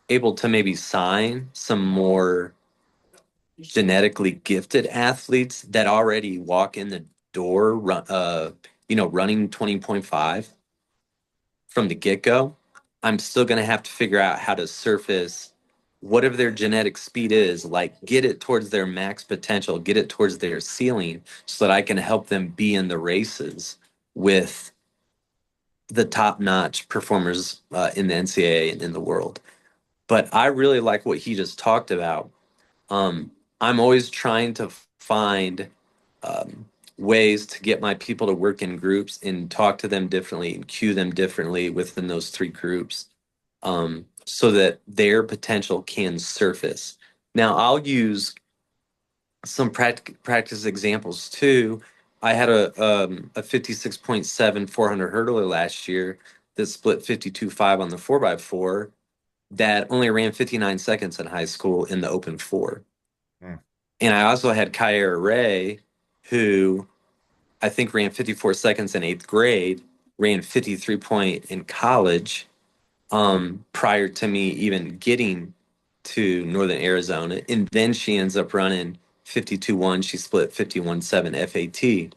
able to maybe sign some more genetically gifted athletes that already walk in the door, running 20.5 from the get-go. I'm still going to have to figure out how to surface whatever their genetic speed is, like get it towards their max potential, get it towards their ceiling so that I can help them be in the races with the top-notch performers in the NCAA and in the world. But I really like what he just talked about. Um, I'm always trying to find um, ways to get my people to work in groups and talk to them differently and cue them differently within those three groups, so that their potential can surface. Now, I'll use some practice examples too. I had a 56.7 400 hurdler last year that split 52.5 on the 4x4 that only ran 59 seconds in high school in the open four. Hmm. And I also had Kyra Ray, who I think ran 54 seconds in eighth grade, ran 53 point in college, prior to me even getting to Northern Arizona. And then she ends up running 52-1. She split 51-7 FAT.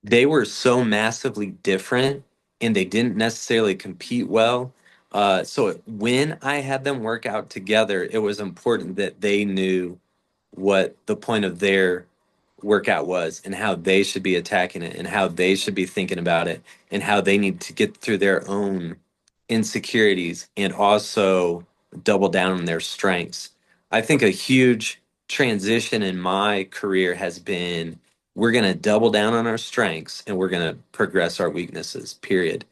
They were so massively different and they didn't necessarily compete well. So when I had them work out together, it was important that they knew what the point of their workout was and how they should be attacking it and how they should be thinking about it and how they need to get through their own insecurities and also double down on their strengths. I think a huge transition in my career has been we're going to double down on our strengths and we're going to progress our weaknesses, period.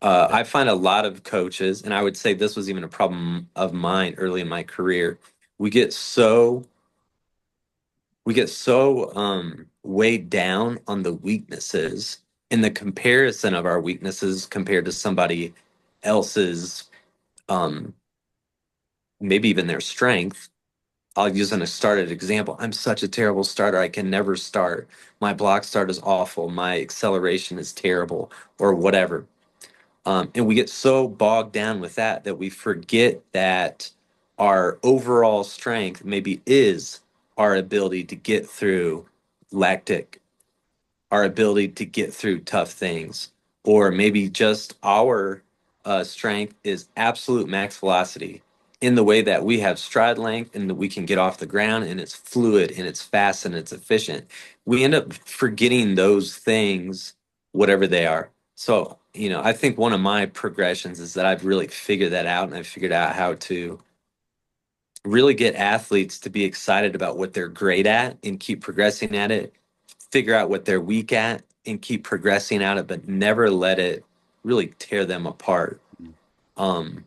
Yeah. I find a lot of coaches, and I would say this was even a problem of mine early in my career. We get so weighed down on the weaknesses in the comparison of our weaknesses compared to somebody else's, um, maybe even their strength. I'll use an started example. I'm such a terrible starter. I can never start. My block start is awful. My acceleration is terrible, or whatever. And we get so bogged down with that we forget that our overall strength maybe is our ability to get through lactic, our ability to get through tough things, or maybe just our strength is absolute max velocity in the way that we have stride length and that we can get off the ground and it's fluid and it's fast and it's efficient. We end up forgetting those things, whatever they are. So, I think one of my progressions is that I've really figured that out and I've figured out how to really get athletes to be excited about what they're great at and keep progressing at it, figure out what they're weak at and keep progressing at it, but never let it really tear them apart. Um,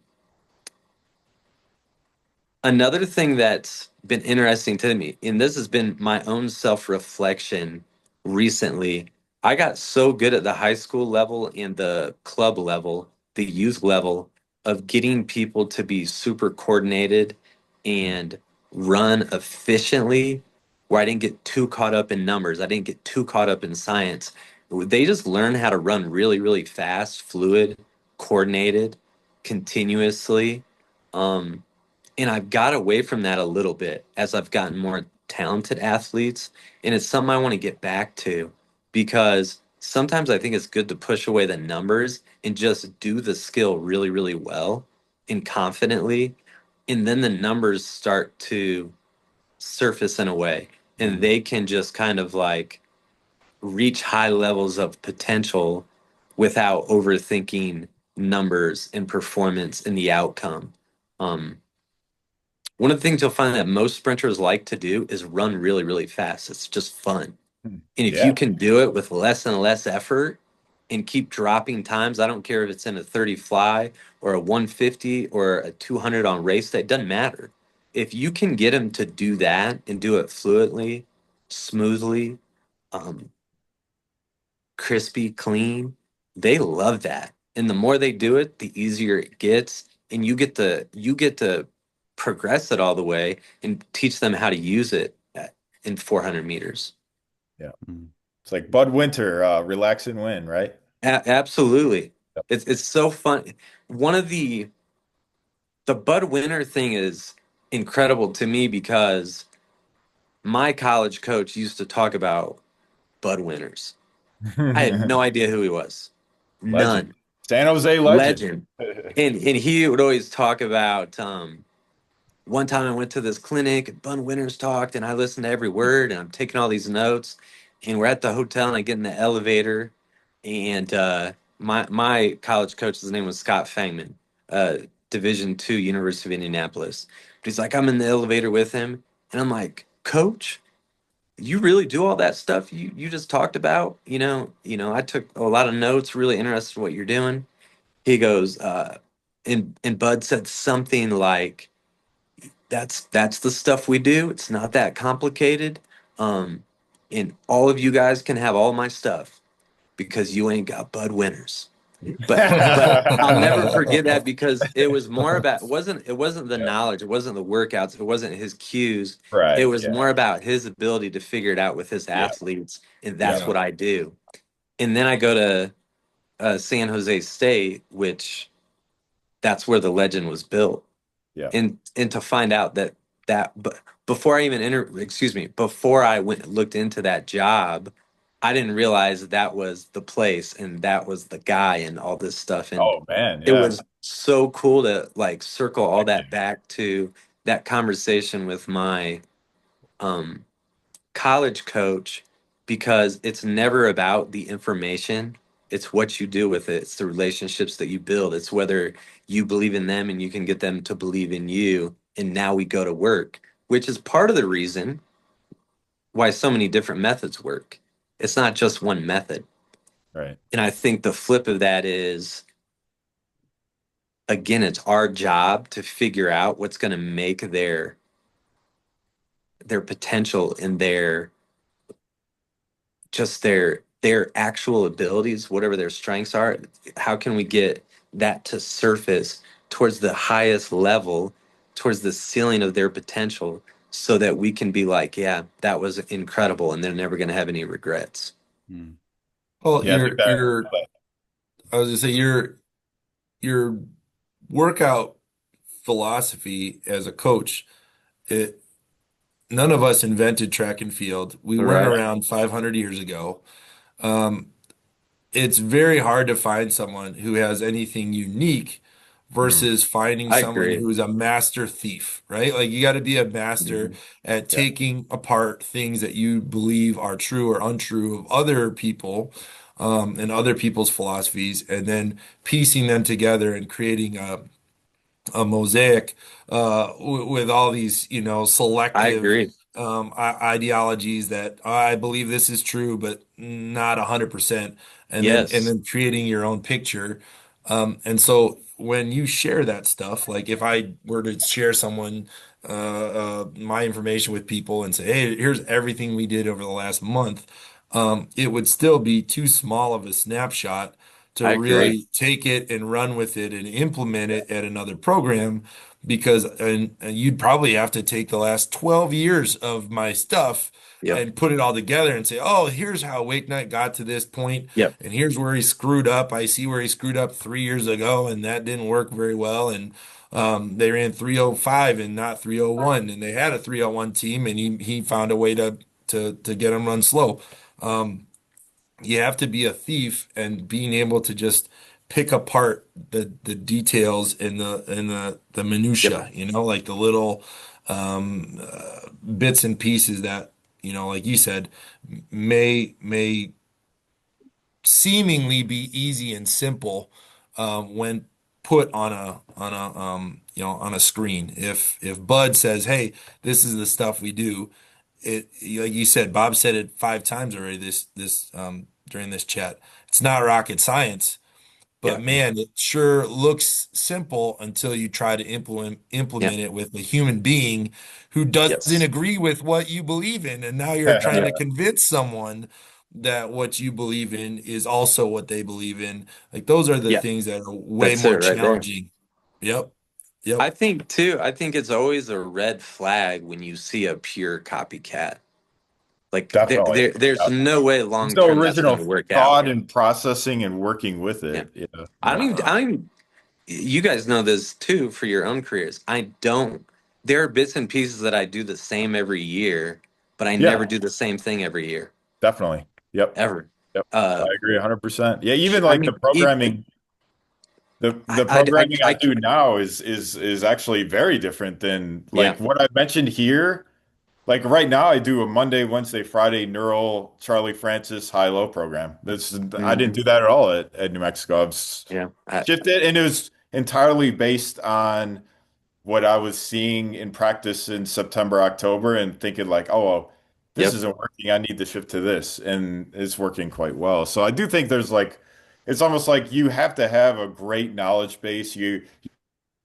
Another thing that's been interesting to me, and this has been my own self-reflection recently, I got so good at the high school level and the club level, the youth level, of getting people to be super coordinated and run efficiently, where I didn't get too caught up in numbers. I didn't get too caught up in science. They just learn how to run really, really fast, fluid, coordinated, continuously. Um, and I've got away from that a little bit as I've gotten more talented athletes. And it's something I want to get back to because sometimes I think it's good to push away the numbers and just do the skill really, really well and confidently. And then the numbers start to surface in a way and Mhm. they can just kind of like reach high levels of potential without overthinking numbers and performance and the outcome. Um, One of the things you'll find that most sprinters like to do is run really, really fast. It's just fun. And if you Yeah. can do it with less and less effort and keep dropping times, I don't care if it's in a 30 fly or a 150 or a 200 on race day, it doesn't matter. If you can get them to do that and do it fluently, smoothly, um, crispy, clean, they love that. And the more they do it, the easier it gets. And you get to progress it all the way and teach them how to use it in 400 meters. Yeah. Mm. It's like Bud Winter, relax and win, right? Absolutely. Yep. It's so fun. One of the Bud Winter thing is incredible to me because my college coach used to talk about Bud Winters. I had no idea who he was. Legend. None. San Jose legend. Legend. And he would always talk about one time I went to this clinic and Bun Winters talked and I listened to every word and I'm taking all these notes and we're at the hotel and I get in the elevator and my college coach's name was Scott Fangman, Division II, University of Indianapolis. But he's like, I'm in the elevator with him and I'm like, Coach, you really do all that stuff you just talked about? I took a lot of notes, really interested in what you're doing. He goes, and Bud said something like, "That's the stuff we do. It's not that complicated. Um, and all of you guys can have all my stuff because you ain't got Bud Winners." But I'll never forget that because it was more about it wasn't the Yeah. knowledge, it wasn't the workouts, it wasn't his cues. It Right. was Yeah. more about his ability to figure it out with his Yeah. athletes, and that's Yeah. what I do. And then I go to San Jose State, which that's where the legend was built. Yeah. And to find out but before I even before I went looked into that job, I didn't realize that was the place and that was the guy and all this stuff. And Oh man, it yeah. was so cool to like circle all Heck that yeah. back to that conversation with my um college coach, because it's never about the information. It's what you do with it. It's the relationships that you build. It's whether you believe in them and you can get them to believe in you. And now we go to work, which is part of the reason why so many different methods work. It's not just one method. Right. And I think the flip of that is, again, it's our job to figure out what's going to make their potential and their actual abilities, whatever their strengths are. How can we get that to surface towards the highest level, towards the ceiling of their potential, so that we can be like, yeah, that was incredible, and they're never going to have any regrets. Mm. Well, Yeah, I think that I was gonna say your workout philosophy as a coach, it none of us invented track and field. We weren't Right. around 500 years ago. Um, it's very hard to find someone who has anything unique mm, versus finding I someone agree. who's a master thief, right? Like you got to be a master Mhm. at yeah, taking apart things that you believe are true or untrue of other people, and other people's philosophies, and then piecing them together and creating a mosaic with all these, I selective agree. ideologies that I believe this is true, but not 100%, and Yes. then creating your own picture. And so when you share that stuff, like if I were to share my information with people and say, hey, here's everything we did over the last month, it would still be too small of a snapshot to I agree. really take it and run with it and implement it at another program because and you'd probably have to take the last 12 years of my stuff Yep. and put it all together and say, oh, here's how Wakeknight got to this point, Yep. and here's where he screwed up. I see where he screwed up 3 years ago, and that didn't work very well. And they ran 305 and not 301, and they had a 301 team, and he found a way to get them run slow. Um, you have to be a thief and being able to just pick apart the details and the Yep. minutia, like the little bits and pieces that, like you said, may seemingly be easy and simple when put on a screen. If Bud says, "Hey, this is the stuff we do," it like you said, Bob said it 5 times already this during this chat. It's not rocket science, but Yep. man, it sure looks simple until you try to implement Yep. it with a human being who doesn't Yes. agree with what you believe in. And now you're trying Yep. to convince someone that what you believe in is also what they believe in. Like those are the Yeah. things that are way That's it more right there. challenging. Yep. Yep. I think too, I think it's always a red flag when you see a pure copycat. Like definitely. there's Yeah. no way There's long no term that's going original to work out. thought and processing and working with Yeah. it. Yeah, I yeah, don't even, I don't even, you guys know this too for your own careers. I don't, there are bits and pieces that I do the same every year, but I never yeah, do the same thing every year, definitely. Yep, ever. yep. I Uh, agree 100%. Yeah, even I like the mean, it, programming, the I, programming I I, do now is actually very different than yeah. like what I mentioned here. Like right now, I do a Monday, Wednesday, Friday neural Charlie Francis high-low program. I didn't Mhm. do that at all at New Mexico. Yeah. Shifted, and it was entirely based on what I was seeing in practice in September, October, and thinking like, oh, well, this Yep. isn't working. I need to shift to this, and it's working quite well. So I do think there's like, it's almost like you have to have a great knowledge base. You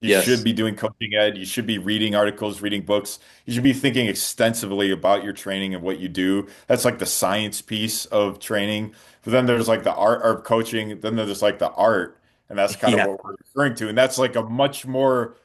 should Yes. be doing coaching ed. You should be reading articles, reading books. You should be thinking extensively about your training and what you do. That's like the science piece of training. But then there's like the art of coaching. Then there's like the art, and that's kind of Yeah. what we're referring to. And that's like a much more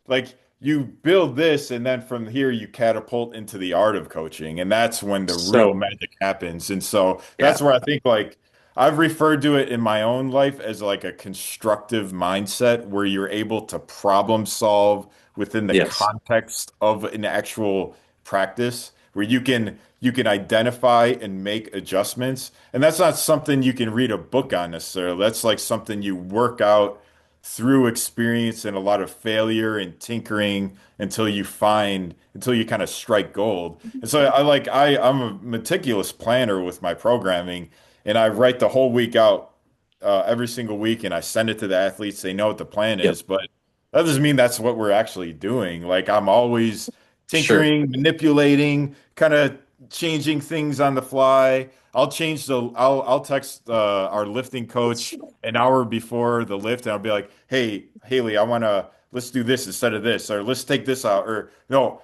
like you build this, and then from here you catapult into the art of coaching, and that's when the real So, magic happens. And so yeah. that's where I think like I've referred to it in my own life as like a constructive mindset where you're able to problem solve within the Yes. context of an actual practice where you can identify and make adjustments. And that's not something you can read a book on necessarily. That's like something you work out through experience and a lot of failure and tinkering until you kind of strike gold. And so I'm a meticulous planner with my programming, and I write the whole week out every single week, and I send it to the athletes. They know what the plan Yep. is, but that doesn't mean that's what we're actually doing. Like I'm always Sure. tinkering, manipulating, kind of changing things on the fly. I'll text our lifting coach an hour before the lift, and I'll be like, "Hey, Haley, let's do this instead of this, or let's take this out, or no,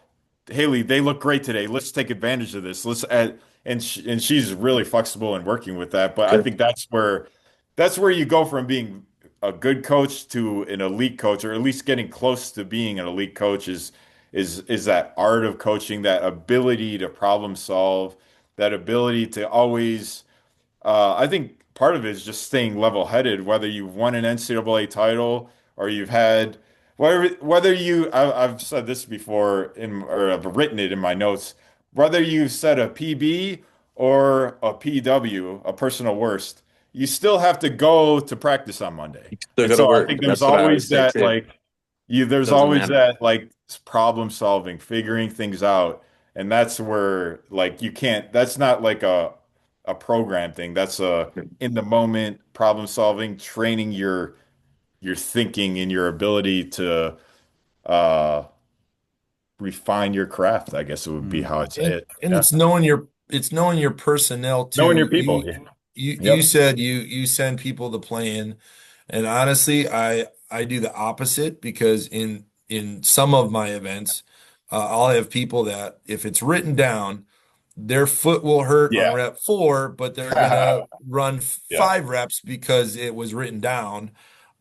Haley, they look great today. Let's take advantage of this. Let's add." And she's really flexible in working with that. But I Good. think that's where you go from being a good coach to an elite coach, or at least getting close to being an elite coach is that art of coaching, that ability to problem solve, that ability to always I think part of it is just staying level-headed, whether you've won an NCAA title or you've had whether I've said this before or I've written it in my notes, whether you set a PB or a PW, a personal worst, you still have to go to practice on Monday. You still And go to so I work. think there's That's what I always always say too. Doesn't matter. problem solving, figuring things out. And that's where like you can't that's not like a program thing. That's a in the moment problem solving, training your thinking and your ability to uh refine your craft, I guess it would be Mm. how I'd say And it. and Yeah. it's knowing your personnel Knowing your too. people. Yeah. You Yep. said you send people to plan, and honestly, I do the opposite because in some of my events, I'll have people that if it's written down, their foot will hurt on Yeah. rep 4, but they're gonna run Yeah. 5 reps because it was written down.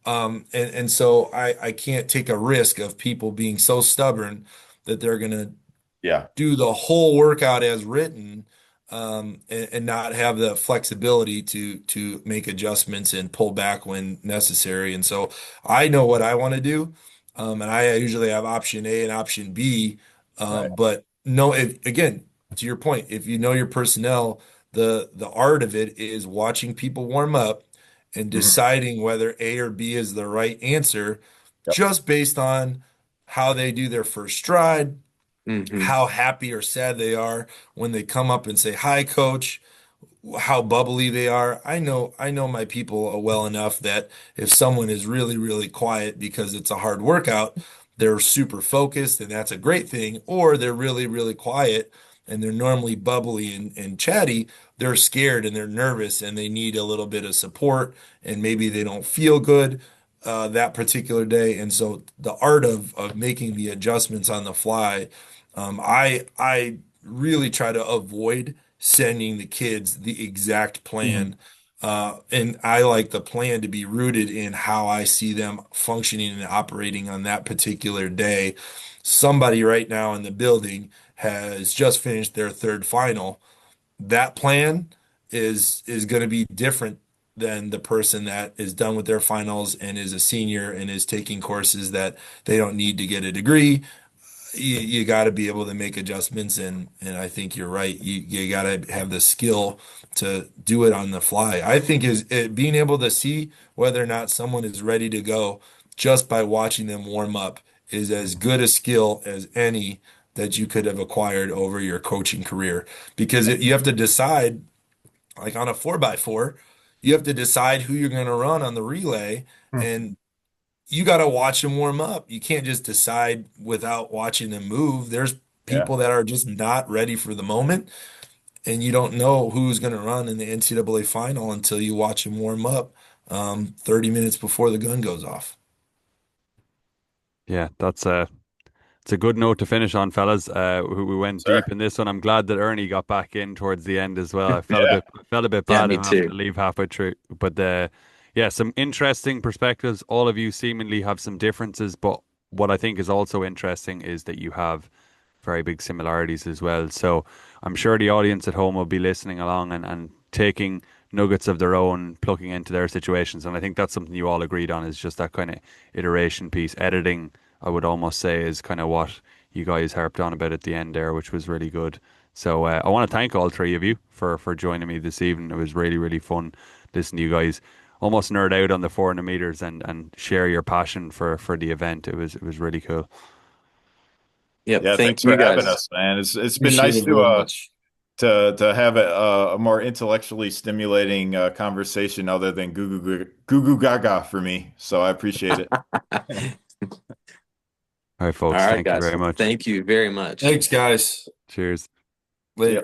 And so I can't take a risk of people being so stubborn that they're gonna Yeah. do the whole workout as written, and not have the flexibility to make adjustments and pull back when necessary. And so I know what I want to do, and I usually have option A and option B. Right. But no, again, to your point, if you know your personnel, the art of it is watching people warm up and Mhm. deciding whether A or B is the right answer, Yep. just based on how they do their first stride, Hmm. how happy or sad they are when they come up and say, "Hi, coach," how bubbly they are. I know my people well enough that if someone is really, really quiet because it's a hard workout, they're super focused and that's a great thing, or they're really, really quiet and they're normally bubbly and chatty, they're scared and they're nervous and they need a little bit of support and maybe they don't feel good that particular day. And so the art of making the adjustments on the fly, I really try to avoid sending the kids the exact Mhm. plan. And I like the plan to be rooted in how I see them functioning and operating on that particular day. Somebody right now in the building has just finished their third final. That plan is going to be different than the person that is done with their finals and is a senior and is taking courses that they don't need to get a degree. You got to be able to make adjustments, and I think you're right. You got to have the skill to do it on the fly. I think is being able to see whether or not someone is ready to go just by watching them warm up is as good a skill as any that you could have acquired over your coaching career, because you have to decide, like on a 4x4, you have to decide who you're going to run on the relay, Mhm. and you got to watch them warm up. You can't just decide without watching them move. There's Yeah. people that are just not ready for the moment, and you don't know who's going to run in the NCAA final until you watch them warm up 30 minutes before the gun goes off. Yeah, it's a good note to finish on, fellas. We went Sir. deep in this one. I'm glad that Ernie got back in towards the end as well. Yeah. I felt a bit Yeah, bad me him having to too. leave halfway through. But yeah, some interesting perspectives. All of you seemingly have some differences, but what I think is also interesting is that you have very big similarities as well. So I'm sure the audience at home will be listening along and taking nuggets of their own, plugging into their situations. And I think that's something you all agreed on is just that kind of iteration piece. Editing, I would almost say, is kind of what you guys harped on about at the end there, which was really good. So I want to thank all three of you for joining me this evening. It was really, really fun listening to you guys almost nerd out on the 400 meters and share your passion for the event. It was really cool. Yep. Yeah, Thank thanks for you having guys. us, man. It's been Appreciate nice it very much. to have a more intellectually stimulating conversation other than goo goo gaga for me. So I appreciate it. All right, All folks. right, Thank you guys. very much. Thank you very much. Thanks, guys. Cheers. See Later. ya.